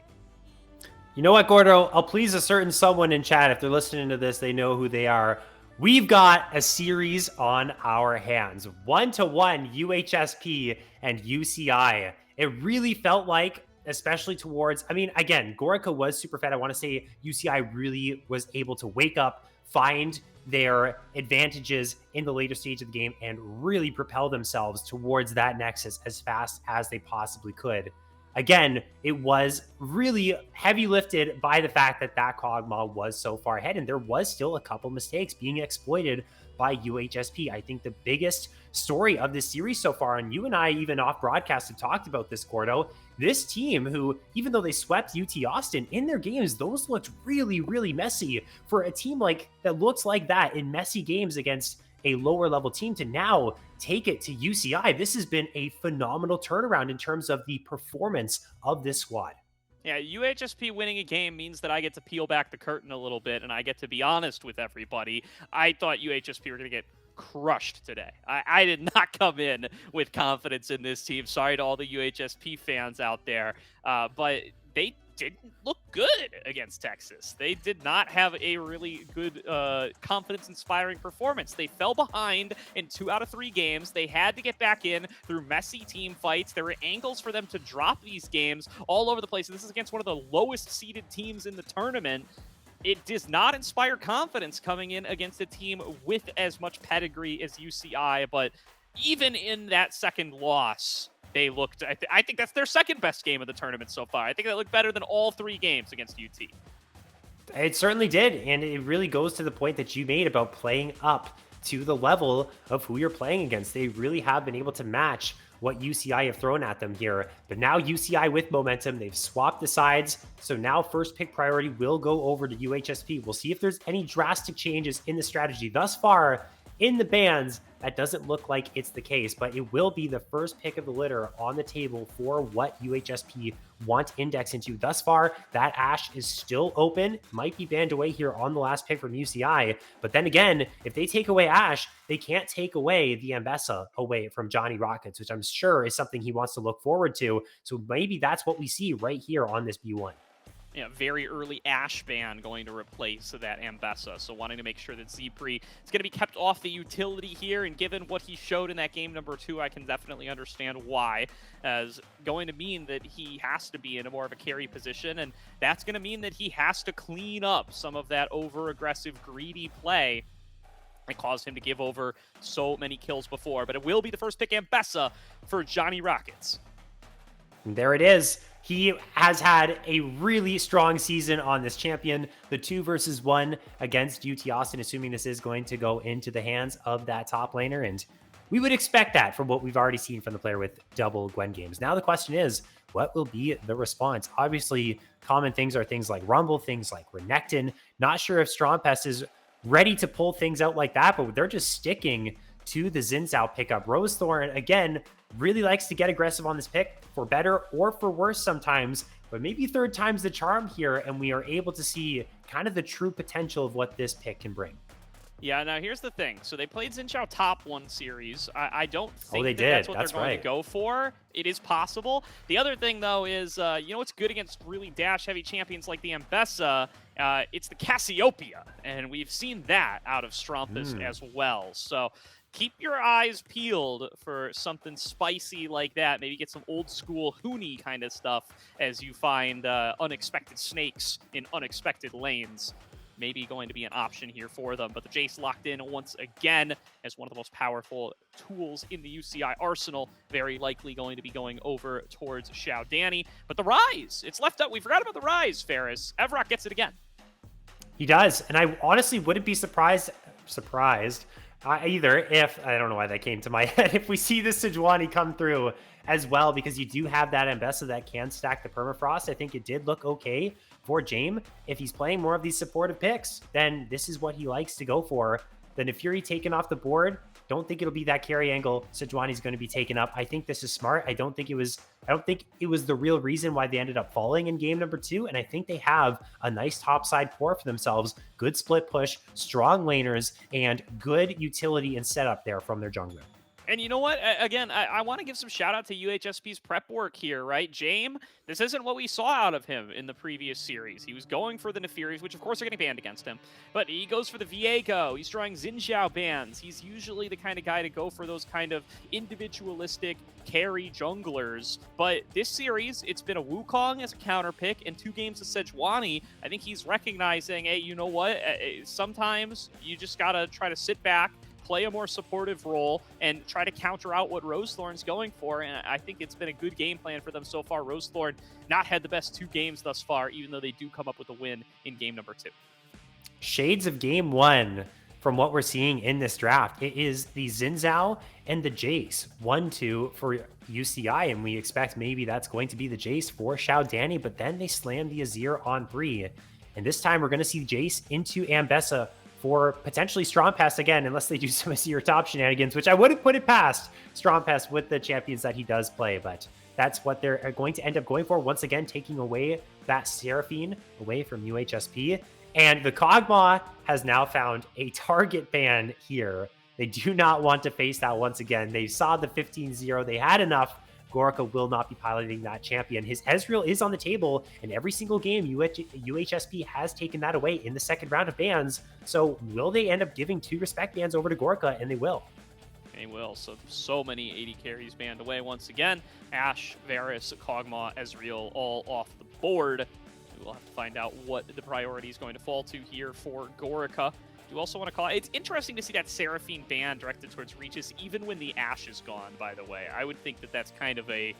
You know what, Gordo? I'll please a certain someone in chat. If they're listening to this, they know who they are. We've got a series on our hands. 1-1 UHSP and UCI. It really felt like, especially towards, I mean, again, Gorica was super fed. I want to say UCI really was able to wake up, find their advantages in the later stage of the game, and really propel themselves towards that nexus as fast as they possibly could. Again, it was really heavy lifted by the fact that Kog'Maw was so far ahead, and there was still a couple mistakes being exploited by UHSP. I think the biggest story of this series so far, and you and I even off broadcast have talked about this, Gordo, this team who, even though they swept UT Austin in their games, those looked really, really messy. For a team like that looks like that in messy games against a lower level team to now take it to UCI, this has been a phenomenal turnaround in terms of the performance of this squad. Yeah, UHSP winning a game means that I get to peel back the curtain a little bit, and I get to be honest with everybody. I thought UHSP were going to get crushed today. I did not come in with confidence in this team. Sorry to all the UHSP fans out there, but they didn't look good against Texas. They did not have a really good confidence-inspiring performance. They fell behind in 2 out of 3 games. They had to get back in through messy team fights. There were angles for them to drop these games all over the place. And this is against one of the lowest-seeded teams in the tournament. It does not inspire confidence coming in against a team with as much pedigree as UCI, but even in that second loss, they looked, I think that's their second best game of the tournament so far. I think that looked better than all 3 games against UT. It certainly did, and it really goes to the point that you made about playing up to the level of who you're playing against. They really have been able to match what UCI have thrown at them here. But now UCI with momentum, they've swapped the sides. So now first pick priority will go over to UHSP. We'll see if there's any drastic changes in the strategy. Thus far, in the bans, that doesn't look like it's the case, but it will be the first pick of the litter on the table for what UHSP want index into. Thus far, that Ashe is still open, might be banned away here on the last pick from UCI. But then again, if they take away Ashe, they can't take away the Ambessa away from Johnny Rockets, which I'm sure is something he wants to look forward to. So maybe that's what we see right here on this B1. Yeah, very early Ashe ban going to replace that Ambessa. So wanting to make sure that Zepri is going to be kept off the utility here. And given what he showed in that game number 2, I can definitely understand why. As going to mean that he has to be in a more of a carry position. And that's going to mean that he has to clean up some of that over-aggressive, greedy play. It caused him to give over so many kills before. But it will be the first pick Ambessa for Johnny Rockets. And there it is. He has had a really strong season on this champion. The 2 versus 1 against UT Austin, assuming this is going to go into the hands of that top laner. And we would expect that from what we've already seen from the player with double Gwen games. Now the question is, what will be the response? Obviously, common things are things like Rumble, things like Renekton. Not sure if Strongpest is ready to pull things out like that, but they're just sticking to the Xin Zhao pickup. Rosethorn, again, really likes to get aggressive on this pick, for better or for worse sometimes, but maybe third time's the charm here, and we are able to see kind of the true potential of what this pick can bring. Yeah, now here's the thing. So they played Xin Zhao top 1 series. I don't think that's what they're going to go for. It is possible. The other thing, though, is, you know what's good against really dash-heavy champions like the Ambessa? It's the Cassiopeia, and we've seen that out of Strumpus as well. So keep your eyes peeled for something spicy like that. Maybe get some old-school Huni kind of stuff as you find unexpected snakes in unexpected lanes. Maybe going to be an option here for them. But the Jace locked in once again as one of the most powerful tools in the UCI arsenal. Very likely going to be going over towards Xiao Danny. But the Rise, it's left up. We forgot about the Rise, Ferris. Evrock gets it again. He does. And I honestly wouldn't be surprised either if, I don't know why that came to my head, if we see this Sejuani come through as well, because you do have that Ambessa that can stack the permafrost. I think it did look okay for Jaime. If he's playing more of these supportive picks, then this is what he likes to go for. Then if Fury taken off the board, Don't think it'll be that carry angle Sejuani's going to be taken up. I think this is smart. I don't think it was the real reason why they ended up falling in game number 2. And I think they have a nice topside core for themselves. Good split push, strong laners, and good utility and setup there from their jungler. And you know what? Again, I want to give some shout out to UHSP's prep work here, right? James, this isn't what we saw out of him in the previous series. He was going for the Nefiris, which of course are getting banned against him, but he goes for the Viego. He's drawing Xin Zhao bans. He's usually the kind of guy to go for those kind of individualistic carry junglers. But this series, it's been a Wukong as a counter pick and 2 games of Sejuani. I think he's recognizing, hey, you know what? Sometimes you just got to try to sit back, play a more supportive role, and try to counter out what Rosethorn's going for. And I think it's been a good game plan for them so far. Rosethorn not had the best 2 games thus far, even though they do come up with a win in game number 2. Shades of game 1 from what we're seeing in this draft. It is the Xin Zhao and the Jace 1-2 for UCI, and we expect maybe that's going to be the Jace for Xiao Danny, but then they slam the Azir on 3. And this time we're going to see Jace into Ambessa for potentially Strompest again, unless they do some Azir top shenanigans, which I wouldn't put it past Strompest with the champions that he does play, but that's what they're going to end up going for. Once again, taking away that Seraphine away from UHSP. And the Kog'Maw has now found a target ban here. They do not want to face that once again. They saw the 15-0. They had enough. Gorica will not be piloting that champion. His Ezreal is on the table, and every single game, UHSP has taken that away in the second round of bans. So will they end up giving 2 respect bans over to Gorica? And they will. They will. So many 80 carries banned away once again. Ashe, Varus, Kog'Maw, Ezreal, all off the board. We will have to find out what the priority is going to fall to here for Gorica. You also want to call it. It's interesting to see that Seraphine ban directed towards Regis, even when the Ashe is gone, by the way. I would think that that's kind of a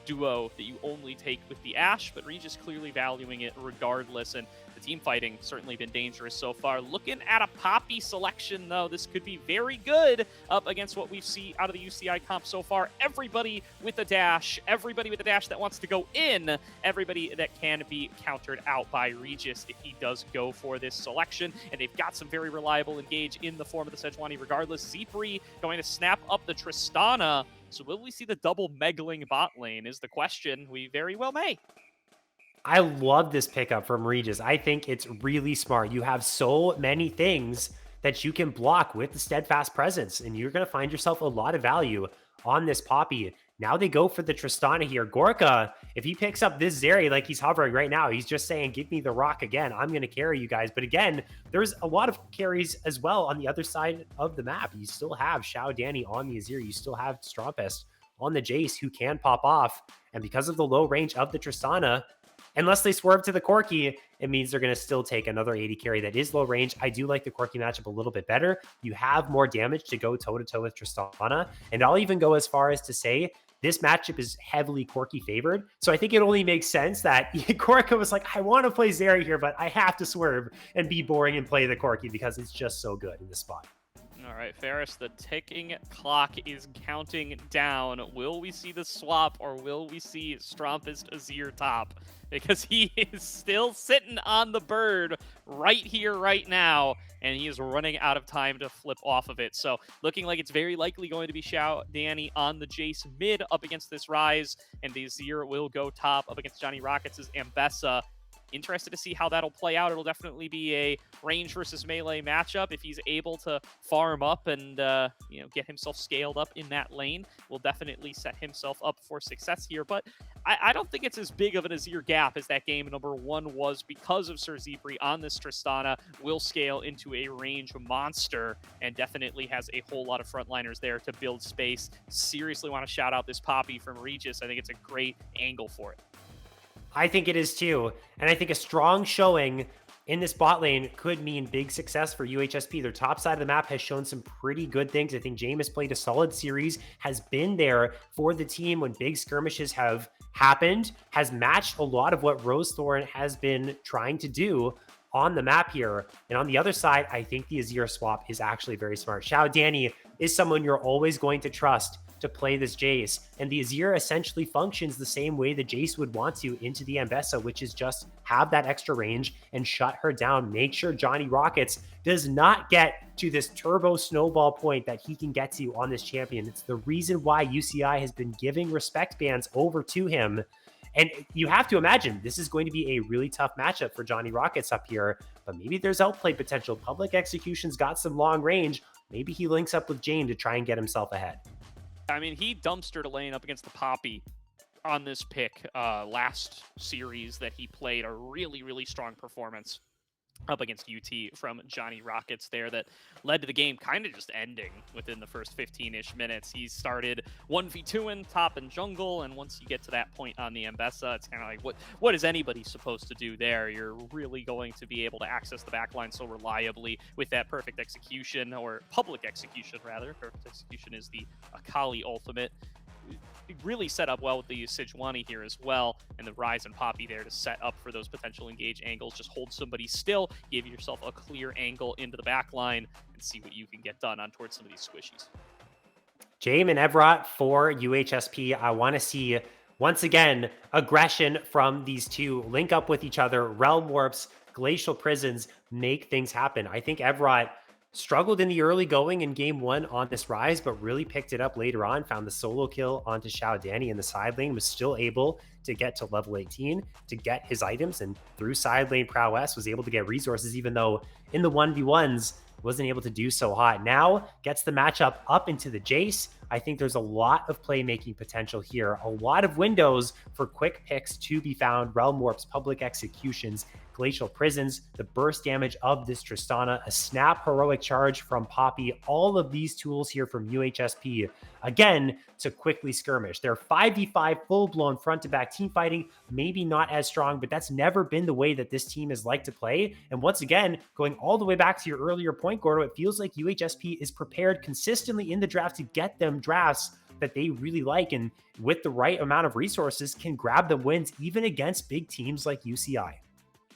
duo that you only take with the Ashe, but Regis clearly valuing it regardless, and the team fighting certainly been dangerous so far. Looking at a Poppy selection, though, this could be very good up against what we see out of the UCI comp so far. Everybody with a dash that wants to go in, everybody that can be countered out by Regis if he does go for this selection, and they've got some very reliable engage in the form of the Sejuani regardless. Zipri going to snap up the Tristana. So will we see the double Megling bot lane is the question. We very well may. I love this pickup from Regis. I think it's really smart. You have so many things that you can block with the Steadfast Presence, and you're going to find yourself a lot of value on this Poppy. Now they go for the Tristana here. Gorica, if he picks up this Zeri like he's hovering right now, he's just saying, give me the rock again. I'm going to carry you guys. But again, there's a lot of carries as well on the other side of the map. You still have Xiao Danny on the Azir. You still have Strompest on the Jace who can pop off. And because of the low range of the Tristana, unless they swerve to the Corki, it means they're going to still take another 80 carry that is low range. I do like the Corki matchup a little bit better. You have more damage to go toe-to-toe with Tristana. And I'll even go as far as to say this matchup is heavily Corki favored. So I think it only makes sense that Gorica was like, I want to play Zeri here, but I have to swerve and be boring and play the Corki because it's just so good in this spot. All right, Ferris, the ticking clock is counting down. Will we see the swap, or will we see Strompest Azir top? Because he is still sitting on the bird right here, right now, and he is running out of time to flip off of it. So looking like it's very likely going to be Xiao Danny on the Jace mid up against this Ryze, and the Azir will go top up against Johnny Rockets' Ambessa. Interested to see how that'll play out. It'll definitely be a range versus melee matchup. If he's able to farm up and get himself scaled up in that lane, will definitely set himself up for success here. But I don't think it's as big of an Azir gap as that game number 1 was, because of Sir Zipri on this Tristana. Will scale into a range monster and definitely has a whole lot of frontliners there to build space. Seriously want to shout out this Poppy from Regis. I think it's a great angle for it. I think it is too. And I think a strong showing in this bot lane could mean big success for UHSP. Their top side of the map has shown some pretty good things. I think James has played a solid series, has been there for the team when big skirmishes have happened, has matched a lot of what Rosethorn has been trying to do on the map here. And on the other side, I think the Azir swap is actually very smart. Xiao Danny is someone you're always going to trust to play this Jace. And the Azir essentially functions the same way the Jace would want to into the Ambessa, which is just have that extra range and shut her down. Make sure Johnny Rockets does not get to this turbo snowball point that he can get to on this champion. It's the reason why UCI has been giving respect bans over to him. And you have to imagine this is going to be a really tough matchup for Johnny Rockets up here, but maybe there's outplay potential. Public Execution's got some long range. Maybe he links up with Jane to try and get himself ahead. I mean, he dumpstered a lane up against the Poppy on this pick last series that he played. A really, really strong performance up against UT from Johnny Rockets there that led to the game kind of just ending within the first 15-ish minutes. He started 1v2ing top and jungle, and once you get to that point on the Ambessa, it's kind of like, what is anybody supposed to do there? You're really going to be able to access the backline so reliably with that perfect execution, or public execution rather. Perfect execution is the Akali ultimate. Really set up well with the Sejuani here as well, and the Ryze and Poppy there to set up for those potential engage angles. Just hold somebody still, give yourself a clear angle into the back line, and see what you can get done on towards some of these squishies. Jaime and Evrot for UHSP. I want to see, once again, aggression from these two. Link up with each other, Realm Warps, Glacial Prisons, make things happen. I think Evrot struggled in the early going in game one on this Ryze, but really picked it up later on, found the solo kill onto Xiao Danny in the side lane, was still able to get to level 18 to get his items, and through side lane prowess was able to get resources, even though in the 1v1s wasn't able to do so hot. Now gets the matchup up into the Jace. I think there's a lot of playmaking potential here, a lot of windows for quick picks to be found. Realm Warps, public executions, Glacial Prisons, the burst damage of this Tristana, a snap heroic charge from Poppy, all of these tools here from UHSP, again, to quickly skirmish. They're 5v5 full-blown front-to-back team fighting, maybe not as strong, but that's never been the way that this team has liked to play. And once again, going all the way back to your earlier point, Gordo, it feels like UHSP is prepared consistently in the draft to get them drafts that they really like, and with the right amount of resources can grab them wins even against big teams like UCI.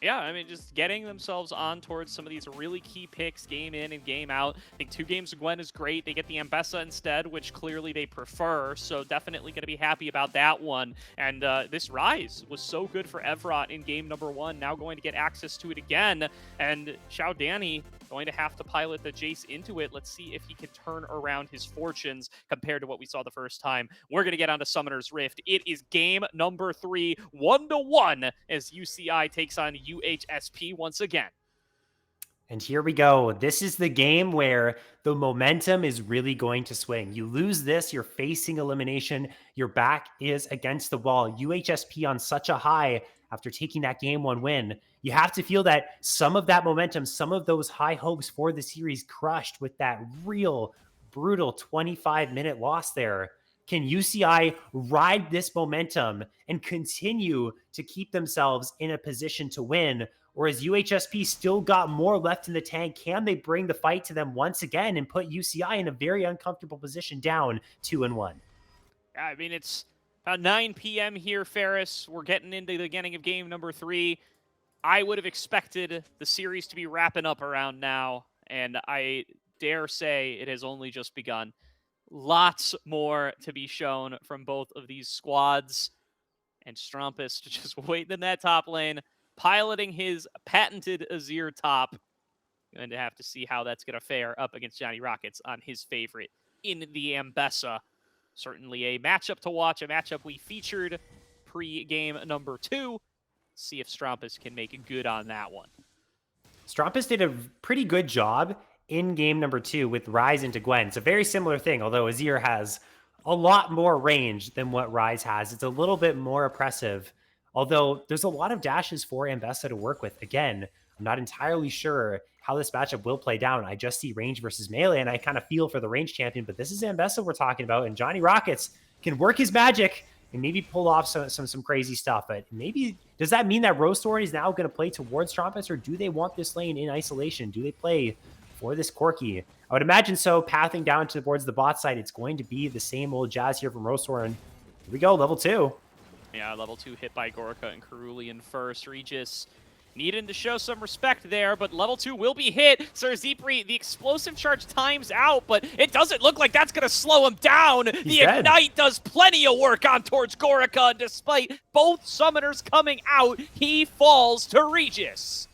Yeah, I mean, just getting themselves on towards some of these really key picks game in and game out. I think 2 games of Gwen is great. They get the Ambessa instead, which clearly they prefer, so definitely going to be happy about that one. And this Ryze was so good for Evrot in game number 1, now going to get access to it again. And Xiao Danny going to have to pilot the Jace into it. Let's see if he can turn around his fortunes compared to what we saw the first time. We're going to get onto Summoner's Rift. It is game number 3, 1-1, as UCI takes on UHSP once again. And here we go. This is the game where the momentum is really going to swing. You lose this, you're facing elimination. Your back is against the wall. UHSP on such a high after taking that game 1 win. You have to feel that some of that momentum, some of those high hopes for the series crushed with that real brutal 25-minute loss there. Can UCI ride this momentum and continue to keep themselves in a position to win? Or has UHSP still got more left in the tank? Can they bring the fight to them once again and put UCI in a very uncomfortable position down 2-1? I mean, it's about 9 p.m. here, Ferris. We're getting into the beginning of game number 3. I would have expected the series to be wrapping up around now, and I dare say it has only just begun. Lots more to be shown from both of these squads. And Strumpus just waiting in that top lane, piloting his patented Azir top. Going to have to see how that's going to fare up against Johnny Rockets on his favorite in the Ambessa. Certainly a matchup to watch, a matchup we featured pre-game number 2. See if Strumpus can make good on that one. Strumpus did a pretty good job in game number 2 with Ryze into Gwen. It's a very similar thing, although Azir has a lot more range than what Ryze has. It's a little bit more oppressive, although there's a lot of dashes for Ambessa to work with. Again, I'm not entirely sure how this matchup will play down. I just see range versus melee, and I kind of feel for the range champion, but this is Ambessa we're talking about, and Johnny Rockets can work his magic and maybe pull off some crazy stuff. But maybe, does that mean that Rose Thorn is now going to play towards Strumpus, or do they want this lane in isolation? Do they play for this Corki? I would imagine so. Pathing down towards the bot side, it's going to be the same old jazz here from Rose Thorn. Here we go, level 2. Yeah, level 2 hit by Gorka and Cerulean first. Regis Needing to show some respect there, but level 2 will be hit. Zerzipri, the explosive charge times out, but it doesn't look like that's going to slow him down. He's the dead. Ignite does plenty of work on towards Gorica, and despite both summoners coming out, he falls to Regis.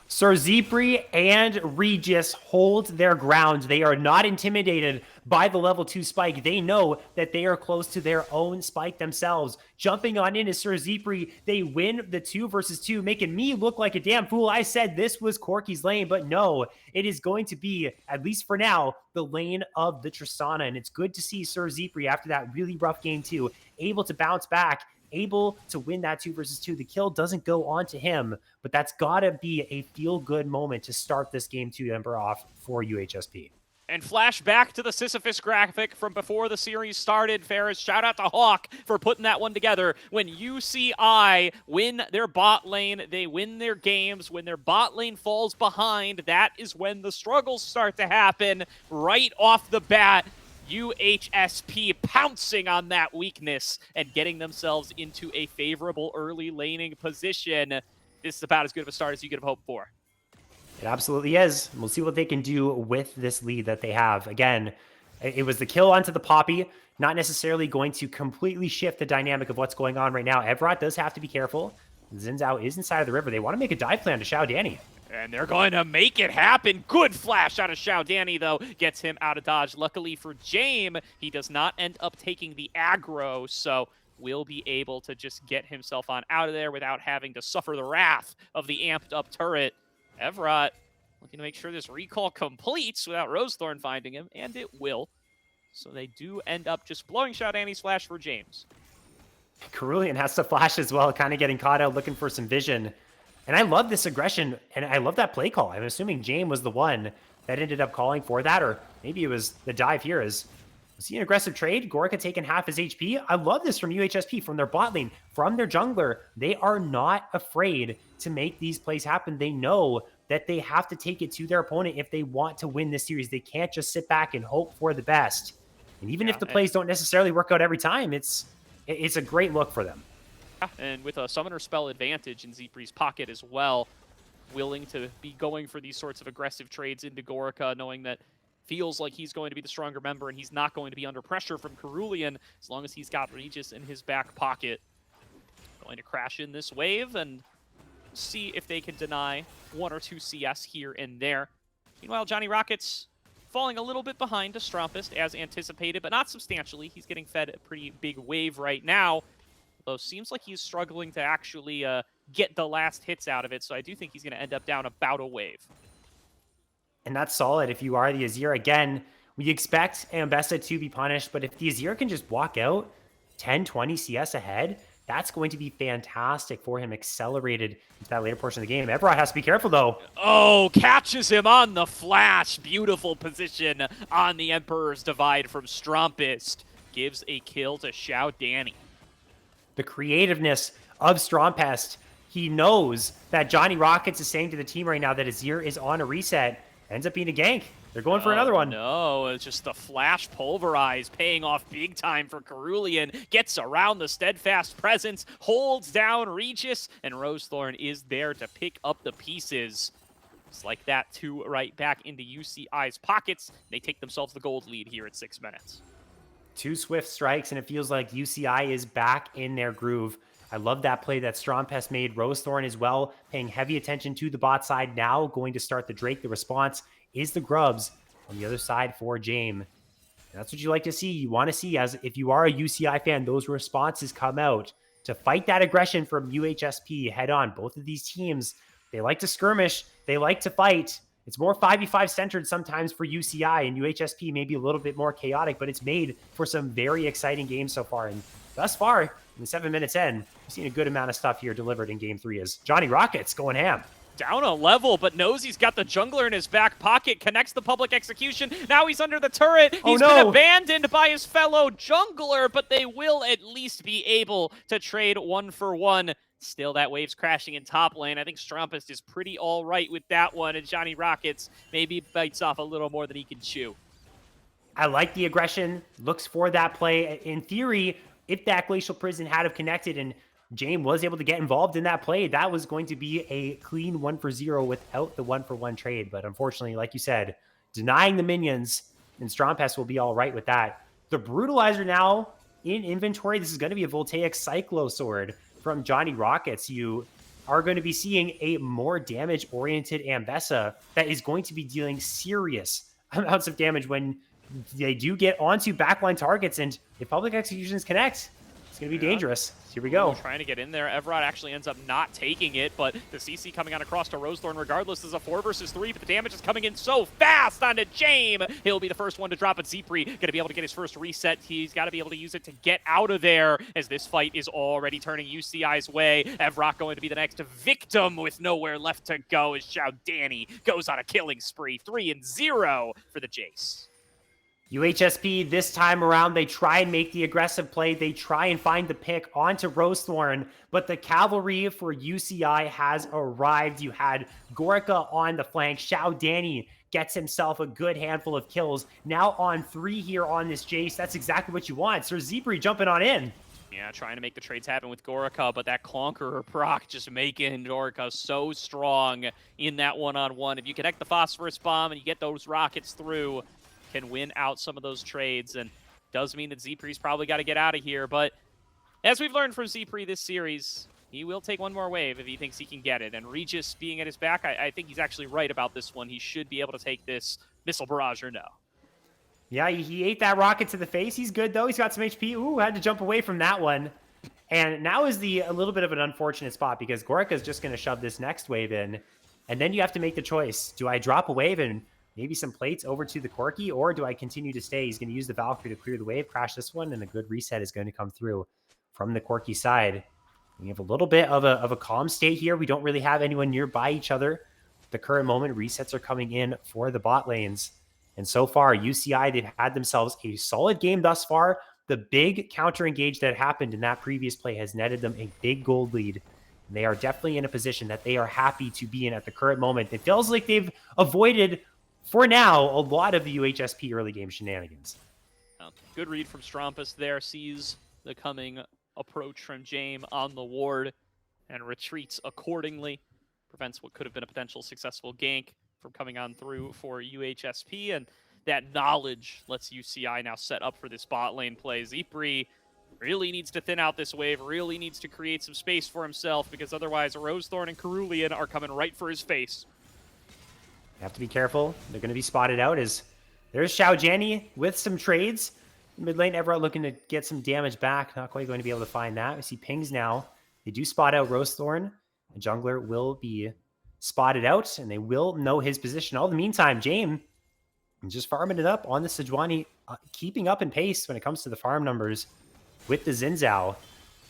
Zerzipri and Regis hold their ground. They are not intimidated by the level 2 spike. They know that they are close to their own spike themselves. Jumping on into Zerzipri, they win the 2 versus 2, making me look like a damn fool. I said this was Corky's lane, but no, it is going to be, at least for now, the lane of the Tristana. And it's good to see Zerzipri, after that really rough game 2, able to bounce back, able to win that 2 versus 2. The kill doesn't go on to him, but that's got to be a feel-good moment to start this game 2 Ember off for UHSP. And flash back to the Sisyphus graphic from before the series started. Ferris, shout out to Hawk for putting that one together. When UCI win their bot lane, they win their games. When their bot lane falls behind, that is when the struggles start to happen. Right off the bat, UHSP pouncing on that weakness and getting themselves into a favorable early laning position. This is about as good of a start as you could have hoped for. It absolutely is. We'll see what they can do with this lead that they have. Again, it was the kill onto the Poppy, not necessarily going to completely shift the dynamic of what's going on right now. Evrat does have to be careful. Xin Zhao is inside of the river. They want to make a dive plan to Xiao Danny. And they're going to make it happen. Good flash out of Xiao Danny, though. Gets him out of dodge. Luckily for Jame, he does not end up taking the aggro, so will be able to just get himself on out of there without having to suffer the wrath of the amped up turret. Evrat looking to make sure this recall completes without Rosethorn finding him, and it will. So they do end up just blowing Xiao Danny's flash for James. Cerulean has to flash as well, kind of getting caught out, looking for some vision. And I love this aggression, and I love that play call. I'm assuming Jame was the one that ended up calling for that, or maybe it was the dive here. Was he an aggressive trade? Gorica taking half his HP? I love this from UHSP, from their bot lane, from their jungler. They are not afraid to make these plays happen. They know that they have to take it to their opponent if they want to win this series. They can't just sit back and hope for the best. And even if the plays don't necessarily work out every time, it's a great look for them. And with a summoner spell advantage in Zeepri's pocket as well, willing to be going for these sorts of aggressive trades into Gorica, knowing that feels like he's going to be the stronger member and he's not going to be under pressure from Cerulean as long as he's got Regis in his back pocket. Going to crash in this wave and see if they can deny 1 or 2 CS here and there. Meanwhile, Johnny Rockets falling a little bit behind to Strumpist as anticipated, but not substantially. He's getting fed a pretty big wave right now, though seems like he's struggling to actually get the last hits out of it, so I do think he's going to end up down about a wave. And that's solid if you are the Azir. Again, we expect Ambessa to be punished, but if the Azir can just walk out 10, 20 CS ahead, that's going to be fantastic for him, accelerated into that later portion of the game. Evrat has to be careful, though. Oh, catches him on the flash. Beautiful position on the Emperor's Divide from Strumpist. Gives a kill to Xiao Danny. The creativeness of Strumpest. He knows that Johnny Rockets is saying to the team right now that Azir is on a reset. Ends up being a gank. They're going for another one. No, it's just the flash pulverize paying off big time for Cerulean. Gets around the steadfast presence, holds down Regis, and Rosethorn is there to pick up the pieces. Just like that, 2 right back into UCI's pockets. They take themselves the gold lead here at 6 minutes. 2 swift strikes, and it feels like UCI is back in their groove. I love that play that Strumpest made. Rosethorn as well, paying heavy attention to the bot side. Now going to start the Drake. The response is the Grubs on the other side for Jame. That's what you like to see. You want to see, as if you are a UCI fan, those responses come out to fight that aggression from UHSP head on. Both of these teams, they like to skirmish. They like to fight. It's more 5v5 centered sometimes for UCI, and UHSP may be a little bit more chaotic, but it's made for some very exciting games so far. And thus far, in the 7 minutes in, we've seen a good amount of stuff here delivered in Game 3 as Johnny Rockets going ham. Down a level, but knows he's got the jungler in his back pocket, connects the public execution. Now he's under the turret. He's been abandoned by his fellow jungler, but they will at least be able to trade 1 for 1. Still, that wave's crashing in top lane. I think Strumpist is pretty all right with that one, and Johnny Rockets maybe bites off a little more than he can chew. I like the aggression, looks for that play. In theory, if that Glacial Prison had have connected and James was able to get involved in that play. That was going to be a clean 1-for-0 without the 1-for-1 trade. But unfortunately, like you said, denying the minions, and Strompest will be all right with that. The Brutalizer now in inventory. This is going to be a Voltaic Cyclo Sword from Johnny Rockets. You are going to be seeing a more damage-oriented Ambessa that is going to be dealing serious amounts of damage when they do get onto backline targets. And if public executions connect, it's going to be dangerous. Here we go. Trying to get in there. Evrod actually ends up not taking it, but the CC coming on across to Rosethorn regardless is a 4 versus 3, but the damage is coming in so fast onto James. He'll be the first one to drop it. Zipri going to be able to get his first reset. He's got to be able to use it to get out of there as this fight is already turning UCI's way. Evrod going to be the next victim with nowhere left to go as Xiao Danny goes on a killing spree. 3-0 for the Jace. UHSP this time around, they try and make the aggressive play. They try and find the pick onto Rosethorn, but the cavalry for UCI has arrived. You had Gorica on the flank. Xiao Danny gets himself a good handful of kills. Now on 3 here on this Jace. That's exactly what you want. Sir Zipri jumping on in. Yeah, trying to make the trades happen with Gorica, but that Conqueror proc just making Gorica so strong in that one-on-one. If you connect the Phosphorus Bomb and you get those rockets through, can win out some of those trades, and does mean that Zipri's probably got to get out of here. But as we've learned from Zipri this series, he will take one more wave if he thinks he can get it. And Regis being at his back, I think he's actually right about this one. He should be able to take this Missile Barrage or no. Yeah, he ate that rocket to the face. He's good, though. He's got some HP. Ooh, had to jump away from that one. And now is a little bit of an unfortunate spot because Gorica is just going to shove this next wave in. And then you have to make the choice. Do I drop a wave and maybe some plates over to the Corki, or do I continue to stay? He's going to use the Valkyrie to clear the wave, crash this one, and a good reset is going to come through from the Corki side. We have a little bit of a calm state here. We don't really have anyone nearby each other. At the current moment, resets are coming in for the bot lanes. And so far, UCI, they've had themselves a solid game thus far. The big counter engage that happened in that previous play has netted them a big gold lead. And they are definitely in a position that they are happy to be in at the current moment. It feels like they've avoided, for now, a lot of the UHSP early game shenanigans. Good read from Strompus there. Sees the coming approach from James on the ward and retreats accordingly. Prevents what could have been a potential successful gank from coming on through for UHSP. And that knowledge lets UCI now set up for this bot lane play. Zipri really needs to thin out this wave, really needs to create some space for himself, because otherwise Rosethorn and Cerulean are coming right for his face. You have to be careful. They're going to be spotted out as there's Xiao Jiani with some trades. Mid lane, Everett looking to get some damage back. Not quite going to be able to find that. We see pings now. They do spot out Rosethorn. The jungler will be spotted out, and they will know his position. All the meantime, James just farming it up on the Sejuani, keeping up in pace when it comes to the farm numbers with the Xin Zhao.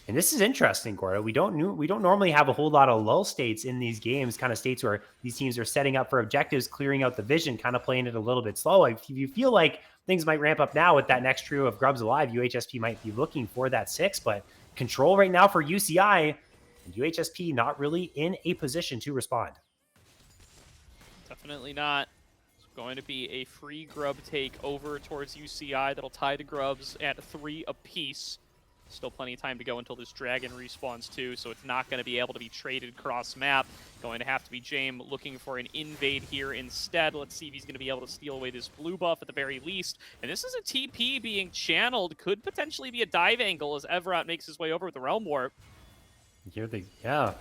And this is interesting, Gordo. We don't normally have a whole lot of lull states in these games, kind of states where these teams are setting up for objectives, clearing out the vision, kind of playing it a little bit slow. If you feel like things might ramp up now with that next trio of Grubs alive, UHSP might be looking for that 6, but control right now for UCI, and UHSP not really in a position to respond. Definitely not. It's going to be a free Grub take over towards UCI that'll tie the Grubs at 3 apiece. Still plenty of time to go until this dragon respawns too, so it's not going to be able to be traded cross-map. Going to have to be James looking for an invade here instead. Let's see if he's going to be able to steal away this blue buff at the very least. And this is a TP being channeled. Could potentially be a dive angle as Everett makes his way over with the Realm Warp. Yeah.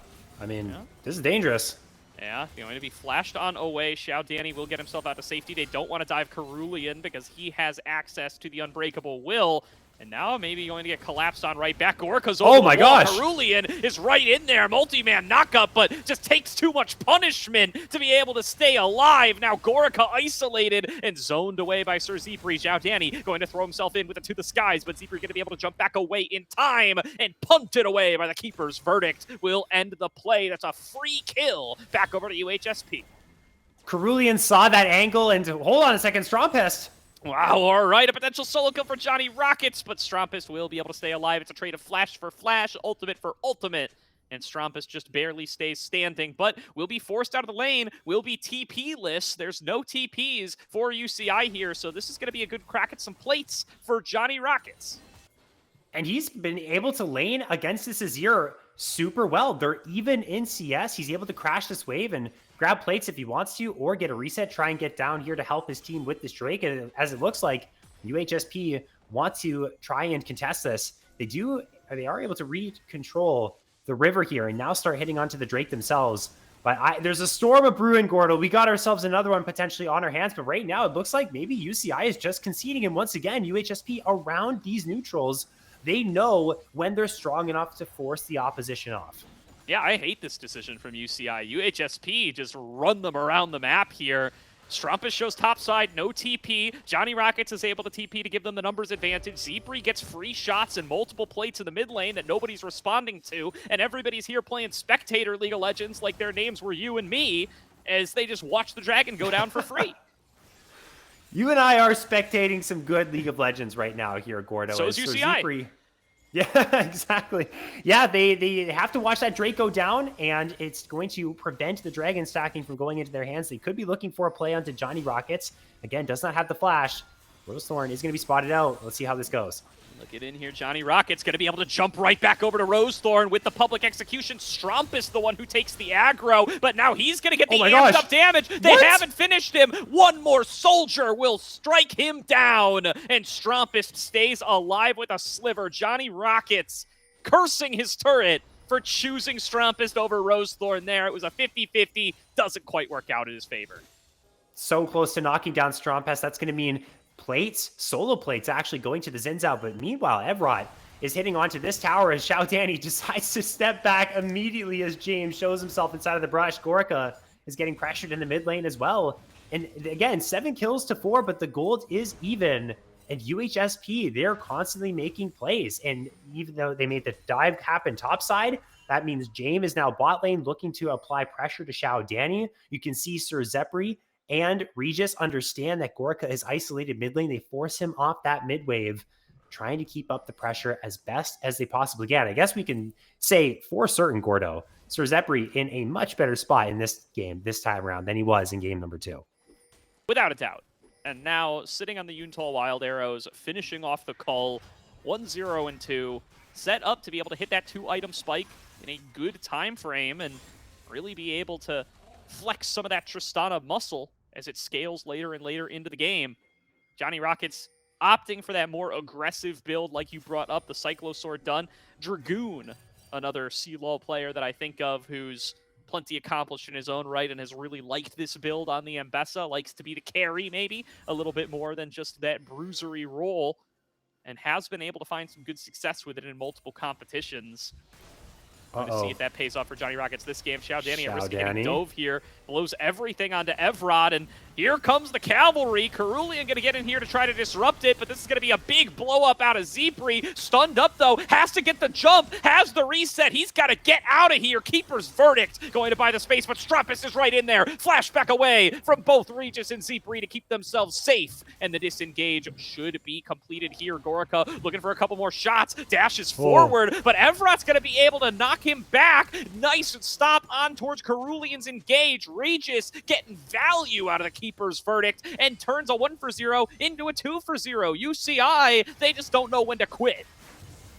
I mean, This is dangerous. Yeah, going to be flashed on away. Xiao Danny will get himself out of safety. They don't want to dive Cerulean because he has access to the Unbreakable Will. And now maybe going to get collapsed on right back. Orca's over. Oh my gosh! Cerulean is right in there. Multi-man knockup, but just takes too much punishment to be able to stay alive. Now Gorica isolated and zoned away by Sir Zipri. Xiao Danny going to throw himself in with it to the skies, but Zipri going to be able to jump back away in time and punted away by the Keeper's verdict. Will end the play. That's a free kill. Back over to UHSP. Cerulean saw that angle and hold on a second, Strompest. Wow, all right, a potential solo kill for Johnny Rockets, but Strompus will be able to stay alive. It's a trade of flash for flash, ultimate for ultimate, and Strompus just barely stays standing, but will be forced out of the lane, will be TP-less. There's no TPs for UCI here, so this is going to be a good crack at some plates for Johnny Rockets. And he's been able to lane against this Azir super well. They're even in CS. He's able to crash this wave and grab plates if he wants to, or get a reset, try and get down here to help his team with this Drake. And as it looks like, UHSP want to try and contest this. They are able to re-control the river here and now start hitting onto the Drake themselves. But there's a storm of brewing, Gordo. We got ourselves another one potentially on our hands. But right now, it looks like maybe UCI is just conceding. And once again, UHSP around these neutrals, they know when they're strong enough to force the opposition off. Yeah, I hate this decision from UCI. UHSP just run them around the map here. Strumpus shows topside, no TP. Johnny Rockets is able to TP to give them the numbers advantage. Zebri gets free shots and multiple plates in the mid lane that nobody's responding to. And everybody's here playing spectator League of Legends like their names were you and me as they just watch the dragon go down for free. You and I are spectating some good League of Legends right now here, Gordo. So is UCI. Yeah, exactly. Yeah, they have to watch that Drake go down, and it's going to prevent the Dragon stacking from going into their hands. They could be looking for a play onto Johnny Rockets. Again, does not have the flash. Rosethorn is going to be spotted out. Let's see how this goes. Look at in here. Johnny Rocket's going to be able to jump right back over to Rosethorn with the public execution. Strumpus the one who takes the aggro, but now he's going to get the amped up damage. They haven't finished him. One more soldier will strike him down, and Strumpus stays alive with a sliver. Johnny Rockets cursing his turret for choosing Strumpus over Rosethorn there. It was a 50-50. Doesn't quite work out in his favor. So close to knocking down Strumpus. That's going to mean plates, solo plates actually going to the Zinzao, but meanwhile, Evrod is hitting onto this tower as Xiao Danny decides to step back immediately as James shows himself inside of the brush. Gorka is getting pressured in the mid lane as well. And again, 7 kills to 4, but the gold is even. And UHSP, they're constantly making plays. And even though they made the dive happen topside, that means James is now bot lane looking to apply pressure to Xiao Danny. You can see Sir Zepri and Regis understand that Gorka is isolated mid lane. They force him off that mid wave, trying to keep up the pressure as best as they possibly can. I guess we can say for certain, Gordo, Sir Zepri in a much better spot in this game this time around than he was in game number 2. Without a doubt. And now sitting on the Yuntal Wild Arrows, finishing off the call, 1-0 and 2, set up to be able to hit that 2-item spike in a good time frame and really be able to flex some of that Tristana muscle as it scales later and later into the game. Johnny Rockets opting for that more aggressive build like you brought up, the Cyclosword done. Dragoon, another CLOL player that I think of who's plenty accomplished in his own right and has really liked this build on the Ambessa, likes to be the carry maybe, a little bit more than just that bruisery role, and has been able to find some good success with it in multiple competitions. Going to see if that pays off for Johnny Rockets this game. Xiao Danny at risk of getting dove here. Blows everything onto Evrod, and here comes the cavalry. Cerulean going to get in here to try to disrupt it, but this is going to be a big blow up out of Zebri. Stunned up, though. Has to get the jump. Has the reset. He's got to get out of here. Keeper's verdict going to buy the space, but Strumpus is right in there. Flashback away from both Regis and Zebri to keep themselves safe, and the disengage should be completed here. Gorica looking for a couple more shots. Dashes forward, but Evrod's going to be able to knock him back. Nice stop on towards Cerulean's engage. Regis getting value out of the Keeper's verdict and turns a 1-for-0 into a 2-for-0. UCI, they just don't know when to quit.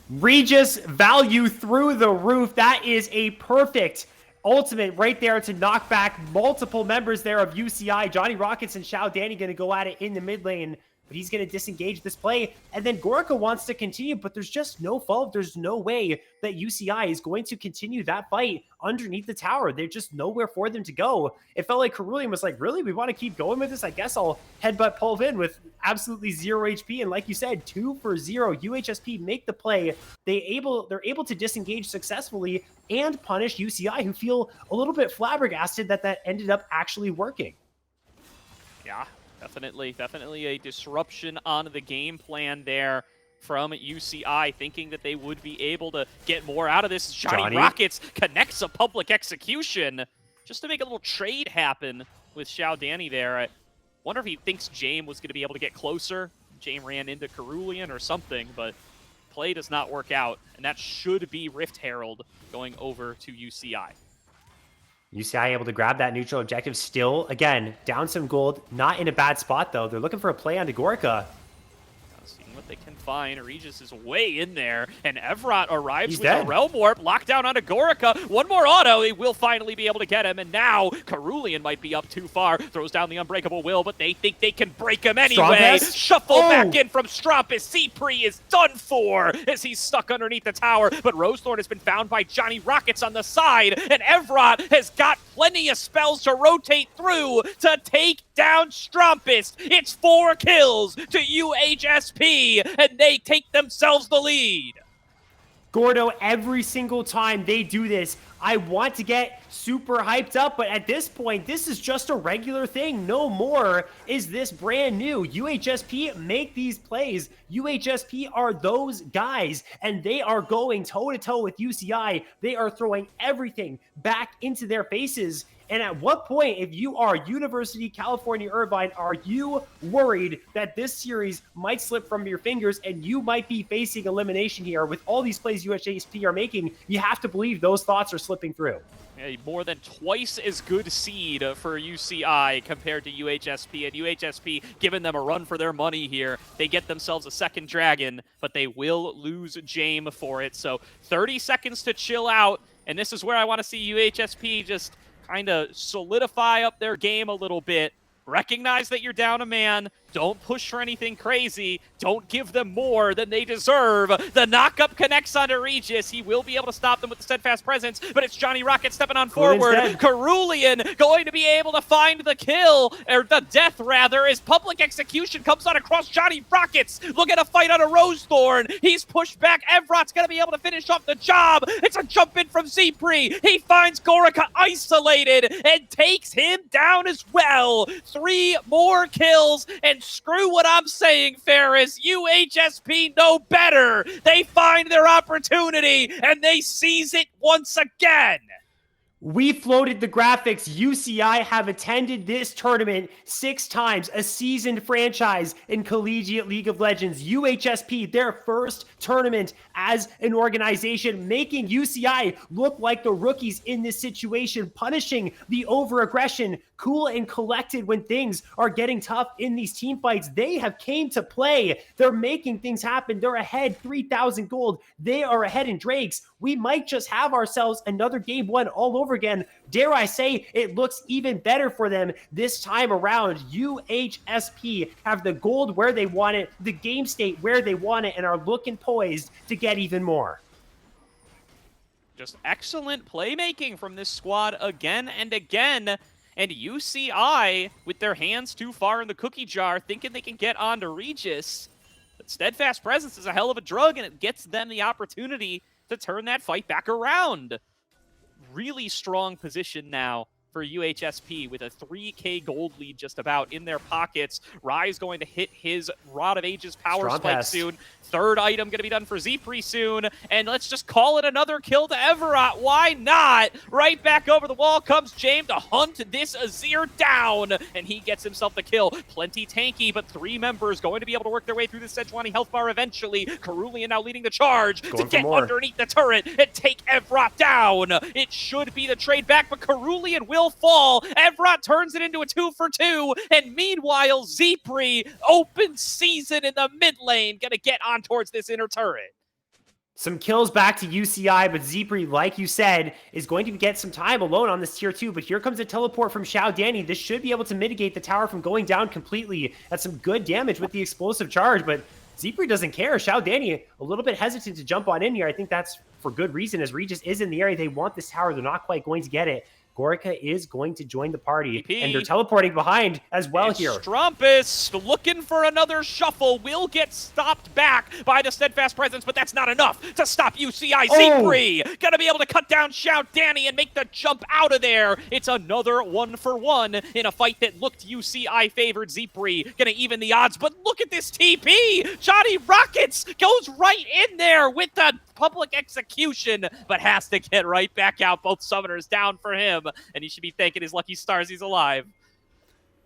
Regis value through the roof. That is a perfect ultimate right there to knock back multiple members there of UCI. Johnny Rockets and Xiao Danny going to go at it in the mid lane, but he's going to disengage this play. And then Gorka wants to continue, but there's just no fault. There's no way that UCI is going to continue that fight underneath the tower. There's just nowhere for them to go. It felt like Cerulean was like, really? We want to keep going with this? I guess I'll headbutt Pulvin with absolutely 0 HP. And like you said, 2-for-0. UHSP make the play. They're able to disengage successfully and punish UCI, who feel a little bit flabbergasted that ended up actually working. Yeah. Definitely a disruption on the game plan there from UCI, thinking that they would be able to get more out of this. Johnny Rockets connects a public execution just to make a little trade happen with Xiao Danny there. I wonder if he thinks James was going to be able to get closer. James ran into Cerulean or something, but play does not work out, and that should be Rift Herald going over to UCI. UCI able to grab that neutral objective still. Again, down some gold. Not in a bad spot, though. They're looking for a play onto Gorka. Seeing what they can find. Regis is way in there, and Evrot arrives He's with dead. a Realm Warp, lockdown onto Gorica. One more auto, he will finally be able to get him, and now Cerulean might be up too far. Throws down the Unbreakable Will, but they think they can break him anyway. Strompus? Shuffle back in from Strompus. Zipri is done for as he's stuck underneath the tower, but Rosethorn has been found by Johnny Rockets on the side, and Evrot has got plenty of spells to rotate through to take down Strompus. It's 4 kills to UHSP, and they take themselves the lead. Gordo, every single time they do this, I want to get super hyped up, but at this point, this is just a regular thing. No more is this brand new. UHSP make these plays. UHSP are those guys, and they are going toe-to-toe with UCI. They are throwing everything back into their faces. And at what point, if you are University California Irvine, are you worried that this series might slip from your fingers and you might be facing elimination here? With all these plays UHSP are making, you have to believe those thoughts are slipping through. Yeah, more than twice as good seed for UCI compared to UHSP, and UHSP giving them a run for their money here. They get themselves a second dragon, but they will lose Jame for it. So 30 seconds to chill out, and this is where I want to see UHSP just kind of solidify up their game a little bit. Recognize that you're down a man. Don't push for anything crazy. Don't give them more than they deserve. The knockup connects onto Regis. He will be able to stop them with the steadfast presence, but it's Johnny Rocket stepping on forward. Cerulean going to be able to find the kill, or the death rather, as public execution comes on across Johnny Rockets. Look at a fight on a Rosethorn. He's pushed back. Evrot's going to be able to finish off the job. It's a jump in from Zipri. He finds Gorica isolated and takes him down as well. 3 more kills, and screw what I'm saying, Ferris. UHSP know better. They find their opportunity, and they seize it once again. We floated the graphics. UCI have attended this tournament 6 times, a seasoned franchise in Collegiate League of Legends. UHSP, their first tournament as an organization, making UCI look like the rookies in this situation, punishing the over-aggression, cool and collected when things are getting tough in these team fights. They have came to play. They're making things happen. They're ahead 3,000 gold. They are ahead in Drakes. We might just have ourselves another game 1 all over again. Dare I say, it looks even better for them this time around. UHSP have the gold where they want it, the game state where they want it, and are looking poised to get even more. Just excellent playmaking from this squad again and again. And UCI, with their hands too far in the cookie jar, thinking they can get onto Regis. But Steadfast Presence is a hell of a drug, and it gets them the opportunity to turn that fight back around. Really strong position now for UHSP with a 3K gold lead just about in their pockets. Rise going to hit his Rod of Ages power spike soon. Third item going to be done for Zipri soon. And let's just call it another kill to Evrot. Why not? Right back over the wall comes James to hunt this Azir down. And he gets himself the kill. Plenty tanky, but 3 members going to be able to work their way through the Sejuani health bar eventually. Cerulean now leading the charge to get underneath the turret and take Evrot down. It should be the trade back, but Cerulean will fall. Evrot turns it into a 2 for 2, and meanwhile, Zipri, open season in the mid lane, gonna get on towards this inner turret. Some kills back to UCI, but Zipri, like you said, is going to get some time alone on this tier 2, but here comes a teleport from Xiao Danny. This should be able to mitigate the tower from going down completely. That's some good damage with the explosive charge, but Zipri doesn't care. Xiao Danny, a little bit hesitant to jump on in here. I think that's for good reason, as Regis is in the area. They want this tower. They're not quite going to get it. Gorica is going to join the party, and they're teleporting behind as well here. Strumpus looking for another shuffle, will get stopped back by the Steadfast Presence, but that's not enough to stop UCI. Zipri gonna be able to cut down Shout Danny and make the jump out of there. It's another 1-for-1 in a fight that looked UCI favored. Zipri gonna even the odds, but look at this TP. Johnny Rockets goes right in there with the public execution, but has to get right back out. Both summoners down for him, and he should be thanking his lucky stars he's alive.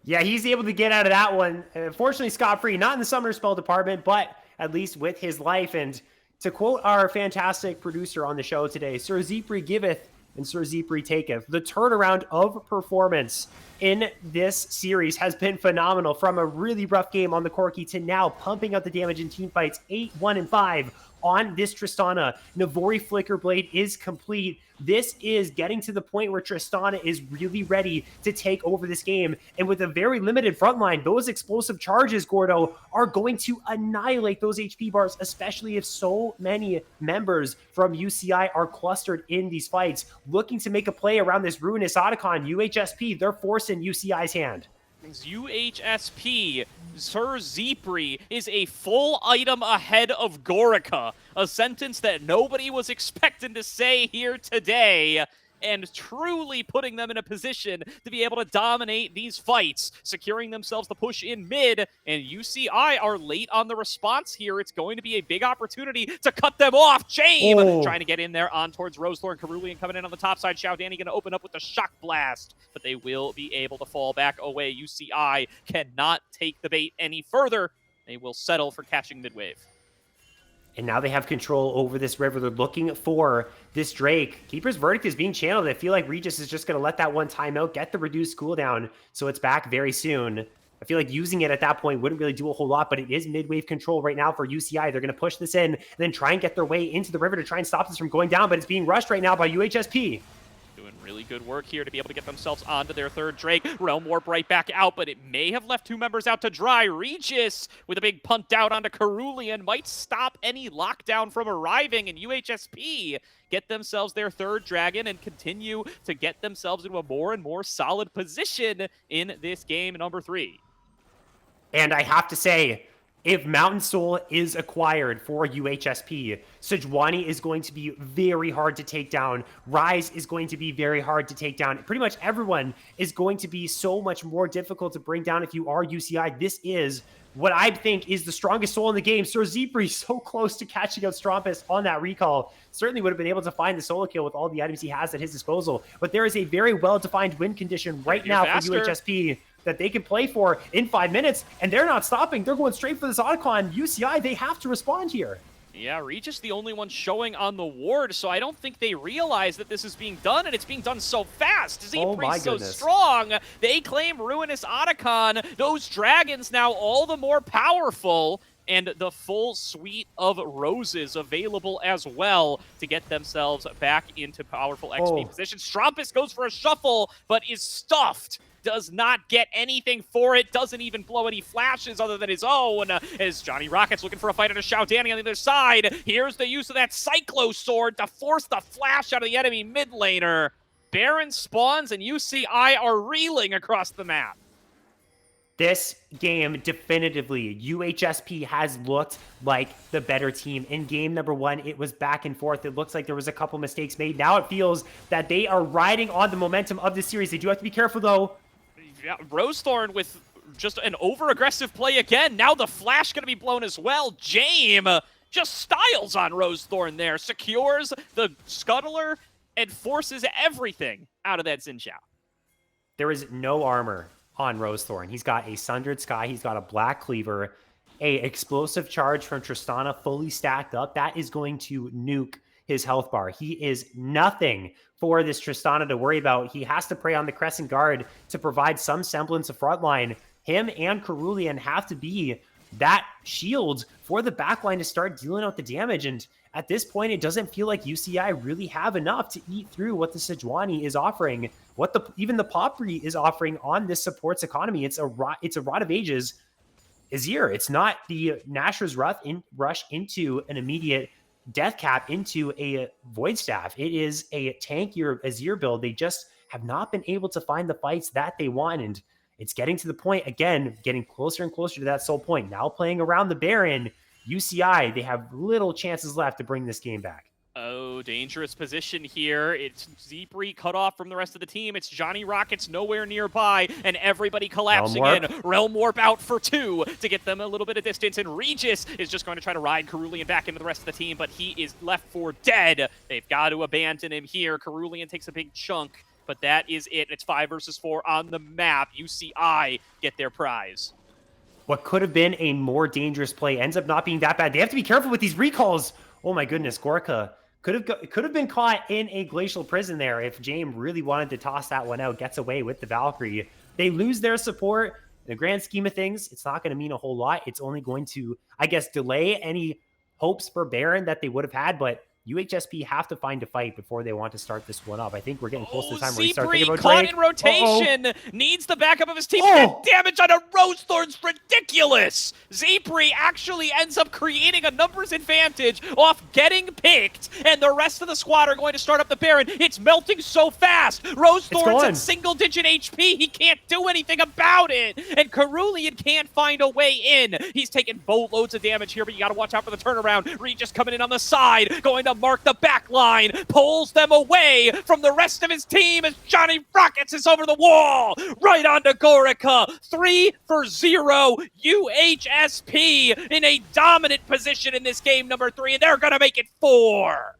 Yeah, he's able to get out of that one. Fortunately, scot-free, not in the summoner spell department, but at least with his life. And to quote our fantastic producer on the show today, Sir Zipri giveth and Sir Zipri taketh. The turnaround of performance in this series has been phenomenal, from a really rough game on the Corki to now pumping out the damage in team fights 8-1-5 on this Tristana. Navori Flicker Blade is complete. This is getting to the point where Tristana is really ready to take over this game. And with a very limited front line, those explosive charges, Gordo, are going to annihilate those HP bars, especially if so many members from UCI are clustered in these fights, looking to make a play around this Ruinous Otacon. UHSP, they're forcing UCI's hand. UHSP, Sir Zipri is a full item ahead of Gorica, a sentence that nobody was expecting to say here today, and truly putting them in a position to be able to dominate these fights, securing themselves the push in mid, and UCI are late on the response here. It's going to be a big opportunity to cut them off. Jame trying to get in there on towards Rosethorn. Carulian coming in on the top side. Xiao Danny going to open up with the Shock Blast, but they will be able to fall back away. UCI cannot take the bait any further. They will settle for catching mid-wave. And now they have control over this river. They're looking for this Drake. Keeper's Verdict is being channeled. I feel like Regis is just going to let that one timeout, get the reduced cooldown, so it's back very soon. I feel like using it at that point wouldn't really do a whole lot, but it is mid-wave control right now for UCI. They're going to push this in and then try and get their way into the river to try and stop this from going down, but it's being rushed right now by UHSP. Doing really good work here to be able to get themselves onto their third Drake. Realm Warp right back out, but it may have left two members out to dry. Regis with a big punt out onto Carulian might stop any lockdown from arriving, and UHSP get themselves their third dragon and continue to get themselves into a more and more solid position in this game number 3. And I have to say, if Mountain Soul is acquired for UHSP, Sejuani is going to be very hard to take down. Rise is going to be very hard to take down. Pretty much everyone is going to be so much more difficult to bring down if you are UCI. This is what I think is the strongest soul in the game. Sir Zipri so close to catching out Strompus on that recall. Certainly would have been able to find the solo kill with all the items he has at his disposal. But there is a very well-defined win condition right now for UHSP that they can play for in 5 minutes, and they're not stopping. They're going straight for this Otacon. UCI, they have to respond here. Yeah, Regis the only one showing on the ward, so I don't think they realize that this is being done, and it's being done so fast. Zipri's so strong. They claim Ruinous Otacon. Those dragons now all the more powerful, and the full suite of roses available as well to get themselves back into powerful XP position. Strompus goes for a shuffle, but is stuffed. Does not get anything for it, doesn't even blow any flashes other than his own, as Johnny Rocket's looking for a fight on a Xiao Danny on the other side. Here's the use of that Cyclo Sword to force the flash out of the enemy mid laner. Baron spawns, and UCI are reeling across the map. This game, definitively, UHSP has looked like the better team. In game number 1, it was back and forth. It looks like there was a couple mistakes made. Now it feels that they are riding on the momentum of this series. They do have to be careful, though. Yeah, Rosethorn with just an over-aggressive play again. Now the flash going to be blown as well. Jame just styles on Rosethorn there. Secures the Scuttler and forces everything out of that Xin Zhao. There is no armor on Rosethorn. He's got a Sundered Sky. He's got a Black Cleaver. A explosive charge from Tristana fully stacked up. That is going to nuke his health bar. He is nothing for this Tristana to worry about. He has to prey on the Crescent Guard to provide some semblance of frontline. Him and Carulian have to be that shield for the backline to start dealing out the damage. And at this point, it doesn't feel like UCI really have enough to eat through what the Sejuani is offering, what even the Popri is offering on this supports economy. It's a Rod of Ages Azir. It's not the Nashor's rush into an immediate death cap into a Void Staff. It is a tankier Azir build. They just have not been able to find the fights that they want, and it's getting to the point, again, getting closer and closer to that soul point. Now playing around the Baron, UCI, they have little chances left to bring this game back. Oh, dangerous position here. It's Zipri cut off from the rest of the team. It's Johnny Rockets nowhere nearby, and everybody collapsing in. Realm Warp out for 2 to get them a little bit of distance, and Regis is just going to try to ride Carulian back into the rest of the team, but he is left for dead. They've got to abandon him here. Carulian takes a big chunk, but that is it. It's 5 versus 4 on the map. UCI get their prize. What could have been a more dangerous play ends up not being that bad. They have to be careful with these recalls. Oh my goodness, Gorka could have been caught in a glacial prison there if James really wanted to toss that one out. Gets away with the Valkyrie. They lose their support. In the grand scheme of things, it's not going to mean a whole lot. It's only going to, I guess, delay any hopes for Baron that they would have had, but UHSP have to find a fight before they want to start this one up. I think we're getting close to the time where you start thinking about caught Drake. in rotation, needs the backup of his team. Damage on a Rose Thorn's ridiculous. Zepri actually ends up creating a numbers advantage off getting picked, and the rest of the squad are going to start up the Baron. It's melting so fast. Rose Thorn's at single-digit HP. He can't do anything about it, and Cerulean can't find a way in. He's taking boatloads of damage here, but you got to watch out for the turnaround. Regis coming in on the side, going to mark the back line, pulls them away from the rest of his team as Johnny Rockets is over the wall, right onto Gorica. 3-0 UHSP in a dominant position in this game number 3, and they're gonna make it 4.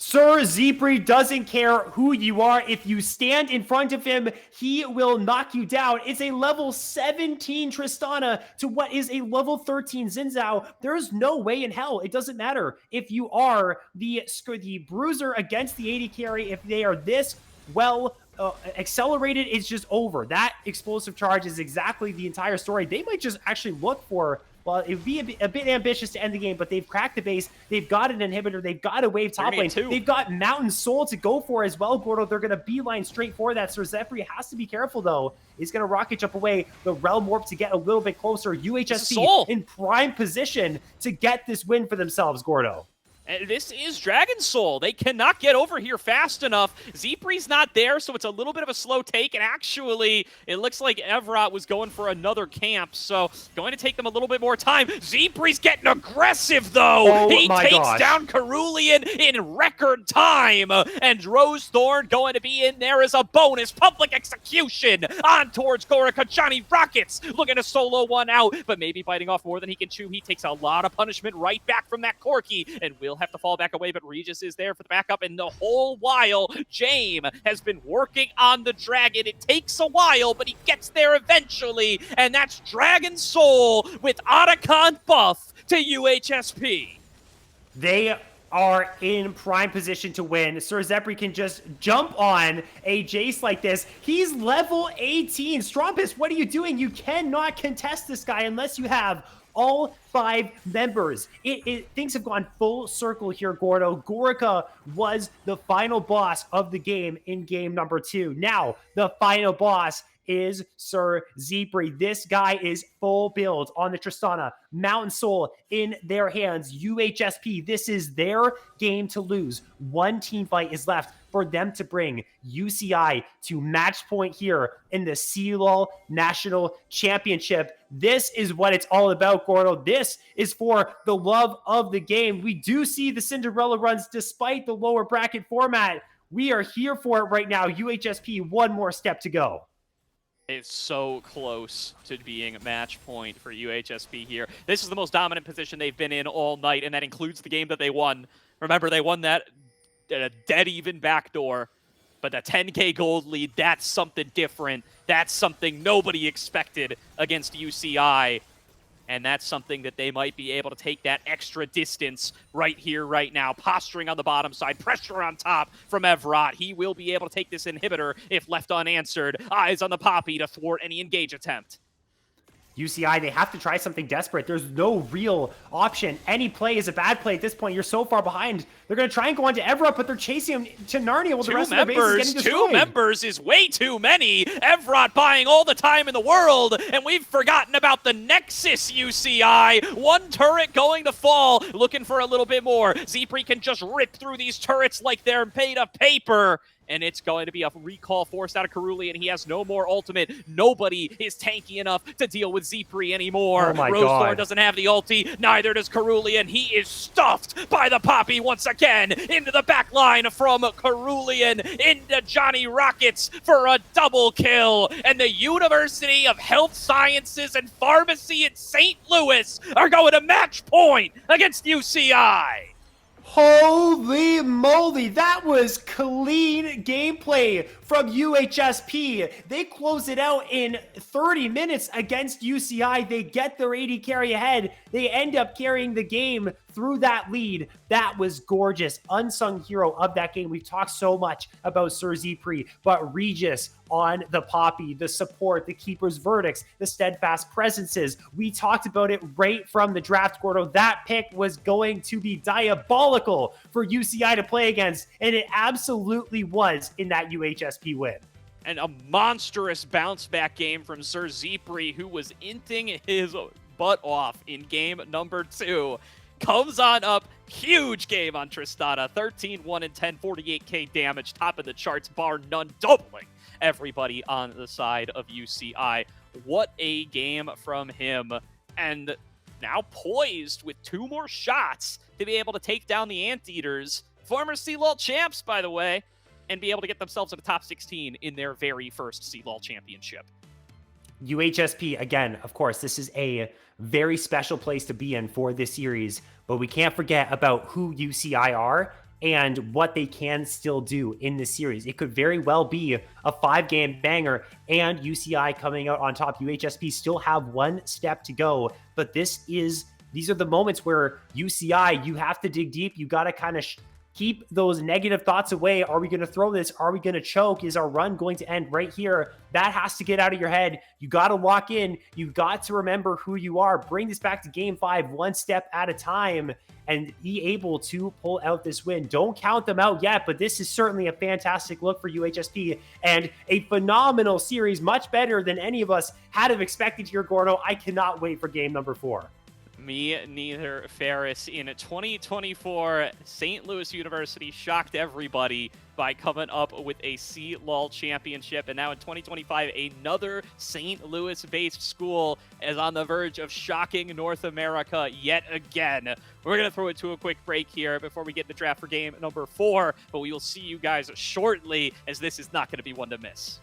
Sir Zepri doesn't care who you are. If you stand in front of him, he will knock you down. It's a level 17 Tristana to what is a level 13 Xin. There's no way in hell. It doesn't matter if you are the bruiser against the AD carry. If they are this well accelerated, it's just over. That explosive charge is exactly the entire story. They might just actually look for, well, it would be a bit ambitious to end the game, but they've cracked the base. They've got an inhibitor. They've got a wave top lane. They've got Mountain Soul to go for as well, Gordo. They're going to beeline straight for that. Sir Zephyr has to be careful, though. He's going to rocket jump away. The Realm Warp to get a little bit closer. UHSP in prime position to get this win for themselves, Gordo. And this is Dragon Soul. They cannot get over here fast enough. Zepri's not there, so it's a little bit of a slow take. And actually, it looks like Evrot was going for another camp, so going to take them a little bit more time. Zepri's getting aggressive, though. He takes down Cerulean in record time. And Rose Thorn going to be in there as a bonus. Public execution on towards Gorica. Johnny Rockets looking to solo one out, but maybe biting off more than he can chew. He takes a lot of punishment right back from that Corki, and will have to fall back away, but Regis is there for the backup, and the whole while, James has been working on the Dragon. It takes a while, but he gets there eventually, and that's Dragon Soul with Otacon buff to UHSP. They are in prime position to win. Sir Zephyr can just jump on a Jace like this. He's level 18. Strumpus, what are you doing? You cannot contest this guy unless you have all 5 members. Things have gone full circle here, Gordo. Gorica was the final boss of the game in game number 2. Now, the final boss is Sir Zephyr. This guy is full build on the Tristana. Mountain Soul in their hands. UHSP, this is their game to lose. One team fight is left for them to bring UCI to match point here in the CLOL National Championship. This is what it's all about, Gordo. This is for the love of the game. We do see the Cinderella runs despite the lower bracket format. We are here for it right now. UHSP, one more step to go. It's so close to being a match point for UHSP here. This is the most dominant position they've been in all night, and that includes the game that they won. Remember, they won that at a dead-even backdoor, but the 10K gold lead, that's something different. That's something nobody expected against UCI, and that's something that they might be able to take that extra distance right here, right now. Posturing on the bottom side, pressure on top from Evrot. He will be able to take this inhibitor if left unanswered. Eyes on the Poppy to thwart any engage attempt. UCI, they have to try something desperate. There's no real option. Any play is a bad play at this point. You're so far behind. They're going to try and go on to Evrot, but they're chasing him to Narnia while the rest of the base is getting destroyed. 2 members is way too many. Evrot buying all the time in the world, and we've forgotten about the Nexus UCI. 1 turret going to fall, looking for a little bit more. Zepri can just rip through these turrets like they're made of paper. And it's going to be a recall forced out of Cerulean. He has no more ultimate. Nobody is tanky enough to deal with Zepri anymore. Oh my Rose God. Thorn doesn't have the ulti. Neither does Cerulean. He is stuffed by the Poppy once again. Into the back line from Cerulean. Into Johnny Rockets for a double kill. And the University of Health Sciences and Pharmacy in St. Louis are going to match point against UCI. Holy moly, that was clean gameplay from UHSP. They close it out in 30 minutes against UCI. They get their AD carry ahead. They end up carrying the game through that lead. That was gorgeous. Unsung hero of that game. We've talked so much about Sir Zipri, but Regis on the Poppy, the support, the keeper's verdicts, the steadfast presences. We talked about it right from the draft, Gordo. That pick was going to be diabolical for UCI to play against, and it absolutely was in that UHSP win. And a monstrous bounce back game from Sir Zipri, who was inting his butt off in game number 2. Comes on up, huge game on Tristana, 13-1 and 10, 48k damage, top of the charts, bar none, doubling everybody on the side of UCI. What a game from him, and now poised with 2 more shots to be able to take down the Anteaters, former CLOL champs, by the way, and be able to get themselves in the top 16 in their very first CLOL championship. UHSP, again, of course, this is a very special place to be in for this series, but we can't forget about who UCI are and what they can still do in this series. It could very well be a 5-game banger and UCI coming out on top. UHSP still have 1 step to go, but these are the moments where UCI, you have to dig deep. You got to kind of keep those negative thoughts away. Are we going to throw this? Are we going to choke? Is our run going to end right here? That has to get out of your head. You got to lock in. You got to remember who you are. Bring this back to game 5, 1 step at a time, and be able to pull out this win. Don't count them out yet, but this is certainly a fantastic look for UHSP and a phenomenal series, much better than any of us had have expected here, Gordo. I cannot wait for game number 4. Me neither, Ferris. In 2024, St. Louis University shocked everybody by coming up with a CLOL championship. And now in 2025, another St. Louis-based school is on the verge of shocking North America yet again. We're going to throw it to a quick break here before we get the draft for game number 4. But we will see you guys shortly, as this is not going to be one to miss.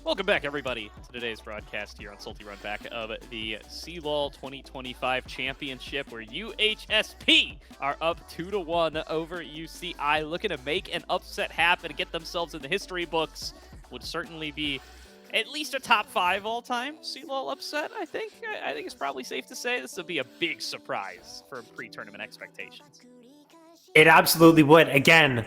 Welcome back, everybody, to today's broadcast here on Salty Runback of the CLOL 2025 Championship, where UHSP are up 2-1 over UCI, looking to make an upset happen, get themselves in the history books. Would certainly be at least a top 5 all-time CLOL upset, I think. I think it's probably safe to say this would be a big surprise for pre-tournament expectations. It absolutely would. Again,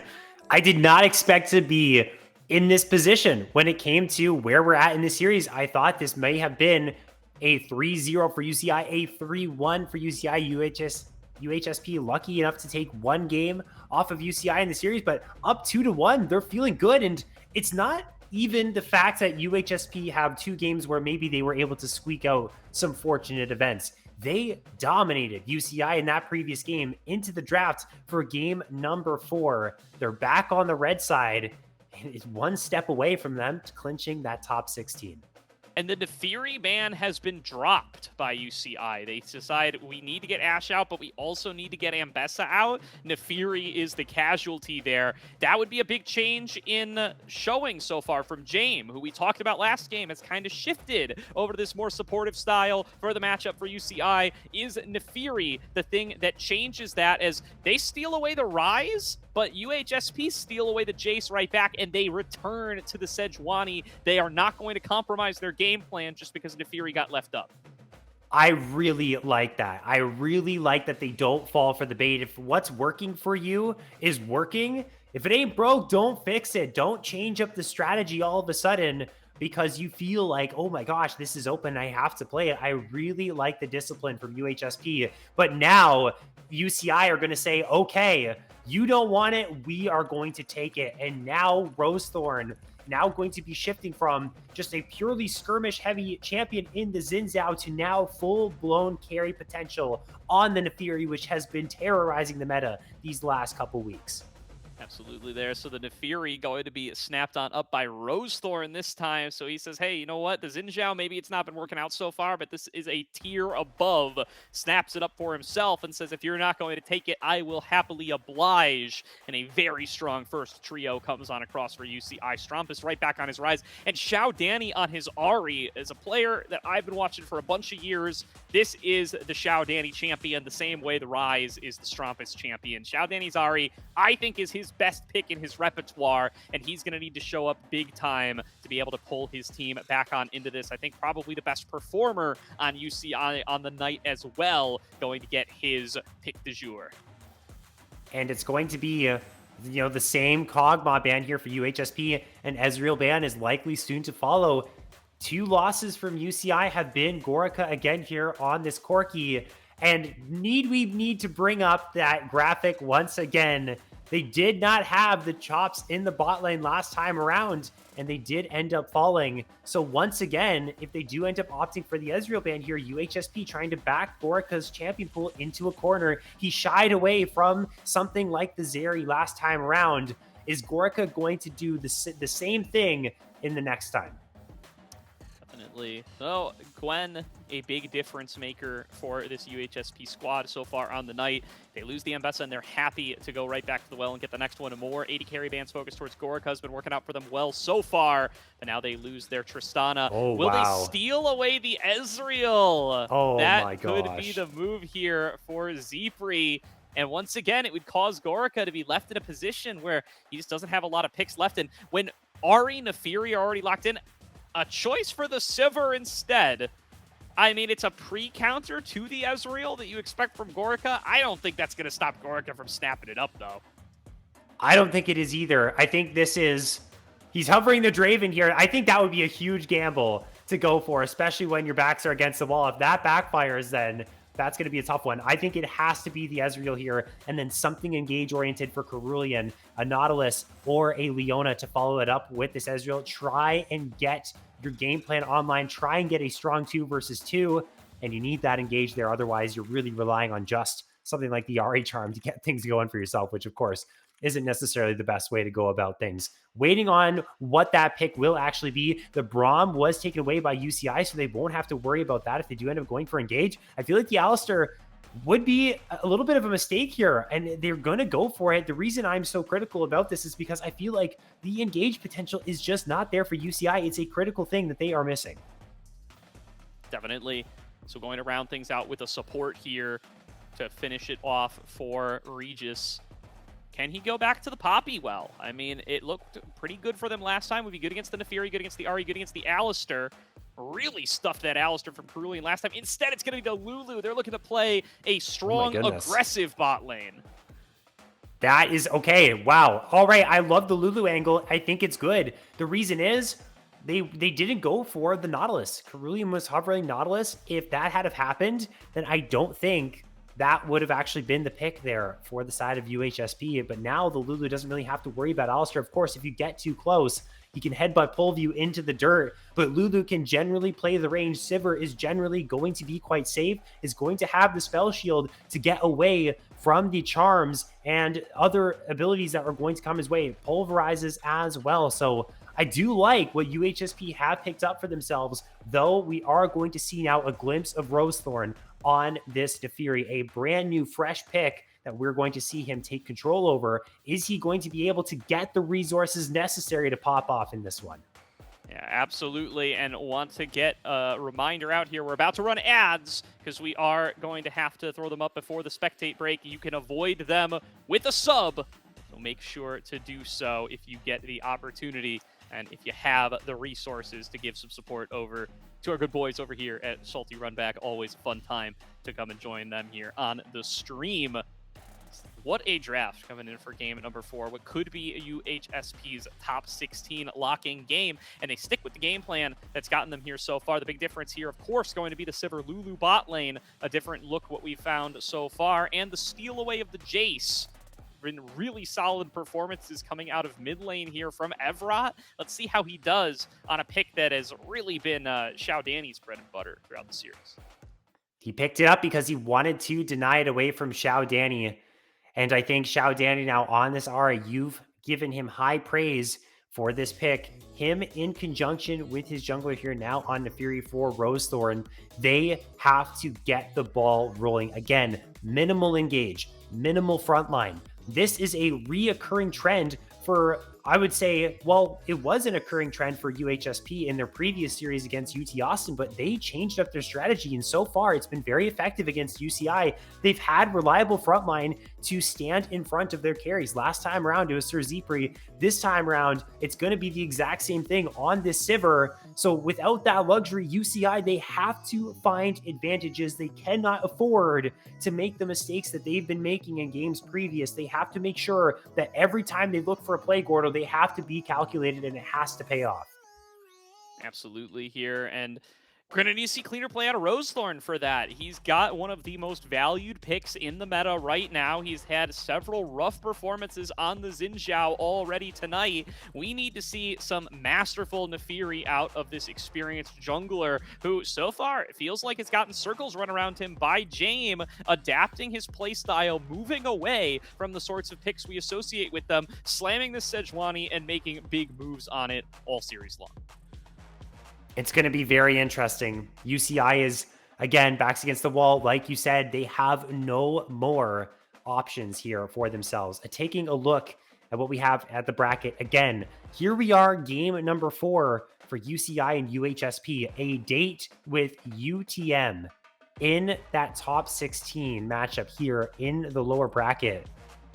I did not expect to be in this position when it came to where we're at in the series. I thought this may have been a 3-0 for UCI, a 3-1 for UCI. UHSP lucky enough to take one game off of UCI in the series, but up 2-1, they're feeling good. And it's not even the fact that UHSP have 2 games where maybe they were able to squeak out some fortunate events. They dominated UCI in that previous game into the draft for game number 4. They're back on the red side, and it's one step away from them to clinching that top 16. And the Nefiri ban has been dropped by UCI. They decide we need to get Ashe out, but we also need to get Ambessa out. Nefiri is the casualty there. That would be a big change in showing so far from Jame, who we talked about last game, has kind of shifted over to this more supportive style for the matchup for UCI. Is Nefiri the thing that changes that, as they steal away the Rise, but UHSP steal away the Jace right back, and they return to the Sejuani. They are not going to compromise their game plan just because Nefiri got left up. I really like that. I really like that they don't fall for the bait. If what's working for you is working, if it ain't broke, don't fix it. Don't change up the strategy all of a sudden because you feel like, oh my gosh, this is open, I have to play it. I really like the discipline from UHSP. But now UCI are going to say, okay, you don't want it, we are going to take it. And now Rosethorn now going to be shifting from just a purely skirmish heavy champion in the Xin Zhao to now full-blown carry potential on the Nefiri, which has been terrorizing the meta these last couple weeks. Absolutely there. So the Nefiri going to be snapped on up by Rosethorn this time. So he says, hey, you know what? The Xin Zhao, maybe it's not been working out so far, but this is a tier above. Snaps it up for himself and says, if you're not going to take it, I will happily oblige. And a very strong first trio comes on across for UCI. Strumpus right back on his rise. And Xiao Danny on his Ahri is a player that I've been watching for a bunch of years. This is the Xiao Danny champion, the same way the Rise is the Strumpus champion. Xiao Danny's Ahri, I think, is his best pick in his repertoire, and he's going to need to show up big time to be able to pull his team back on into this. I think probably the best performer on UCI on the night as well, going to get his pick du jour. And it's going to be the same Kog'Maw ban here for UHSP, and Ezreal ban is likely soon to follow. 2 losses from UCI have been Gorica again here on this Corki, and we need to bring up that graphic once again. They did not have the chops in the bot lane last time around, and they did end up falling. So once again, if they do end up opting for the Ezreal ban here, UHSP trying to back Gorica's champion pool into a corner. He shied away from something like the Zeri last time around. Is Gorica going to do the same thing in the next time? Definitely. So Gwen, a big difference maker for this UHSP squad so far on the night. They lose the Ambessa, and they're happy to go right back to the well and get the next one and more. 80 carry bans focused towards Gorica has been working out for them well so far, but now they lose their Tristana. Will they steal away the Ezreal? Oh, that my could gosh. be the move here for Zephyr. And once again, it would cause Gorica to be left in a position where he just doesn't have a lot of picks left. And when Ahri, Nefiri are already locked in, a choice for the Sivir instead. I mean, it's a pre-counter to the Ezreal that you expect from Gorica. I don't think that's going to stop Gorica from snapping it up, though. I don't think it is either. I think this is... He's hovering the Draven here. I think that would be a huge gamble to go for, especially when your backs are against the wall. If that backfires, then that's going to be a tough one. I think it has to be the Ezreal here, and then something engage-oriented for Cerulean, a Nautilus, or a Leona to follow it up with this Ezreal. Try and get your game plan online. Try and get a strong 2 versus 2, and you need that engage there. Otherwise, you're really relying on just something like the RA charm to get things going for yourself, which, of course, isn't necessarily the best way to go about things. Waiting on what that pick will actually be. The Braum was taken away by UCI, so they won't have to worry about that if they do end up going for engage. I feel like the Alistar would be a little bit of a mistake here, and they're going to go for it. The reason I'm so critical about this is because I feel like the engage potential is just not there for UCI. It's a critical thing that they are missing. Definitely. So going to round things out with a support here to finish it off for Regis. Can he go back to the Poppy well? I mean, it looked pretty good for them last time. Would be good against the Nefiri, good against the Ahri, good against the Alistar. Really stuffed that Alistar from Cerulean last time. Instead, it's going to be the Lulu. They're looking to play a strong, aggressive bot lane. That is okay. Wow. All right. I love the Lulu angle. I think it's good. The reason is they didn't go for the Nautilus. Cerulean was hovering Nautilus. If that had have happened, then I don't think that would have actually been the pick there for the side of UHSP. But now the Lulu doesn't really have to worry about Alistar. Of course, if you get too close, he can headbutt Polview into the dirt, but Lulu can generally play the range. Sivir is generally going to be quite safe, is going to have the spell shield to get away from the charms and other abilities that are going to come his way. Pulverizes as well. So I do like what UHSP have picked up for themselves, though we are going to see now a glimpse of Rosethorn on this Nefiri, a brand new fresh pick that we're going to see him take control over. Is he going to be able to get the resources necessary to pop off in this one? Yeah, absolutely. And want to get a reminder out here. We're about to run ads because we are going to have to throw them up before the spectate break. You can avoid them with a sub. So make sure to do so if you get the opportunity and if you have the resources to give some support over to our good boys over here at Salty Runback. Always a fun time to come and join them here on the stream. What a draft coming in for game number 4. What could be UHSP's top 16 locking game. And they stick with the game plan that's gotten them here so far. The big difference here, of course, going to be the Sivir Lulu bot lane. A different look what we found so far. And the steal away of the Jace. Been really solid performances coming out of mid lane here from Evrot. Let's see how he does on a pick that has really been Xiao Danny's bread and butter throughout the series. He picked it up because he wanted to deny it away from Xiao Danny. And I think Xiao Danny now on this Ahri, you've given him high praise for this pick. Him in conjunction with his jungler here now on Nefiri for Rosethorn, they have to get the ball rolling. Again, minimal engage, minimal frontline. This is a reoccurring trend for, I would say, well, it was an occurring trend for UHSP in their previous series against UT Austin, but they changed up their strategy, and so far it's been very effective against UCI. They've had reliable frontline to stand in front of their carries. Last time around, it was Sir Zipri. This time around, it's going to be the exact same thing on this Sivir. So without that luxury, UCI, they have to find advantages. They cannot afford to make the mistakes that they've been making in games previous. They have to make sure that every time they look for a play, Gordo, they have to be calculated and it has to pay off. Absolutely here. And we're going to need to see cleaner play out of Rosethorn for that. He's got one of the most valued picks in the meta right now. He's had several rough performances on the Xin Zhao already tonight. We need to see some masterful Nefiri out of this experienced jungler who, so far, it feels like it's gotten circles run around him by Jaime, adapting his playstyle, moving away from the sorts of picks we associate with them, slamming the Sejuani and making big moves on it all series long. It's going to be very interesting. UCI is, again, backs against the wall. Like you said, they have no more options here for themselves. Taking a look at what we have at the bracket. Again, here we are, game number 4 for UCI and UHSP. A date with UTM in that top 16 matchup here in the lower bracket.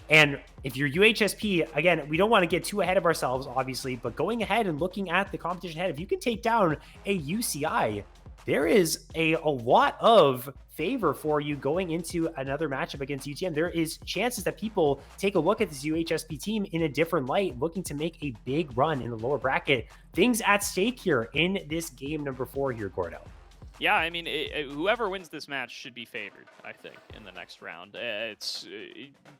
And if you're UHSP, again, we don't want to get too ahead of ourselves, obviously, but going ahead and looking at the competition ahead, if you can take down a UCI, there is a lot of favor for you going into another matchup against UTM. There is chances that people take a look at this UHSP team in a different light, looking to make a big run in the lower bracket. Things at stake here in this game number 4 here, Gordo. Yeah, I mean, whoever wins this match should be favored, I think, in the next round. It's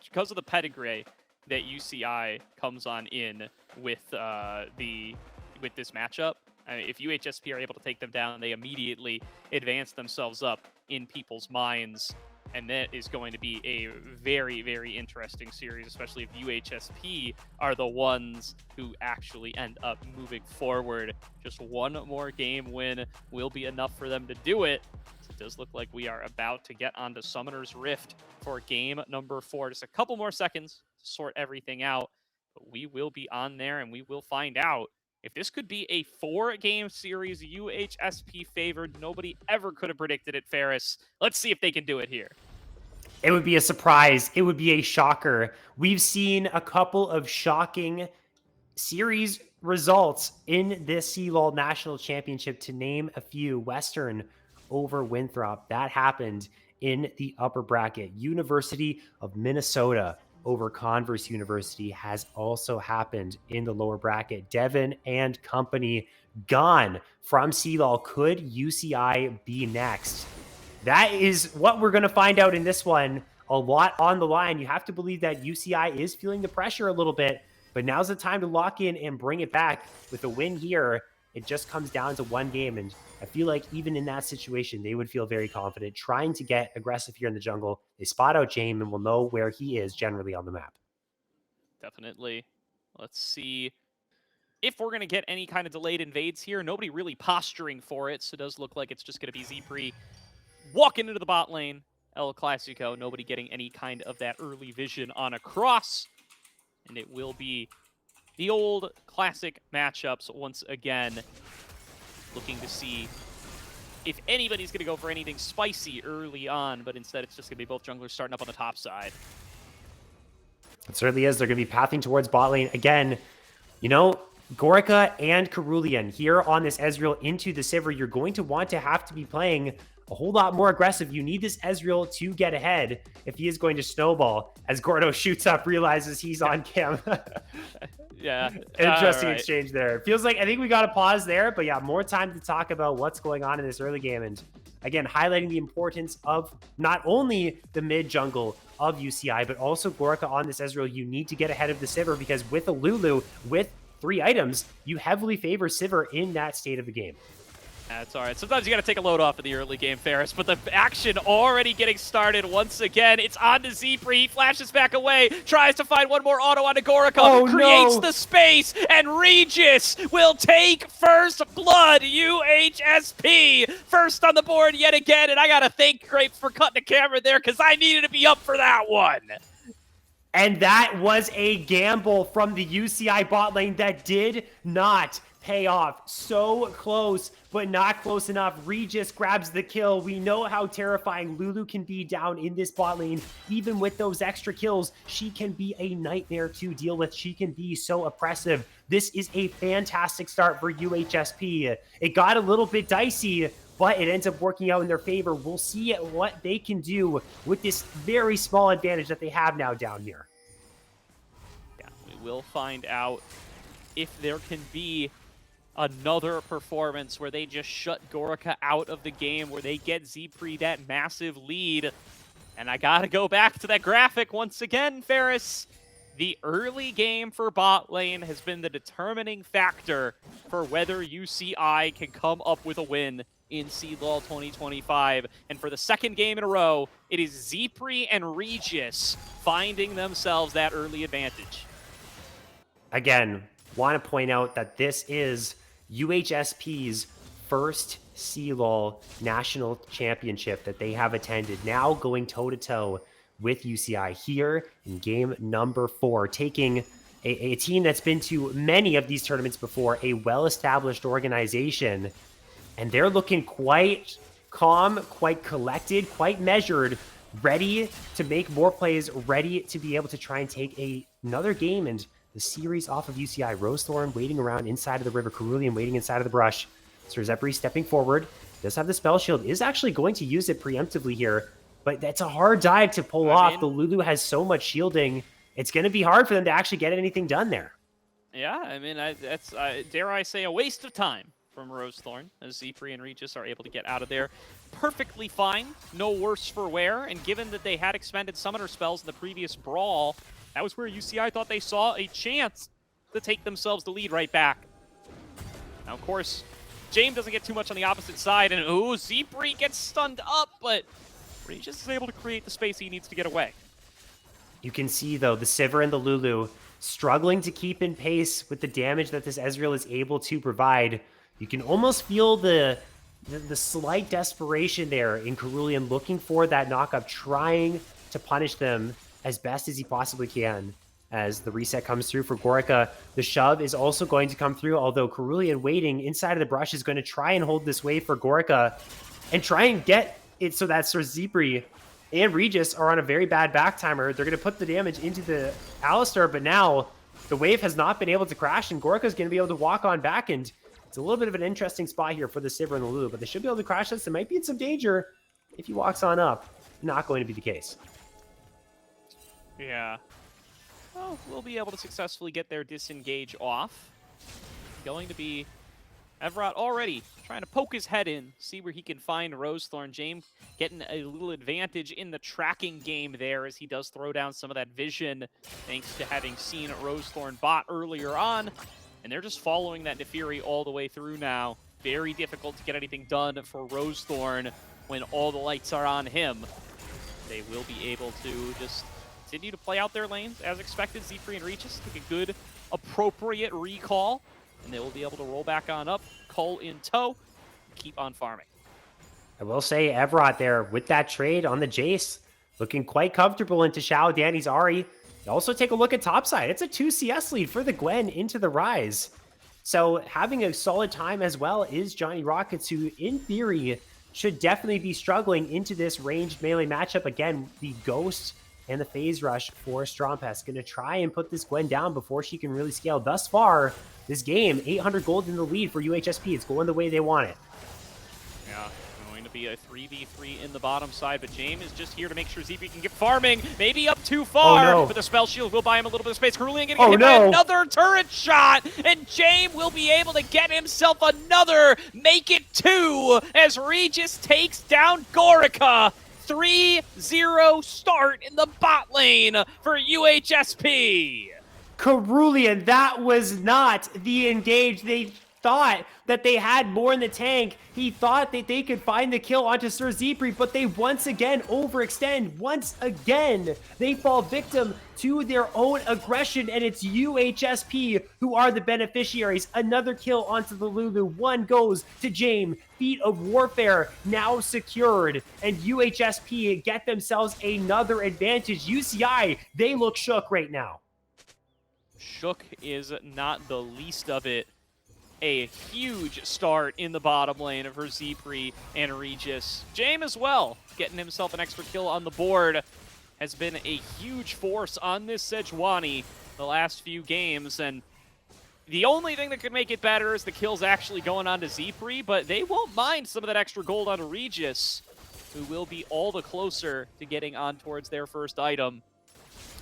because of the pedigree that UCI comes on in with with this matchup. I mean, if UHSP are able to take them down, they immediately advance themselves up in people's minds. And that is going to be a very, very interesting series, especially if UHSP are the ones who actually end up moving forward. Just one more game win will be enough for them to do it. It does look like we are about to get onto Summoner's Rift for game number 4. Just a couple more seconds to sort everything out. But we will be on there and we will find out if this could be a 4-game series. UHSP favored. Nobody ever could have predicted it, Ferris. Let's see if they can do it here. It would be a surprise. It would be a shocker. We've seen a couple of shocking series results in this CLOL National Championship, to name a few. Western over Winthrop. That happened in the upper bracket. University of Minnesota over Converse University has also happened in the lower bracket. Devon and company gone from CLOL. Could UCI be next? That is what we're going to find out in this one. A lot on the line. You have to believe that UCI is feeling the pressure a little bit, but now's the time to lock in and bring it back. With a win here, it just comes down to one game, and I feel like even in that situation, they would feel very confident trying to get aggressive here in the jungle. They spot out James and will know where he is generally on the map. Definitely. Let's see if we're going to get any kind of delayed invades here. Nobody really posturing for it, so it does look like it's just going to be Zepri walking into the bot lane. El Clasico, nobody getting any kind of that early vision on a cross. And it will be the old classic matchups once again. Looking to see if anybody's going to go for anything spicy early on, but instead it's just going to be both junglers starting up on the top side. It certainly is. They're going to be pathing towards bot lane. Again, you know, Gorica and Cerulean here on this Ezreal into the Sivir. You're going to want to have to be playing a whole lot more aggressive. You need this Ezreal to get ahead if he is going to snowball. As Gordo shoots up, realizes he's on cam. Yeah. Interesting exchange there. Feels like, I think we got to pause there, but yeah, more time to talk about what's going on in this early game. And again, highlighting the importance of not only the mid jungle of UCI, but also Gorica on this Ezreal. You need to get ahead of the Sivir, because with a Lulu, with 3 items, you heavily favor Sivir in that state of the game. That's all right. Sometimes you got to take a load off in the early game, Ferris, but the action already getting started once again. It's on to Zepri. He flashes back away, tries to find one more auto onto Gorica, creates the space, and Regis will take first blood. UHSP first on the board yet again, and I got to thank Grapes for cutting the camera there, because I needed to be up for that one. And that was a gamble from the UCI bot lane that did not pay off. So close, but not close enough. Regis grabs the kill. We know how terrifying Lulu can be down in this bot lane. Even with those extra kills, she can be a nightmare to deal with. She can be so oppressive. This is a fantastic start for UHSP. It got a little bit dicey, but it ends up working out in their favor. We'll see what they can do with this very small advantage that they have now down here. Yeah, we will find out if there can be another performance where they just shut Gorica out of the game, where they get Zepri that massive lead. And I gotta go back to that graphic once again, Ferris. The early game for bot lane has been the determining factor for whether UCI can come up with a win in CLOL 2025. And for the second game in a row, it is Zepri and Regis finding themselves that early advantage. Again, want to point out that this is UHSP's first CLOL National Championship that they have attended, now going toe-to-toe with UCI here in game number 4, taking a team that's been to many of these tournaments before, a well-established organization, and they're looking quite calm, quite collected, quite measured, ready to make more plays, ready to be able to try and take another game and the series off of UCI. Rosethorn waiting around inside of the river. Cerulean waiting inside of the brush. Sir Zepri stepping forward. Does have the spell shield. Is actually going to use it preemptively here. But that's a hard dive to pull off. The Lulu has so much shielding. It's going to be hard for them to actually get anything done there. Yeah, I mean, that's, dare I say, a waste of time from Rosethorn, as Zepri and Regis are able to get out of there perfectly fine. No worse for wear. And given that they had expended summoner spells in the previous brawl, that was where UCI thought they saw a chance to take themselves the lead right back. Now, of course, James doesn't get too much on the opposite side, and ooh, Zepri gets stunned up, but Regis is able to create the space he needs to get away. You can see, though, the Sivir and the Lulu struggling to keep in pace with the damage that this Ezreal is able to provide. You can almost feel the the slight desperation there in Cerulean looking for that knockup, trying to punish them as best as he possibly can. As the reset comes through for Gorica, the shove is also going to come through, although Cerulean waiting inside of the brush is going to try and hold this wave for Gorica and try and get it so that Sir Zipri and Regis are on a very bad back timer. They're going to put the damage into the Alistar, but now the wave has not been able to crash, and Gorica is going to be able to walk on back, and it's a little bit of an interesting spot here for the Sivir and the Lulu, but they should be able to crash this. They might be in some danger if he walks on up. Not going to be the case. Yeah. Well, we'll be able to successfully get their disengage off. Going to be Everett already trying to poke his head in, see where he can find Rosethorn. James getting a little advantage in the tracking game there as he does throw down some of that vision thanks to having seen Rosethorn bot earlier on. And they're just following that Nefiri all the way through now. Very difficult to get anything done for Rosethorn when all the lights are on him. They will be able to just continue to play out their lanes as expected. Z3 and Regis take a good, appropriate recall, and they will be able to roll back on up, Cull in tow, keep on farming. I will say Everett there with that trade on the Jace, looking quite comfortable into Xiao, Danny's Ahri. Also take a look at topside. It's a 2 CS lead for the Gwen into the Rise. So having a solid time as well is Johnny Rockets, who in theory should definitely be struggling into this ranged melee matchup. Again, the Ghost and the Phase Rush for Strompest. Going to try and put this Gwen down before she can really scale. Thus far, this game, 800 gold in the lead for UHSP. It's going the way they want it. Yeah, going to be a 3v3 in the bottom side, but James is just here to make sure ZP can get farming. Maybe up too far, oh, no. But the spell shield will buy him a little bit of space. Cerulean getting hit by another turret shot, and James will be able to get himself another, make it 2, as Regis takes down Gorica. 3-0 start in the bot lane for UHSP. Cerulean, that was not the engage. They thought that they had more in the tank. He thought that they could find the kill onto Sir Zipri, but they once again overextend. Once again, they fall victim to their own aggression, and it's UHSP who are the beneficiaries. Another kill onto the Lulu. One goes to James. Feat of Warfare now secured, and UHSP get themselves another advantage. UCI, they look shook right now. Shook is not the least of it. A huge start in the bottom lane for Zipri and Regis. James as well, getting himself an extra kill on the board, has been a huge force on this Sejuani the last few games, and the only thing that could make it better is the kills actually going on to Zipri, but they won't mind some of that extra gold onto Regis, who will be all the closer to getting on towards their first item,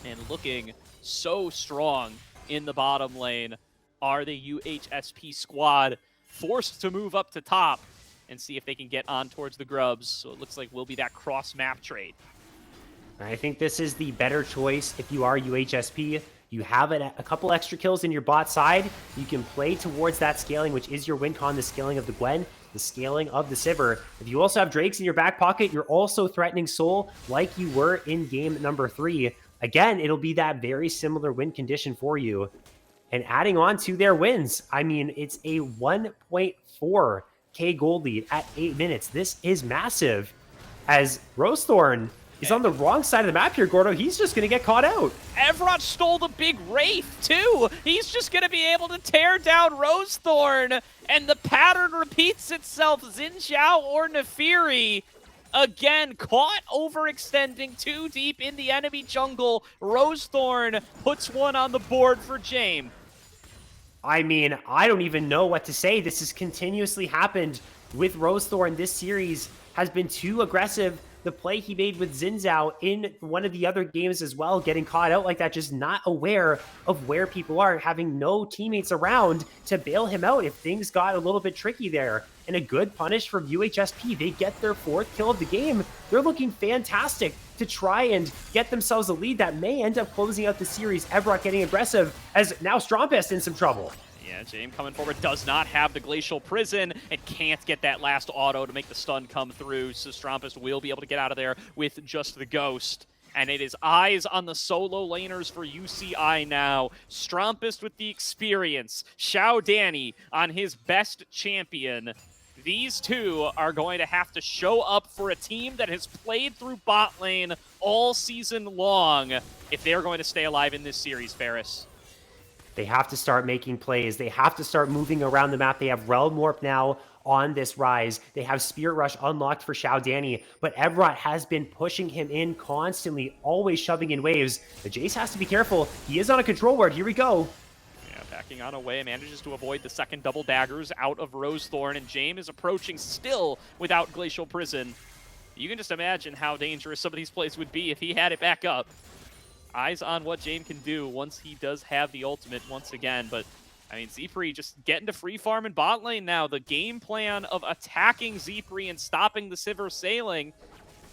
and looking so strong in the bottom lane are the UHSP squad, forced to move up to top and see if they can get on towards the grubs. So it looks like will be that cross-map trade. I think this is the better choice if you are UHSP. You have a couple extra kills in your bot side. You can play towards that scaling, which is your win con, the scaling of the Gwen, the scaling of the Sivir. If you also have Drakes in your back pocket, you're also threatening Soul like you were in game number 3. Again, it'll be that very similar win condition for you. And adding on to their wins, I mean, it's a 1.4k gold lead at 8 minutes. This is massive. As Rosethorn is on the wrong side of the map here, Gordo. He's just going to get caught out. Everett stole the big Wraith, too. He's just going to be able to tear down Rosethorn, and the pattern repeats itself. Xin Zhao or Nefiri, again, caught overextending too deep in the enemy jungle. Rosethorn puts one on the board for James. I mean, I don't even know what to say. This has continuously happened with Rosethorn. This series has been too aggressive. The play he made with Xin Zhao in one of the other games as well, getting caught out like that, just not aware of where people are, having no teammates around to bail him out if things got a little bit tricky there. And a good punish from UHSP. They get their 4th kill of the game. They're looking fantastic to try and get themselves a lead that may end up closing out the series. Everett getting aggressive as now Strompest in some trouble. Yeah, James coming forward, does not have the Glacial Prison and can't get that last auto to make the stun come through, so Strompest will be able to get out of there with just the Ghost. And it is eyes on the solo laners for UCI now. Strompest with the experience, Xiao Danny on his best champion. these two are going to have to show up for a team that has played through bot lane all season long if they're going to stay alive in this series, Ferris. They have to start making plays. They have to start moving around the map. They have Realm Warp now on this rise. They have Spirit Rush unlocked for Xiao Danny, but Evrot has been pushing him in constantly, always shoving in waves. The Jace has to be careful. He is on a control ward. Here we go. Yeah, backing on away, manages to avoid the second double daggers out of Rosethorn, and Jame is approaching still without Glacial Prison. You can just imagine how dangerous some of these plays would be if he had it back up. Eyes on what Jame can do once he does have the ultimate once again, but I mean, Zepri just getting to free farm in bot lane now. The game plan of attacking Zepri and stopping the Sivir sailing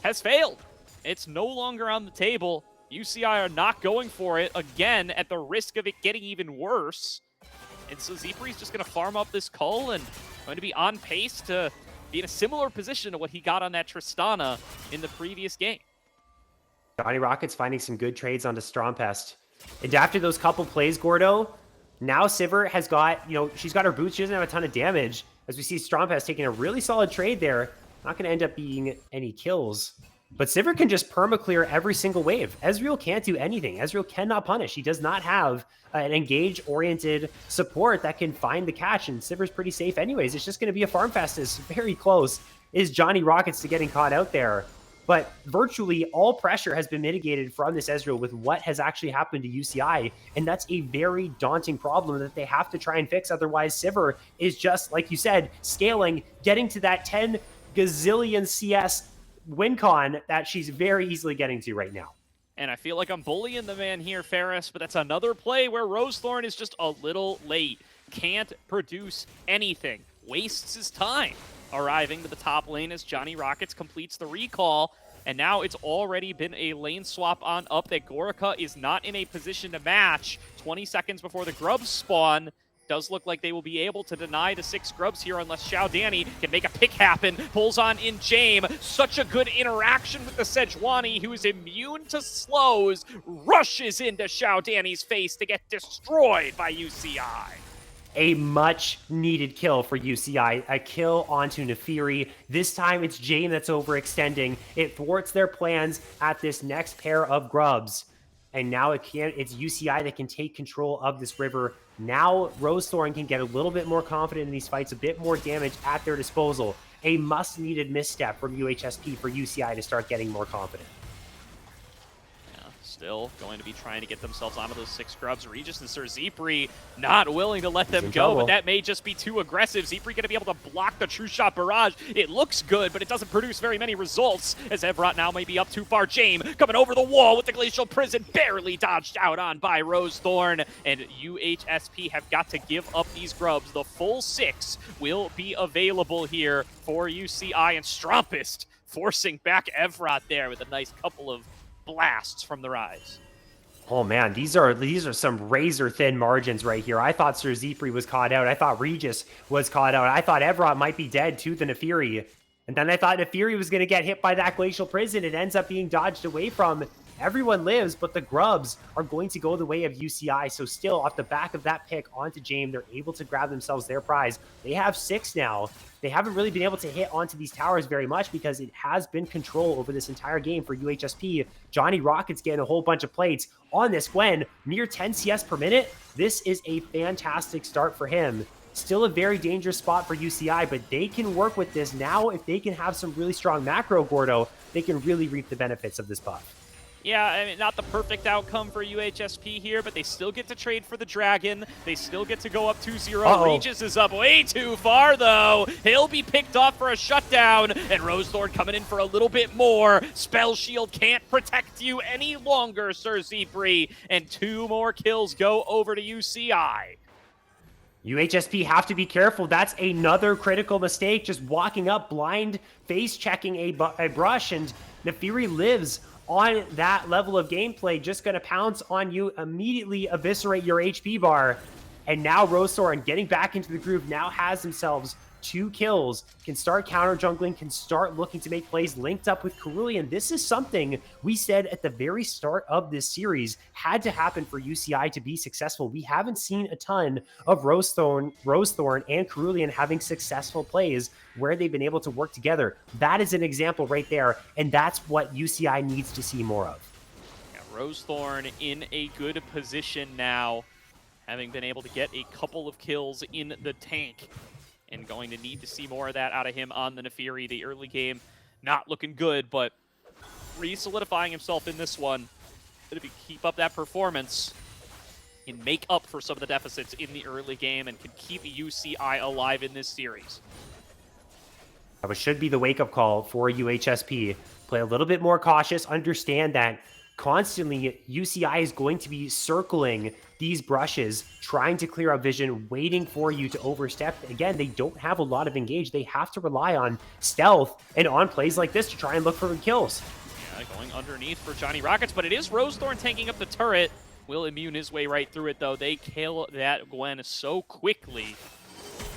has failed. It's no longer on the table. UCI are not going for it again at the risk of it getting even worse. And so Zepri's just going to farm up this cull and going to be on pace to be in a similar position to what he got on that Tristana in the previous game. Johnny Rocket's finding some good trades onto Strompest. And after those couple plays, Gordo, now Sivir has got, she's got her boots. She doesn't have a ton of damage. As we see Strompest taking a really solid trade there. Not going to end up being any kills. But Sivir can just perma-clear every single wave. Ezreal can't do anything. Ezreal cannot punish. He does not have an engage-oriented support that can find the catch, and Sivir's pretty safe anyways. It's just going to be a farm fest. It's very close. Is Johnny Rockets to getting caught out there? But virtually all pressure has been mitigated from this Ezreal with what has actually happened to UCI. And that's a very daunting problem that they have to try and fix. Otherwise, Sivir is just, like you said, scaling, getting to that 10 gazillion CS win con that she's very easily getting to right now. And I feel like I'm bullying the man here, Ferris, but that's another play where Rosethorn is just a little late. Can't produce anything. Wastes his time arriving to the top lane as Johnny Rockets completes the recall. And now it's already been a lane swap on up that Gorica is not in a position to match. 20 seconds before the grubs spawn. Does look like they will be able to deny the 6 grubs here unless Xiao Danny can make a pick happen. Pulls on in Jame. Such a good interaction with the Sejuani, who is immune to slows. Rushes into Xiao Danny's face to get destroyed by UCI. A much-needed kill for UCI. A kill onto Nefiri. This time it's Jame that's overextending. It thwarts their plans at this next pair of grubs. And now it's UCI that can take control of this river. Now Rosethorn can get a little bit more confident in these fights, a bit more damage at their disposal. A much-needed misstep from UHSP for UCI to start getting more confident. Still going to be trying to get themselves onto those 6 grubs. Regis and Sir Zepri not willing to let them go, but that may just be too aggressive. Zepri going to be able to block the True Shot barrage. It looks good, but it doesn't produce very many results, as Evrot now may be up too far. Jame coming over the wall with the Glacial Prison, barely dodged out on by Rosethorn, and UHSP have got to give up these grubs. The full 6 will be available here for UCI, and Strompest forcing back Evrot there with a nice couple of blasts from the rise. Oh man, these are some razor thin margins right here. I thought Sir Zepri was caught out. I thought Regis was caught out. I thought Evrot might be dead to the Nefiri. And then I thought Nefiri was going to get hit by that Glacial Prison. It ends up being dodged away from. Everyone lives, but the grubs are going to go the way of UCI. So still, off the back of that pick onto Jame, they're able to grab themselves their prize. They have 6 now. They haven't really been able to hit onto these towers very much because it has been control over this entire game for UHSP. Johnny Rockets getting a whole bunch of plates on this Gwen, near 10 CS per minute. This is a fantastic start for him. Still a very dangerous spot for UCI, but they can work with this now. If they can have some really strong macro, Gordo, they can really reap the benefits of this buff. Yeah, I mean, not the perfect outcome for UHSP here, but they still get to trade for the Dragon. They still get to go up 2-0. Regis is up way too far, though. He'll be picked off for a shutdown, and Rosethorn coming in for a little bit more. Spell Shield can't protect you any longer, Sir Zepri, and 2 more kills go over to UCI. UHSP have to be careful. That's another critical mistake, just walking up blind, face-checking a brush, and Nefiri lives on that level of gameplay, just going to pounce on you, immediately eviscerate your HP bar. And now Rosethorn getting back into the groove now has themselves 2 kills, can start counter jungling, can start looking to make plays linked up with Cerulean. This is something we said at the very start of this series had to happen for UCI to be successful. We haven't seen a ton of Rosethorn and Cerulean having successful plays where they've been able to work together. That is an example right there, and that's what UCI needs to see more of. Yeah, Rosethorn in a good position now, having been able to get a couple of kills in the tank, and going to need to see more of that out of him on the Naafiri. The early game not looking good, but re-solidifying himself in this one. If he keep up that performance and make up for some of the deficits in the early game and can keep UCI alive in this series. That should be the wake-up call for UHSP. Play a little bit more cautious, understand that constantly UCI is going to be circling these brushes, trying to clear out vision, waiting for you to overstep. Again, they don't have a lot of engage. They have to rely on stealth and on plays like this to try and look for kills. Yeah, going underneath for Johnny Rockets, but it is Rosethorn tanking up the turret. Will immune his way right through it, though. They kill that Gwen so quickly.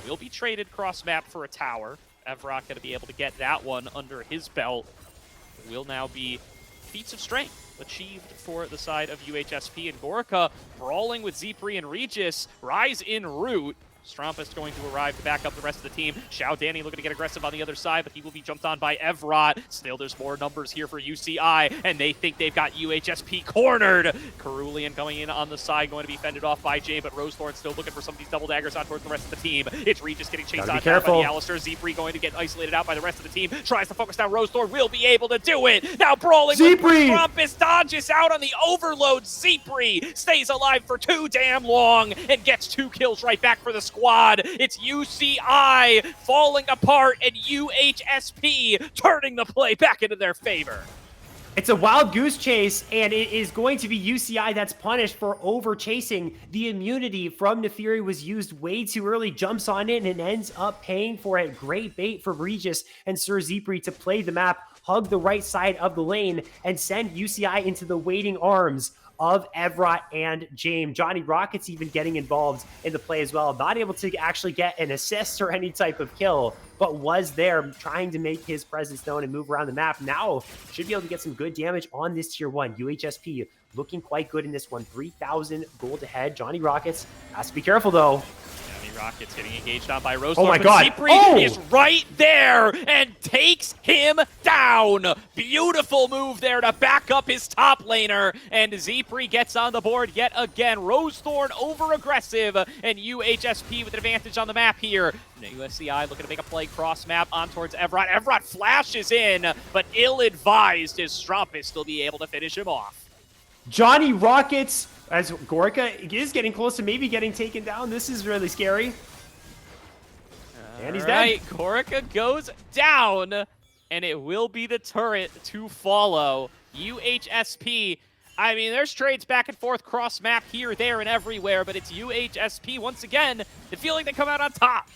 Will be traded cross-map for a tower. Evrot going to be able to get that one under his belt. Will now be feats of strength achieved for the side of UHSP, and Gorka brawling with Zipri and Regis. Rise in route. Strumpus going to arrive to back up the rest of the team. Xiao Danny looking to get aggressive on the other side, but he will be jumped on by Evrot. Still, there's more numbers here for UCI, and they think they've got UHSP cornered. Cerulean coming in on the side, going to be fended off by Jane, but Rosethorn still looking for some of these double daggers on towards the rest of the team. It's Regis getting chased on down by the Alistair. Zipri going to get isolated out by the rest of the team. Tries to focus down Rosethorn, will be able to do it. Now brawling with Strumpus, dodges out on the overload. Zipri stays alive for too damn long and gets 2 kills right back for the squad. It's UCI falling apart and UHSP turning the play back into their favor. It's a wild goose chase, and it is going to be UCI that's punished for over chasing. The immunity from Naafiri was used way too early, jumps on it, and ends up paying for it. Great bait for Regis and Sir Zipri to play the map, hug the right side of the lane, and send UCI into the waiting arms of Evrot and James. Johnny Rockets even getting involved in the play as well. Not able to actually get an assist or any type of kill, but was there trying to make his presence known and move around the map. Now should be able to get some good damage on this tier 1. UHSP looking quite good in this one. 3,000 gold ahead. Johnny Rockets has to be careful though. Rockets getting engaged on by Rosethorn. Oh my god. Zipri is right there and takes him down. Beautiful move there to back up his top laner. And Zipri gets on the board yet again. Rosethorn over aggressive and UHSP with an advantage on the map here. USCI looking to make a play cross map on towards Evrot. Evrot flashes in, but ill-advised as Strumpus still be able to finish him off. Johnny Rockets, as Gorka is getting close to maybe getting taken down. This is really scary. And he's dead. Gorka goes down, and it will be the turret to follow. UHSP, I mean, there's trades back and forth, cross-map here, there, and everywhere, but it's UHSP once again. The feeling they come out on top.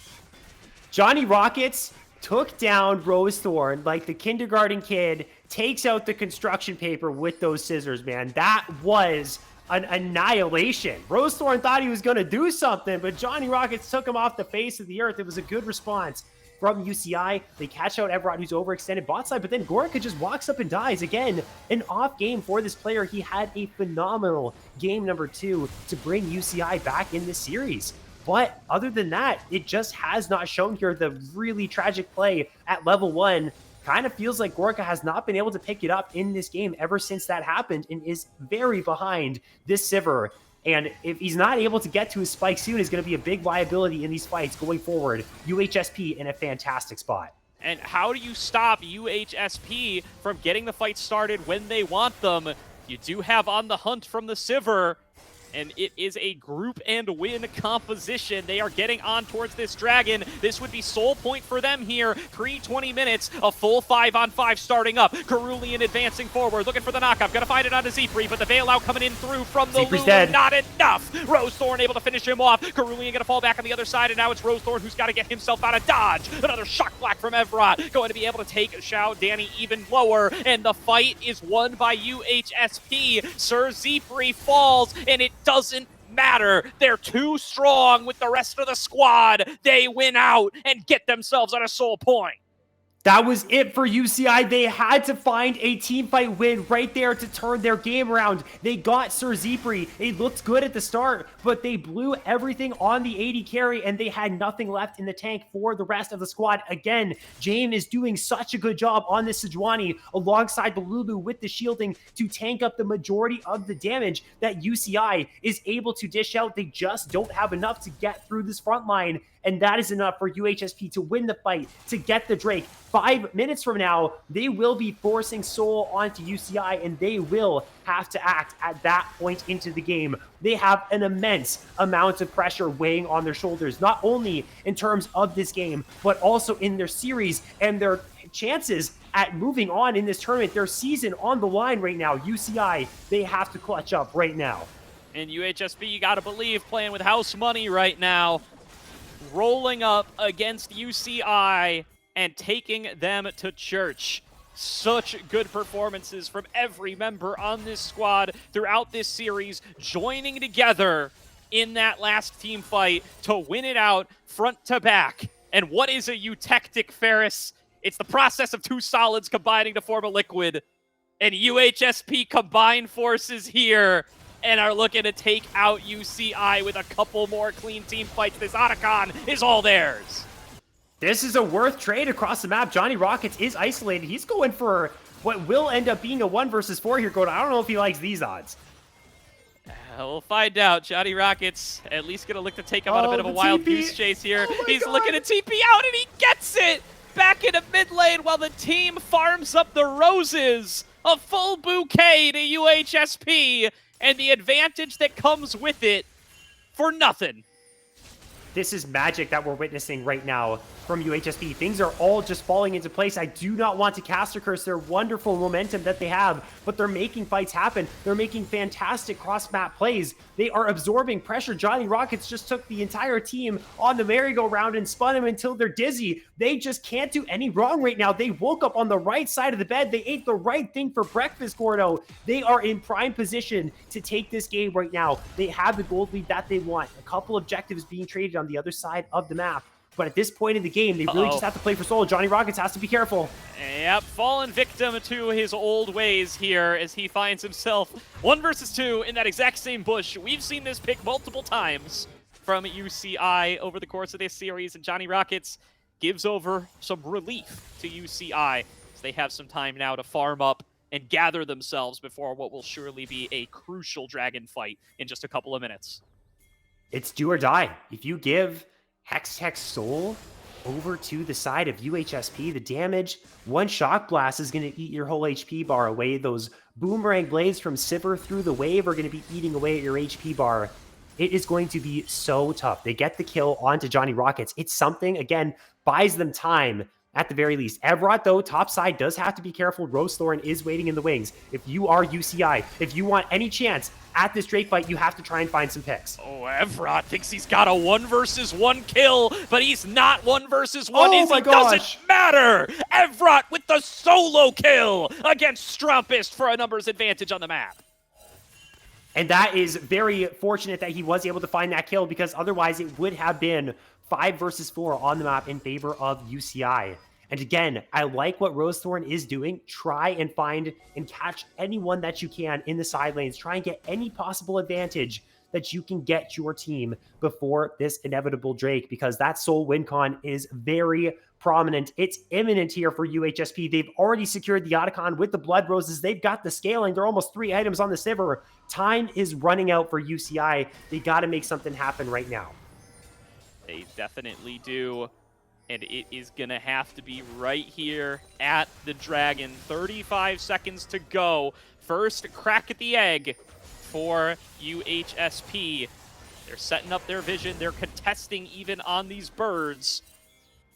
Johnny Rockets took down Rosethorn like the kindergarten kid takes out the construction paper with those scissors, man. That was an annihilation. Rosethorn thought he was going to do something, but Johnny Rockets took him off the face of the earth. It was a good response from UCI. They catch out Evrot, who's overextended bot side, but then Gorka just walks up and dies. Again, an off game for this player. He had a phenomenal game number 2 to bring UCI back in this series. But other than that, it just has not shown here. The really tragic play at level 1 kind of feels like Gorka has not been able to pick it up in this game ever since that happened and is very behind this Sivir. And if he's not able to get to his spike soon, is going to be a big liability in these fights going forward. UHSP in a fantastic spot. And how do you stop UHSP from getting the fight started when they want them? You do have On the Hunt from the Sivir, and it is a group and win composition. They are getting on towards this dragon. This would be soul point for them here. Pre-20 minutes, a full 5-on-5 starting up. Cerulean advancing forward, looking for the knockoff. Gonna find it onto Zipri, but the bailout coming in through from the Lulu, not enough. Rosethorn able to finish him off. Cerulean gonna fall back on the other side, and now it's Rosethorn who's got to get himself out of dodge. Another shock black from Evrot, going to be able to take Xiao Danny even lower, and the fight is won by UHSP. Sir Zipri falls, and it doesn't matter. They're too strong with the rest of the squad. They win out and get themselves on a soul point. That was it for UCI. They had to find a team fight win right there to turn their game around. They got Sir Zipri. It looked good at the start, but they blew everything on the AD carry, and they had nothing left in the tank for the rest of the squad. Again, Jame is doing such a good job on this Sejuani alongside the Lulu with the shielding to tank up the majority of the damage that UCI is able to dish out. They just don't have enough to get through this front line, and that is enough for UHSP to win the fight, to get the Drake. 5 minutes from now, they will be forcing Soul onto UCI, and they will have to act at that point into the game. They have an immense amount of pressure weighing on their shoulders, not only in terms of this game, but also in their series and their chances at moving on in this tournament. Their season on the line right now. UCI, they have to clutch up right now. And UHSP, you gotta believe, playing with house money right now, rolling up against UCI and taking them to church. Such good performances from every member on this squad throughout this series, joining together in that last team fight to win it out front to back. And what is a eutectic, Ferris? It's the process of two solids combining to form a liquid. And UHSP combined forces here and are looking to take out UCI with a couple more clean team fights. This Otacon is all theirs. This is a worth trade across the map. Johnny Rockets is isolated. He's going for what will end up being a 1 versus 4 here, Goda. I don't know if he likes these odds. We'll find out. Johnny Rockets at least going to look to take him on a bit of a wild goose chase here. He's looking to TP out, and he gets it back into mid lane while the team farms up the roses. A full bouquet to UHSP, and the advantage that comes with it for nothing. This is magic that we're witnessing right now from UHSP. Things are all just falling into place. I do not want to caster curse their wonderful momentum that they have, but they're making fights happen. They're making fantastic cross-map plays. They are absorbing pressure. Johnny Rockets just took the entire team on the merry-go-round and spun them until they're dizzy. They just can't do any wrong right now. They woke up on the right side of the bed. They ate the right thing for breakfast, Gordo. They are in prime position to take this game right now. They have the gold lead that they want. A couple objectives being traded on the other side of the map. But at this point in the game, they really just have to play for soul. Johnny Rockets has to be careful. Yep, fallen victim to his old ways here as he finds himself 1 versus 2 in that exact same bush. We've seen this pick multiple times from UCI over the course of this series, and Johnny Rockets gives over some relief to UCI as they have some time now to farm up and gather themselves before what will surely be a crucial dragon fight in just a couple of minutes. It's do or die. If you give Hextech Soul over to the side of UHSP, the damage, one shock blast is going to eat your whole HP bar away. Those boomerang blades from Sivir through the wave are going to be eating away at your HP bar. It is going to be so tough. They get the kill onto Johnny Rockets. It's something, again, buys them time at the very least. Evrot, though, top side does have to be careful. Rose Thorn is waiting in the wings. If you are UCI, if you want any chance at this Drake fight, you have to try and find some picks. Oh, Evrot thinks he's got a 1 versus 1 kill, but he's not 1 versus 1. Oh, Doesn't matter. Evrot with the solo kill against Strumpist for a numbers advantage on the map. And that is very fortunate that he was able to find that kill, because otherwise it would have been 5 versus 4 on the map in favor of UCI. And again, I like what Rosethorn is doing. Try and find and catch anyone that you can in the side lanes. Try and get any possible advantage that you can get your team before this inevitable Drake, because that Soul win con is very prominent. It's imminent here for UHSP. They've already secured the Otacon with the Blood Roses. They've got the scaling. They're almost 3 items on the Sivir. Time is running out for UCI. They got to make something happen right now. They definitely do. And it is going to have to be right here at the Dragon. 35 seconds to go. First crack at the egg for UHSP. They're setting up their vision. They're contesting even on these birds.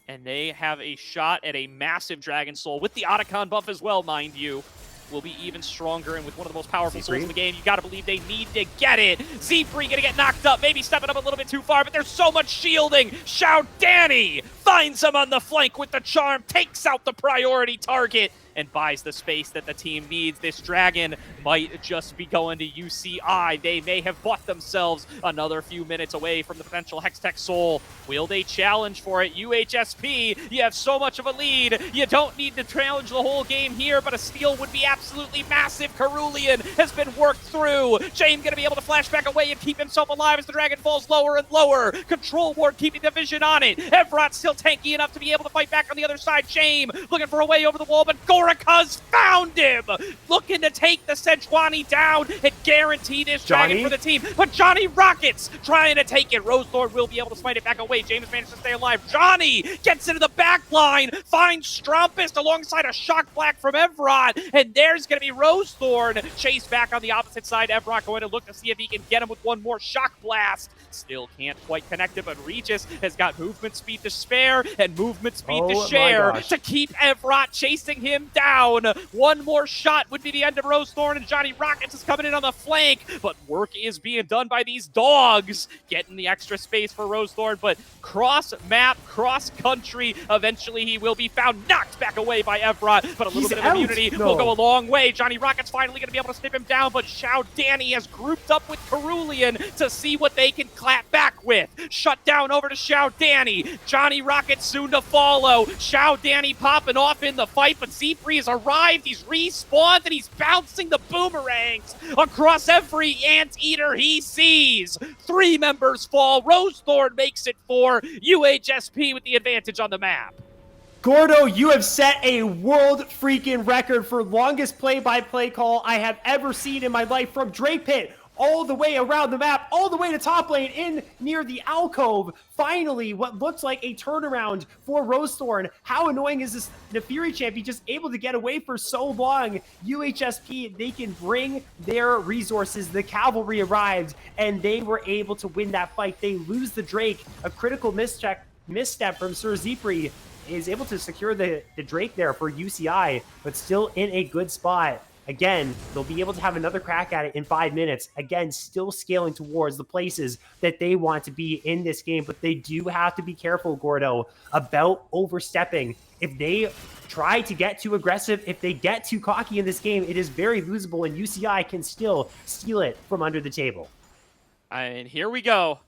And they have a shot at a massive Dragon Soul with the Otacon buff as well, mind you. Will be even stronger, and with one of the most powerful souls in the game, you gotta believe they need to get it. Zipri gonna get knocked up, maybe stepping up a little bit too far, but there's so much shielding. Shao Danny finds him on the flank with the charm, takes out the priority target, and buys the space that the team needs. This Dragon might just be going to UCI. They may have bought themselves another few minutes away from the potential Hextech Soul. Will they challenge for it? UHSP, you have so much of a lead. You don't need to challenge the whole game here, but a steal would be absolutely massive. Cerulean has been worked through. James going to be able to flash back away and keep himself alive as the Dragon falls lower and lower. Control Ward keeping the vision on it. Evrot's still tanky enough to be able to fight back on the other side. James looking for a way over the wall, but Gorika's found him. Looking to take the Sejuani down and guarantee this Dragon for the team. But Johnny Rockets trying to take it. Roselord will be able to smite it back away. James managed to stay alive. Johnny gets into the back line, finds Strumpist alongside a Shock Black from Evrot, and there's going to be Rosethorn chased back on the opposite side. Evrot going to look to see if he can get him with one more Shock Blast. Still can't quite connect it, but Regis has got movement speed to spare and movement speed to share to keep Evrot chasing him down. One more shot would be the end of Rosethorn, and Johnny Rockets is coming in on the flank, but work is being done by these dogs, getting the extra space for Rosethorn, but cross-map, cross-country, eventually he will be found, knocked back away by Evrot, but a little bit of immunity will go a long way. Johnny Rockets finally going to be able to snip him down, but Xiao Danny has grouped up with Cerulean to see what they can clap back with. Shut down over to Xiao Danny. Johnny Rockets soon to follow. Xiao Danny popping off in the fight, but Zepri has arrived. He's respawned, and he's bouncing the boomerangs across every anteater he sees. 3 members fall. Rosethorn makes it 4. UHSP with the advantage on the map. Gordo, you have set a world freaking record for longest play-by-play call I have ever seen in my life, from Drake Pit all the way around the map, all the way to top lane in near the alcove. Finally, what looks like a turnaround for Rosethorn. How annoying is this Nefiri champion just able to get away for so long? UHSP, they can bring their resources. The cavalry arrived, and they were able to win that fight. They lose the Drake. A critical misstep from Sir Zepri is able to secure the Drake there for UCI, but still in a good spot. Again, they'll be able to have another crack at it in 5 minutes. Again, still scaling towards the places that they want to be in this game, but they do have to be careful, Gordo, about overstepping. If they try to get too aggressive, if they get too cocky in this game, it is very losable, and UCI can still steal it from under the table. And here we go.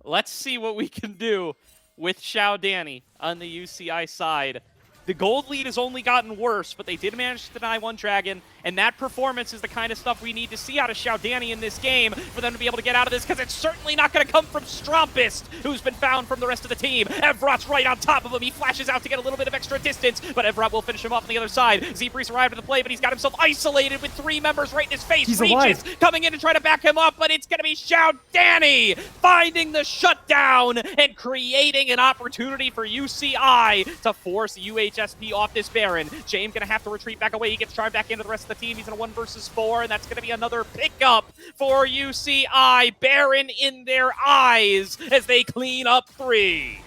Let's see what we can do with Xiao Danny on the UCI side. The gold lead has only gotten worse, but they did manage to deny one Dragon, and that performance is the kind of stuff we need to see out of Xiao Danny in this game for them to be able to get out of this, because it's certainly not going to come from Strumpist, who's been found from the rest of the team. Evrot's right on top of him. He flashes out to get a little bit of extra distance, but Evrot will finish him off on the other side. Zebri's arrived at the play, but he's got himself isolated with 3 members right in his face. He's Regis alive. coming in to try to back him up, but it's going to be Xiao Danny finding the shutdown and creating an opportunity for UCI to force UHSP off this Baron. James gonna have to retreat back away. He gets charged back into the rest of the team. He's in a 1 versus 4, and that's gonna be another pickup for UCI. Baron in their eyes as they clean up 3.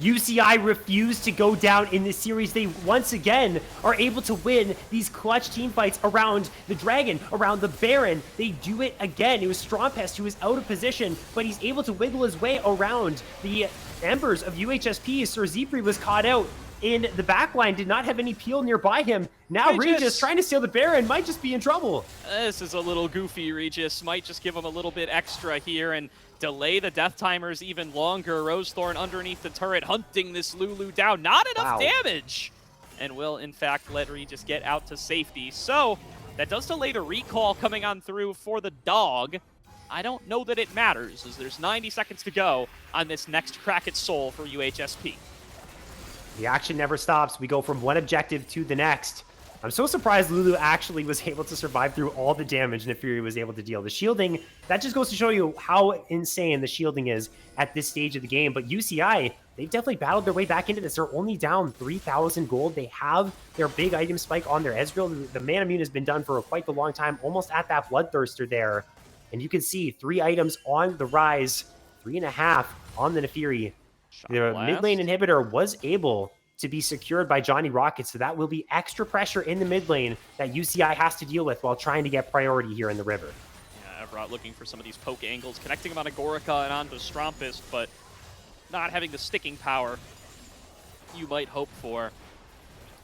UCI refused to go down in this series. They once again are able to win these clutch team fights around the Dragon, around the Baron. They do it again. It was Strompest who was out of position, but he's able to wiggle his way around the embers of UHSP. Sir Zepri was caught out in the backline, did not have any peel nearby him. Now Regis trying to steal the Baron might just be in trouble. This is a little goofy. Regis might just give him a little bit extra here and delay the death timers even longer. Rosethorn underneath the turret hunting this Lulu down. Not enough damage. And will, in fact, let Regis get out to safety. So that does delay the recall coming on through for the dog. I don't know that it matters, as there's 90 seconds to go on this next Crack It Soul for UHSP. The action never stops. We go from one objective to the next. I'm so surprised Lulu actually was able to survive through all the damage Nefiri was able to deal. The shielding, that just goes to show you how insane the shielding is at this stage of the game. But UCI, they've definitely battled their way back into this. They're only down 3,000 gold. They have their big item spike on their Ezreal. The Man Immune has been done for quite the long time, almost at that Bloodthirster there. And you can see 3 items on the rise, 3.5 on the Nefiri. The mid lane inhibitor was able to be secured by Johnny Rockets, so that will be extra pressure in the mid lane that UCI has to deal with while trying to get priority here in the river. Yeah, Evrot looking for some of these poke angles, connecting him on Agorica and onto Strompist, but not having the sticking power you might hope for.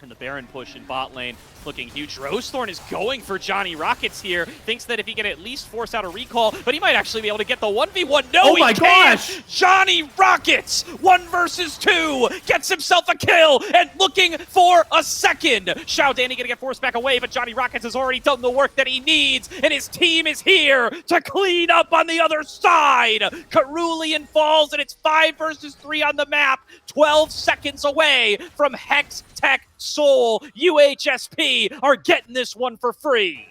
And the Baron push in bot lane looking huge. Rosethorn is going for Johnny Rockets here. Thinks that if he can at least force out a recall, but he might actually be able to get the 1v1. No, oh he my can't! gosh! Johnny Rockets, 1 versus 2, gets himself a kill and looking for a second. Xiao Danny gonna get forced back away, but Johnny Rockets has already done the work that he needs, and his team is here to clean up on the other side. Cerulean falls, and it's 5 versus 3 on the map. 12 seconds away from Hex Tech Soul. UHSP are getting this one for free.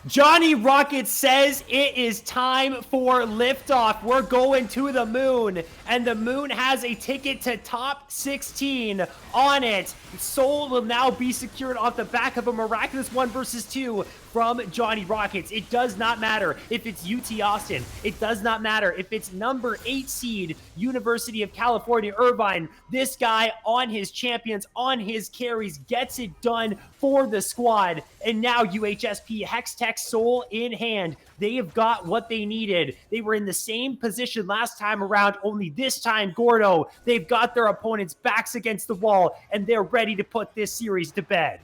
Johnny Rocket says it is time for liftoff. We're going to the moon, and the moon has a ticket to top 16 on it. Soul will now be secured off the back of a miraculous 1 versus 2 from Johnny Rockets. It does not matter if it's UT Austin. It does not matter if it's number 8 seed University of California, Irvine. This guy on his champions, on his carries, gets it done for the squad. And now UHSP, Hex Tech Soul in hand. They have got what they needed. They were in the same position last time around, only this time, Gordo, they've got their opponents' backs against the wall, and they're ready to put this series to bed.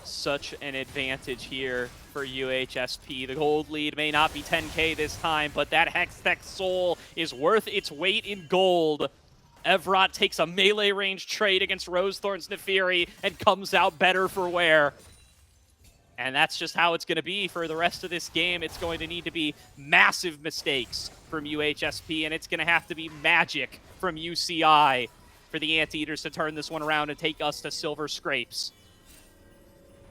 Such an advantage here for UHSP. The gold lead may not be 10K this time, but that Hex Tech Soul is worth its weight in gold. Evrot takes a melee range trade against Rosethorn's Nefiri and comes out better for wear. And that's just how it's going to be for the rest of this game. It's going to need to be massive mistakes from UHSP, and it's going to have to be magic from UCI for the Anteaters to turn this one around and take us to silver scrapes.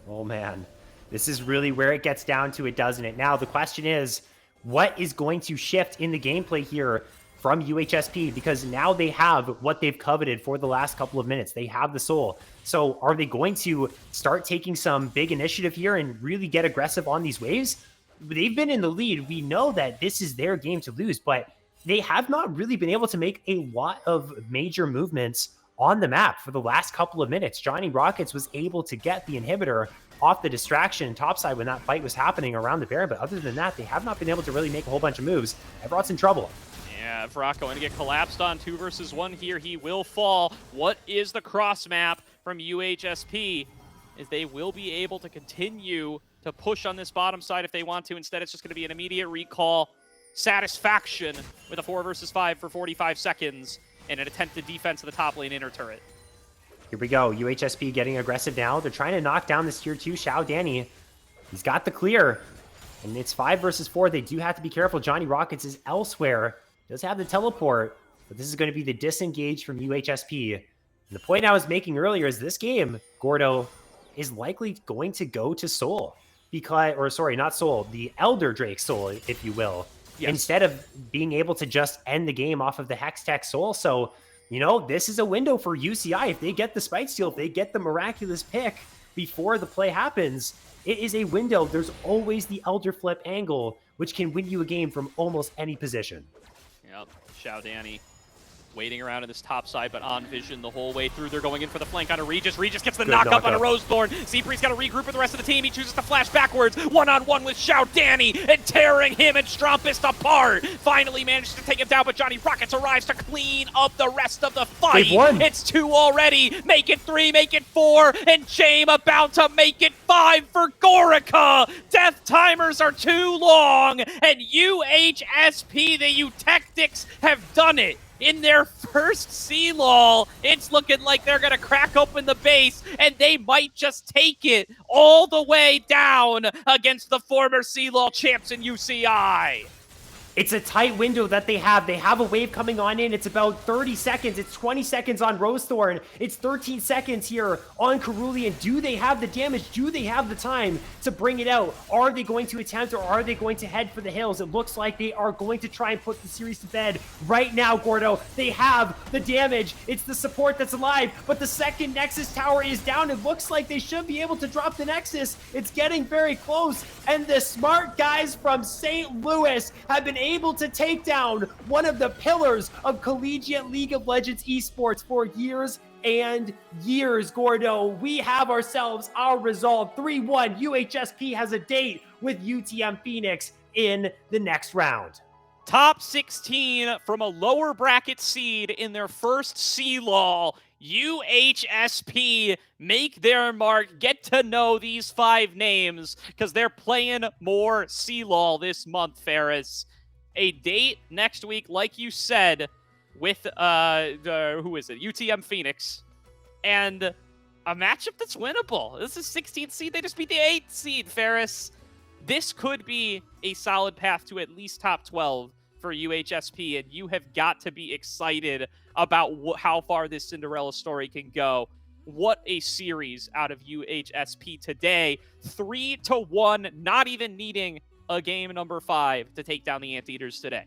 Oh man, this is really where it gets down to it, doesn't it? Now, the question is, what is going to shift in the gameplay here from UHSP? Because now they have what they've coveted for the last couple of minutes. They have the soul. So are they going to start taking some big initiative here and really get aggressive on these waves? They've been in the lead. We know that this is their game to lose, but they have not really been able to make a lot of major movements on the map for the last couple of minutes. Johnny Rockets was able to get the inhibitor off the distraction topside when that fight was happening around the Baron, but other than that, they have not been able to really make a whole bunch of moves. Evrot's in trouble. Yeah, Evrot going to get collapsed on 2 versus 1 here. He will fall. What is the cross map from UHSP? Is they will be able to continue to push on this bottom side if they want to. Instead, it's just going to be an immediate recall. Satisfaction with a 4 versus 5 for 45 seconds and an attempted defense of the top lane inner turret. Here we go. UHSP getting aggressive now. They're trying to knock down this tier 2 Xiao Danny. He's got the clear. And it's 5 versus 4. They do have to be careful. Johnny Rockets is elsewhere. Does have the teleport. But this is going to be the disengage from UHSP. And the point I was making earlier is this game, Gordo, is likely going to go to Soul. Because, or sorry, not Soul. The Elder Drake Soul, if you will. Yes. Instead of being able to just end the game off of the Hex Tech Soul. So, you know, this is a window for UCI. If they get the Spite Steal, if they get the miraculous pick before the play happens, it is a window. There's always the Elder Flip angle, which can win you a game from almost any position. Yep, Xiao Danny waiting around in this top side, but on vision the whole way through. They're going in for the flank on a Regis. Regis gets the knock up on a Rosethorn. Zeepri's got to regroup with the rest of the team. He chooses to flash backwards, one-on-one with Xiao Danny, and tearing him and Strumpist apart. Finally manages to take him down, but Johnny Rockets arrives to clean up the rest of the fight. It's 2 already. Make it 3, make it 4, and Jame about to make it 5 for Gorica. Death timers are too long, and UHSP, the Eutectics, have done it. In their first CLOL, it's looking like they're going to crack open the base, and they might just take it all the way down against the former CLOL champs in UCI. It's a tight window that they have. They have a wave coming on in. It's about 30 seconds. It's 20 seconds on Rosethorn. It's 13 seconds here on Cerulean. Do they have the damage? Do they have the time to bring it out? Are they going to attempt, or are they going to head for the hills? It looks like they are going to try and put the series to bed right now, Gordo. They have the damage. It's the support that's alive, but the second Nexus tower is down. It looks like they should be able to drop the Nexus. It's getting very close, and the smart guys from St. Louis have been able to take down one of the pillars of collegiate League of Legends esports for years and years, Gordo. We have ourselves our resolve. 3-1. UHSP has a date with UTM Phoenix in the next round. Top 16 from a lower bracket seed in their first CLOL. UHSP make their mark, get to know these 5 names, because they're playing more CLOL this month, Ferris. A date next week, like you said, with, who is it? UTM Phoenix. And a matchup that's winnable. This is 16th seed. They just beat the 8th seed, Ferris. This could be a solid path to at least top 12 for UHSP, and you have got to be excited about how far this Cinderella story can go. What a series out of UHSP today. 3-1, not even needing a game number 5 to take down the Anteaters today.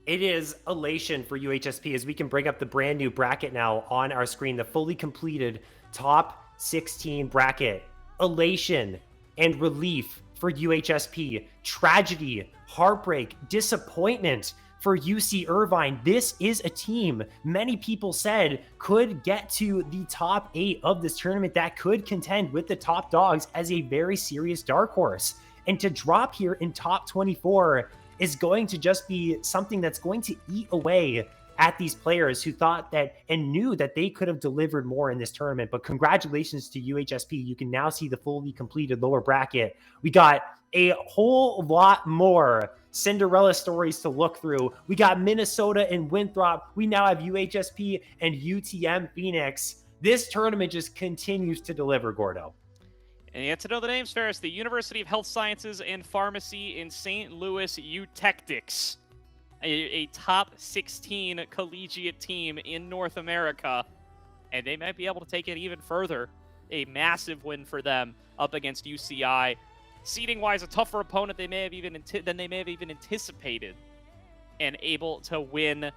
It is elation for UHSP as we can bring up the brand new bracket now on our screen, the fully completed top 16 bracket. Elation and relief for UHSP. Tragedy, heartbreak, disappointment for UC Irvine. This is a team many people said could get to the top 8 of this tournament, that could contend with the top dogs as a very serious dark horse. And to drop here in top 24 is going to just be something that's going to eat away at these players who thought that and knew that they could have delivered more in this tournament. But congratulations to UHSP. You can now see the fully completed lower bracket. We got a whole lot more Cinderella stories to look through. We got Minnesota and Winthrop. We now have UHSP and UTM Phoenix. This tournament just continues to deliver, Gordo. And you have to know the names, Ferris. The University of Health Sciences and Pharmacy in St. Louis, UTechtics. A top 16 collegiate team in North America. And they might be able to take it even further. A massive win for them up against UCI. Seeding-wise, a tougher opponent than they may have even anticipated. And able to win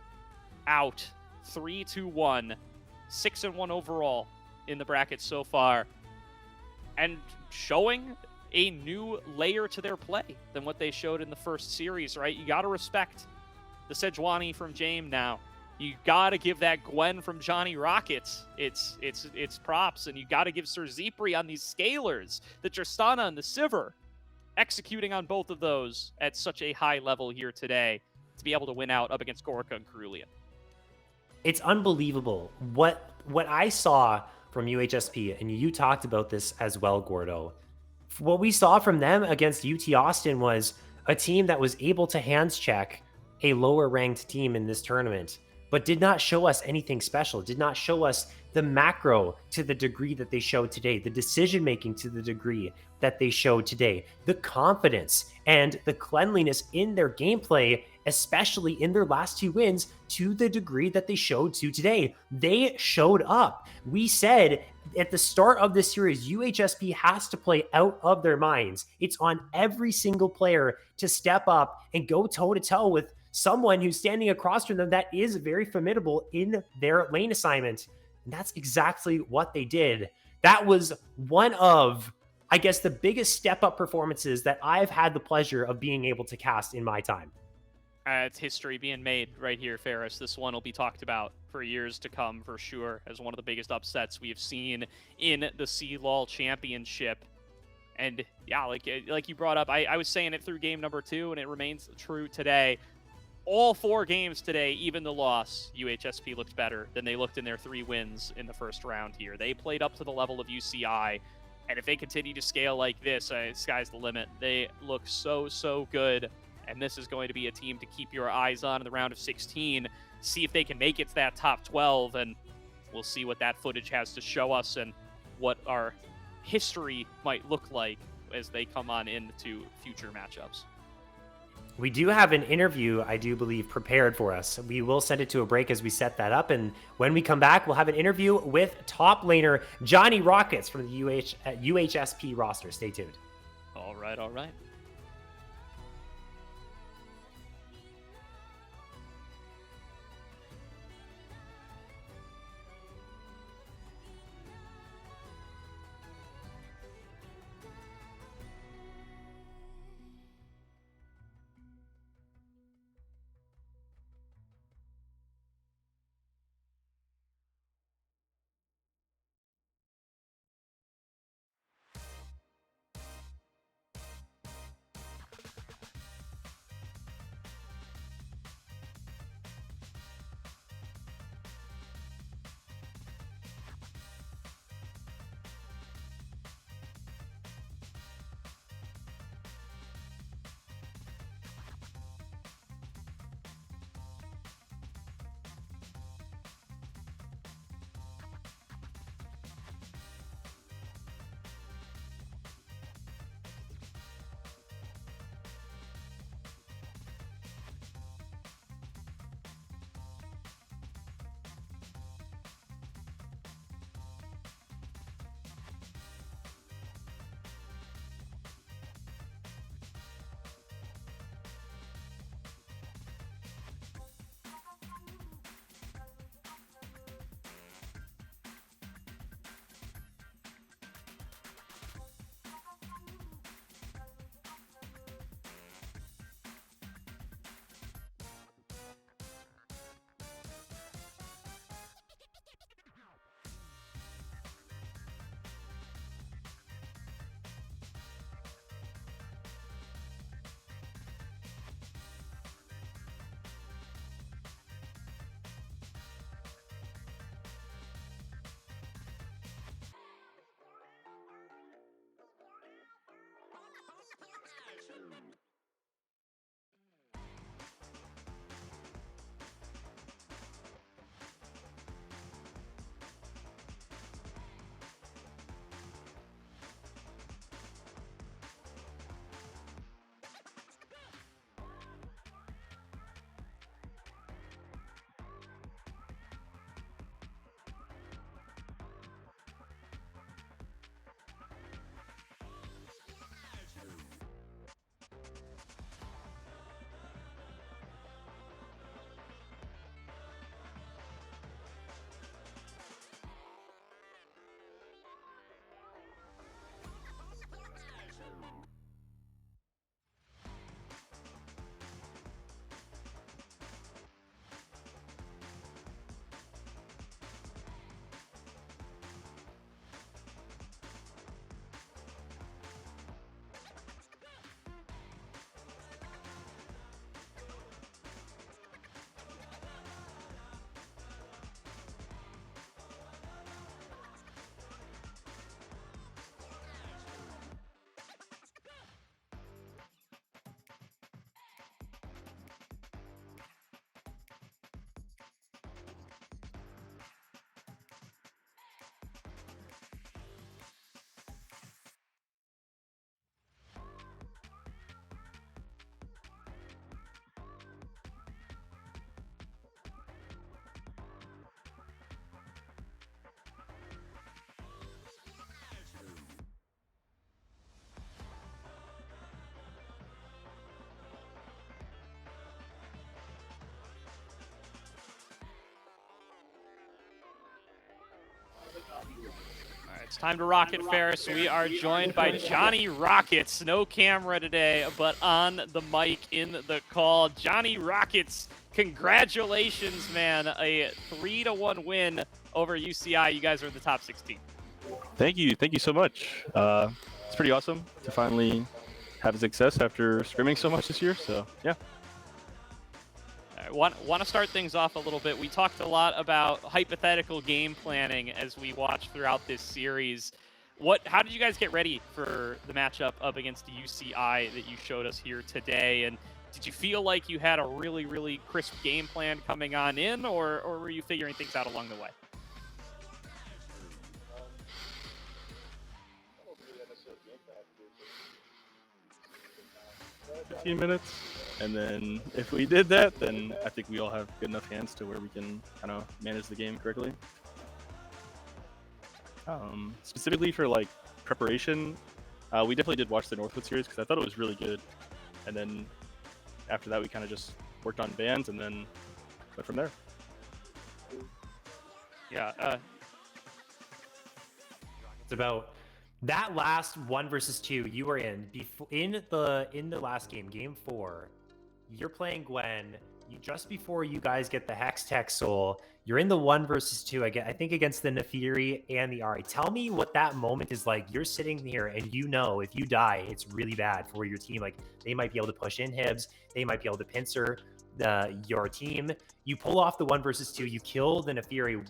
out 3-1. 6-1 overall in the bracket so far. And showing a new layer to their play than what they showed in the first series, right? You got to respect the Sejuani from Jame now. You got to give that Gwen from Johnny Rockets its props, and you got to give Sir Zipri on these scalers, the Tristana and the Sivir, executing on both of those at such a high level here today to be able to win out up against Gorka and Cerulean. It's unbelievable what I saw from UHSP, and you talked about this as well, Gordo. What we saw from them against UT Austin was a team that was able to hands check a lower ranked team in this tournament, but did not show us anything special, did not show us the macro to the degree that they showed today, the decision making to the degree that they showed today, the confidence and the cleanliness in their gameplay, especially in their last 2 wins, to the degree that they showed to today. They showed up. We said at the start of this series, UHSP has to play out of their minds. It's on every single player to step up and go toe-to-toe with someone who's standing across from them that is very formidable in their lane assignment. And that's exactly what they did. That was one of, I guess, the biggest step-up performances that I've had the pleasure of being able to cast in my time. It's history being made right here, Ferris. This one will be talked about for years to come, for sure, as one of the biggest upsets we have seen in the CLOL Championship. And yeah, like you brought up, I was saying it through game number 2, and it remains true today. All 4 games today, even the loss, UHSP looked better than they looked in their 3 wins in the first round here. They played up to the level of UCI, and if they continue to scale like this, sky's the limit. They look so good, and this is going to be a team to keep your eyes on in the round of 16. See if they can make it to that top 12, and we'll see what that footage has to show us and what our history might look like as they come on into future matchups. We do have an interview, I do believe, prepared for us. We will send it to a break as we set that up. And when we come back, we'll have an interview with top laner Johnny Rockets from the UHSP roster. Stay tuned. All right. It's time to rocket, Ferris. We are joined by Johnny Rockets. No camera today, but on the mic in the call. Johnny Rockets, congratulations, man. A 3-1 win over UCI. You guys are in the top 16. Thank you so much. It's pretty awesome to finally have success after scrimming so much this year. So yeah. I want to start things off a little bit. We talked a lot about hypothetical game planning as we watched throughout this series. How did you guys get ready for the matchup up against the UCI that you showed us here today? And did you feel like you had a really, really crisp game plan coming on in, or were you figuring things out along the way? 15 minutes, and then if we did that, then I think we all have good enough hands to where we can kind of manage the game correctly. Specifically for like preparation, we definitely did watch the Northwood series because I thought it was really good, and then after that we kind of just worked on bands and then went from there. Yeah. It's about that last 1 versus 2 you were in the last game, game 4. You're playing Gwen. Just before you guys get the Hex Tech Soul, you're in the 1 versus 2 again. I think against the Nefiri and the Ari. Tell me what that moment is like. You're sitting here and you know if you die, it's really bad for your team. Like they might be able to push in Hibs, they might be able to pincer your team. You pull off the 1 versus 2, you kill the Nefiri.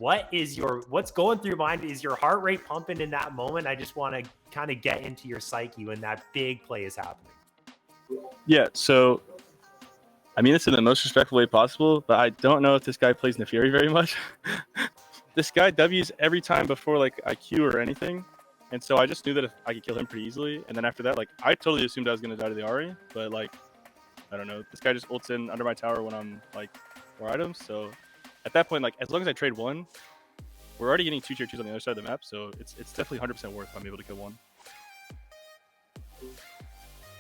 What's going through your mind? Is your heart rate pumping in that moment? I just want to kind of get into your psyche when that big play is happening. Yeah, so I mean this in the most respectful way possible, but I don't know if this guy plays Nefiri very much. This guy W's every time before like IQ or anything, and so I just knew that I could kill him pretty easily. And then after that, like I totally assumed I was gonna die to the Ari, but like I don't know. This guy just ults in under my tower when I'm like 4 items. So at that point, like as long as I trade 1, we're already getting 2 tier 2s on the other side of the map. So it's definitely 100% worth if I'm able to kill 1.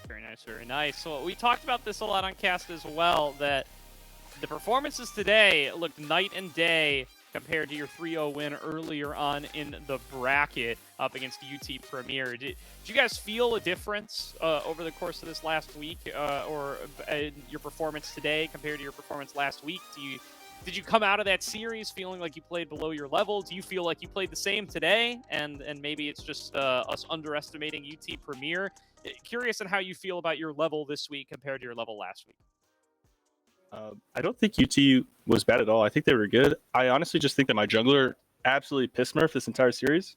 Very nice, very nice. So we talked about this a lot on cast as well, that the performances today looked night and day compared to your 3-0 win earlier on in the bracket up against UT Premier. Did you guys feel a difference over the course of this last week or your performance today compared to your performance last week? Did you come out of that series feeling like you played below your level? Do you feel like you played the same today and maybe it's just us underestimating UT Premier? Curious on how you feel about your level this week compared to your level last week. I don't think UT was bad at all. I think they were good. I honestly just think that my jungler absolutely pissed Smurf this entire series,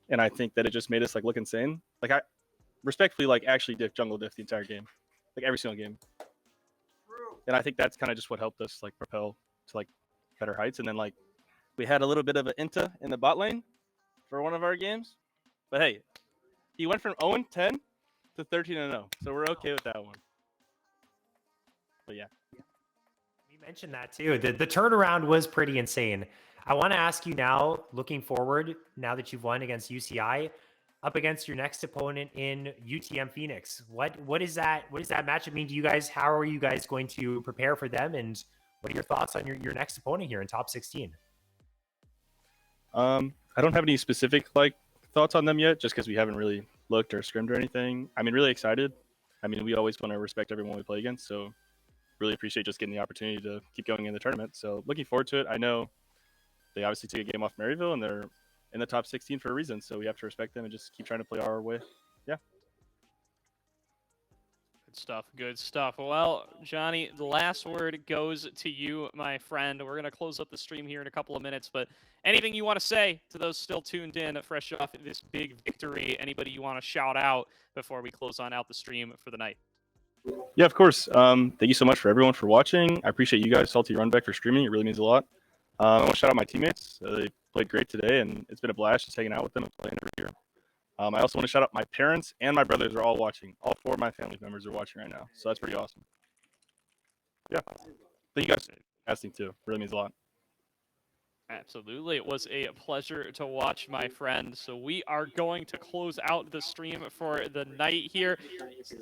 and I think that it just made us like look insane. Like I respectfully like actually jungle diff the entire game, like every single game. And I think that's kind of just what helped us like propel to like better heights. And then like we had a little bit of an Inta in the bot lane for one of our games, but hey, he went from 0-10 to 13-0, so we're okay with that one. But yeah. Mentioned that too. The turnaround was pretty insane. I want to ask you now, looking forward, now that you've won against UCI, up against your next opponent in UTM Phoenix. What does that matchup mean to you guys? How are you guys going to prepare for them? And what are your thoughts on your next opponent here in top 16? I don't have any specific like thoughts on them yet, just because we haven't really looked or scrimmed or anything. I mean, really excited. I mean, we always want to respect everyone we play against, so really appreciate just getting the opportunity to keep going in the tournament. So looking forward to it. I know they obviously took a game off Maryville and they're in the top 16 for a reason, so we have to respect them and just keep trying to play our way. Yeah. Good stuff, good stuff. Well, Johnny, the last word goes to you, my friend. We're going to close up the stream here in a couple of minutes, but anything you want to say to those still tuned in fresh off this big victory? Anybody you want to shout out before we close on out the stream for the night? Yeah, of course. Thank you so much for everyone for watching. I appreciate you guys, Salty Runback, for streaming. It really means a lot. I want to shout out my teammates. They played great today, and it's been a blast just hanging out with them and playing every year. I also want to shout out my parents and my brothers are all watching. All 4 of my family members are watching right now, so that's pretty awesome. Yeah. Thank you guys for asking too. It really means a lot. Absolutely. It was a pleasure to watch, my friend. So we are going to close out the stream for the night here.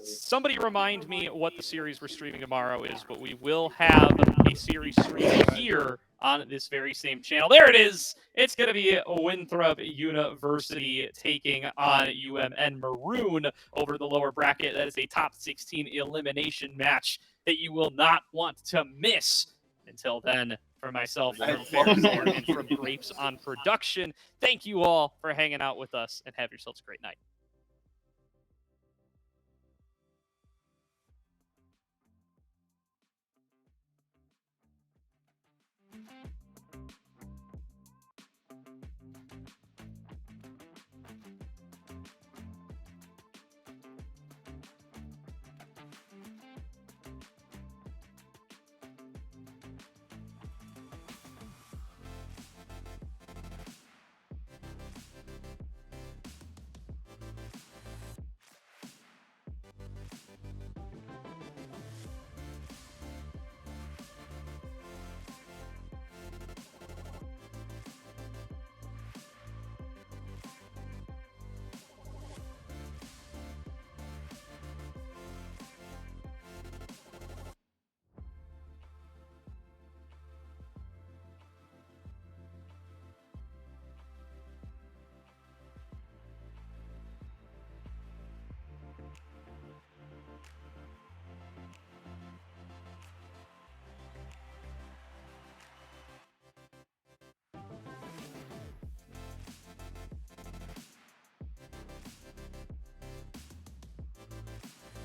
Somebody remind me what the series we're streaming tomorrow is, but we will have a series streaming here on this very same channel. There it is. It's going to be Winthrop University taking on UMN Maroon over the lower bracket. That is a top 16 elimination match that you will not want to miss. Until then, for myself, from Ferris and from Grapes on Production, thank you all for hanging out with us, and have yourselves a great night.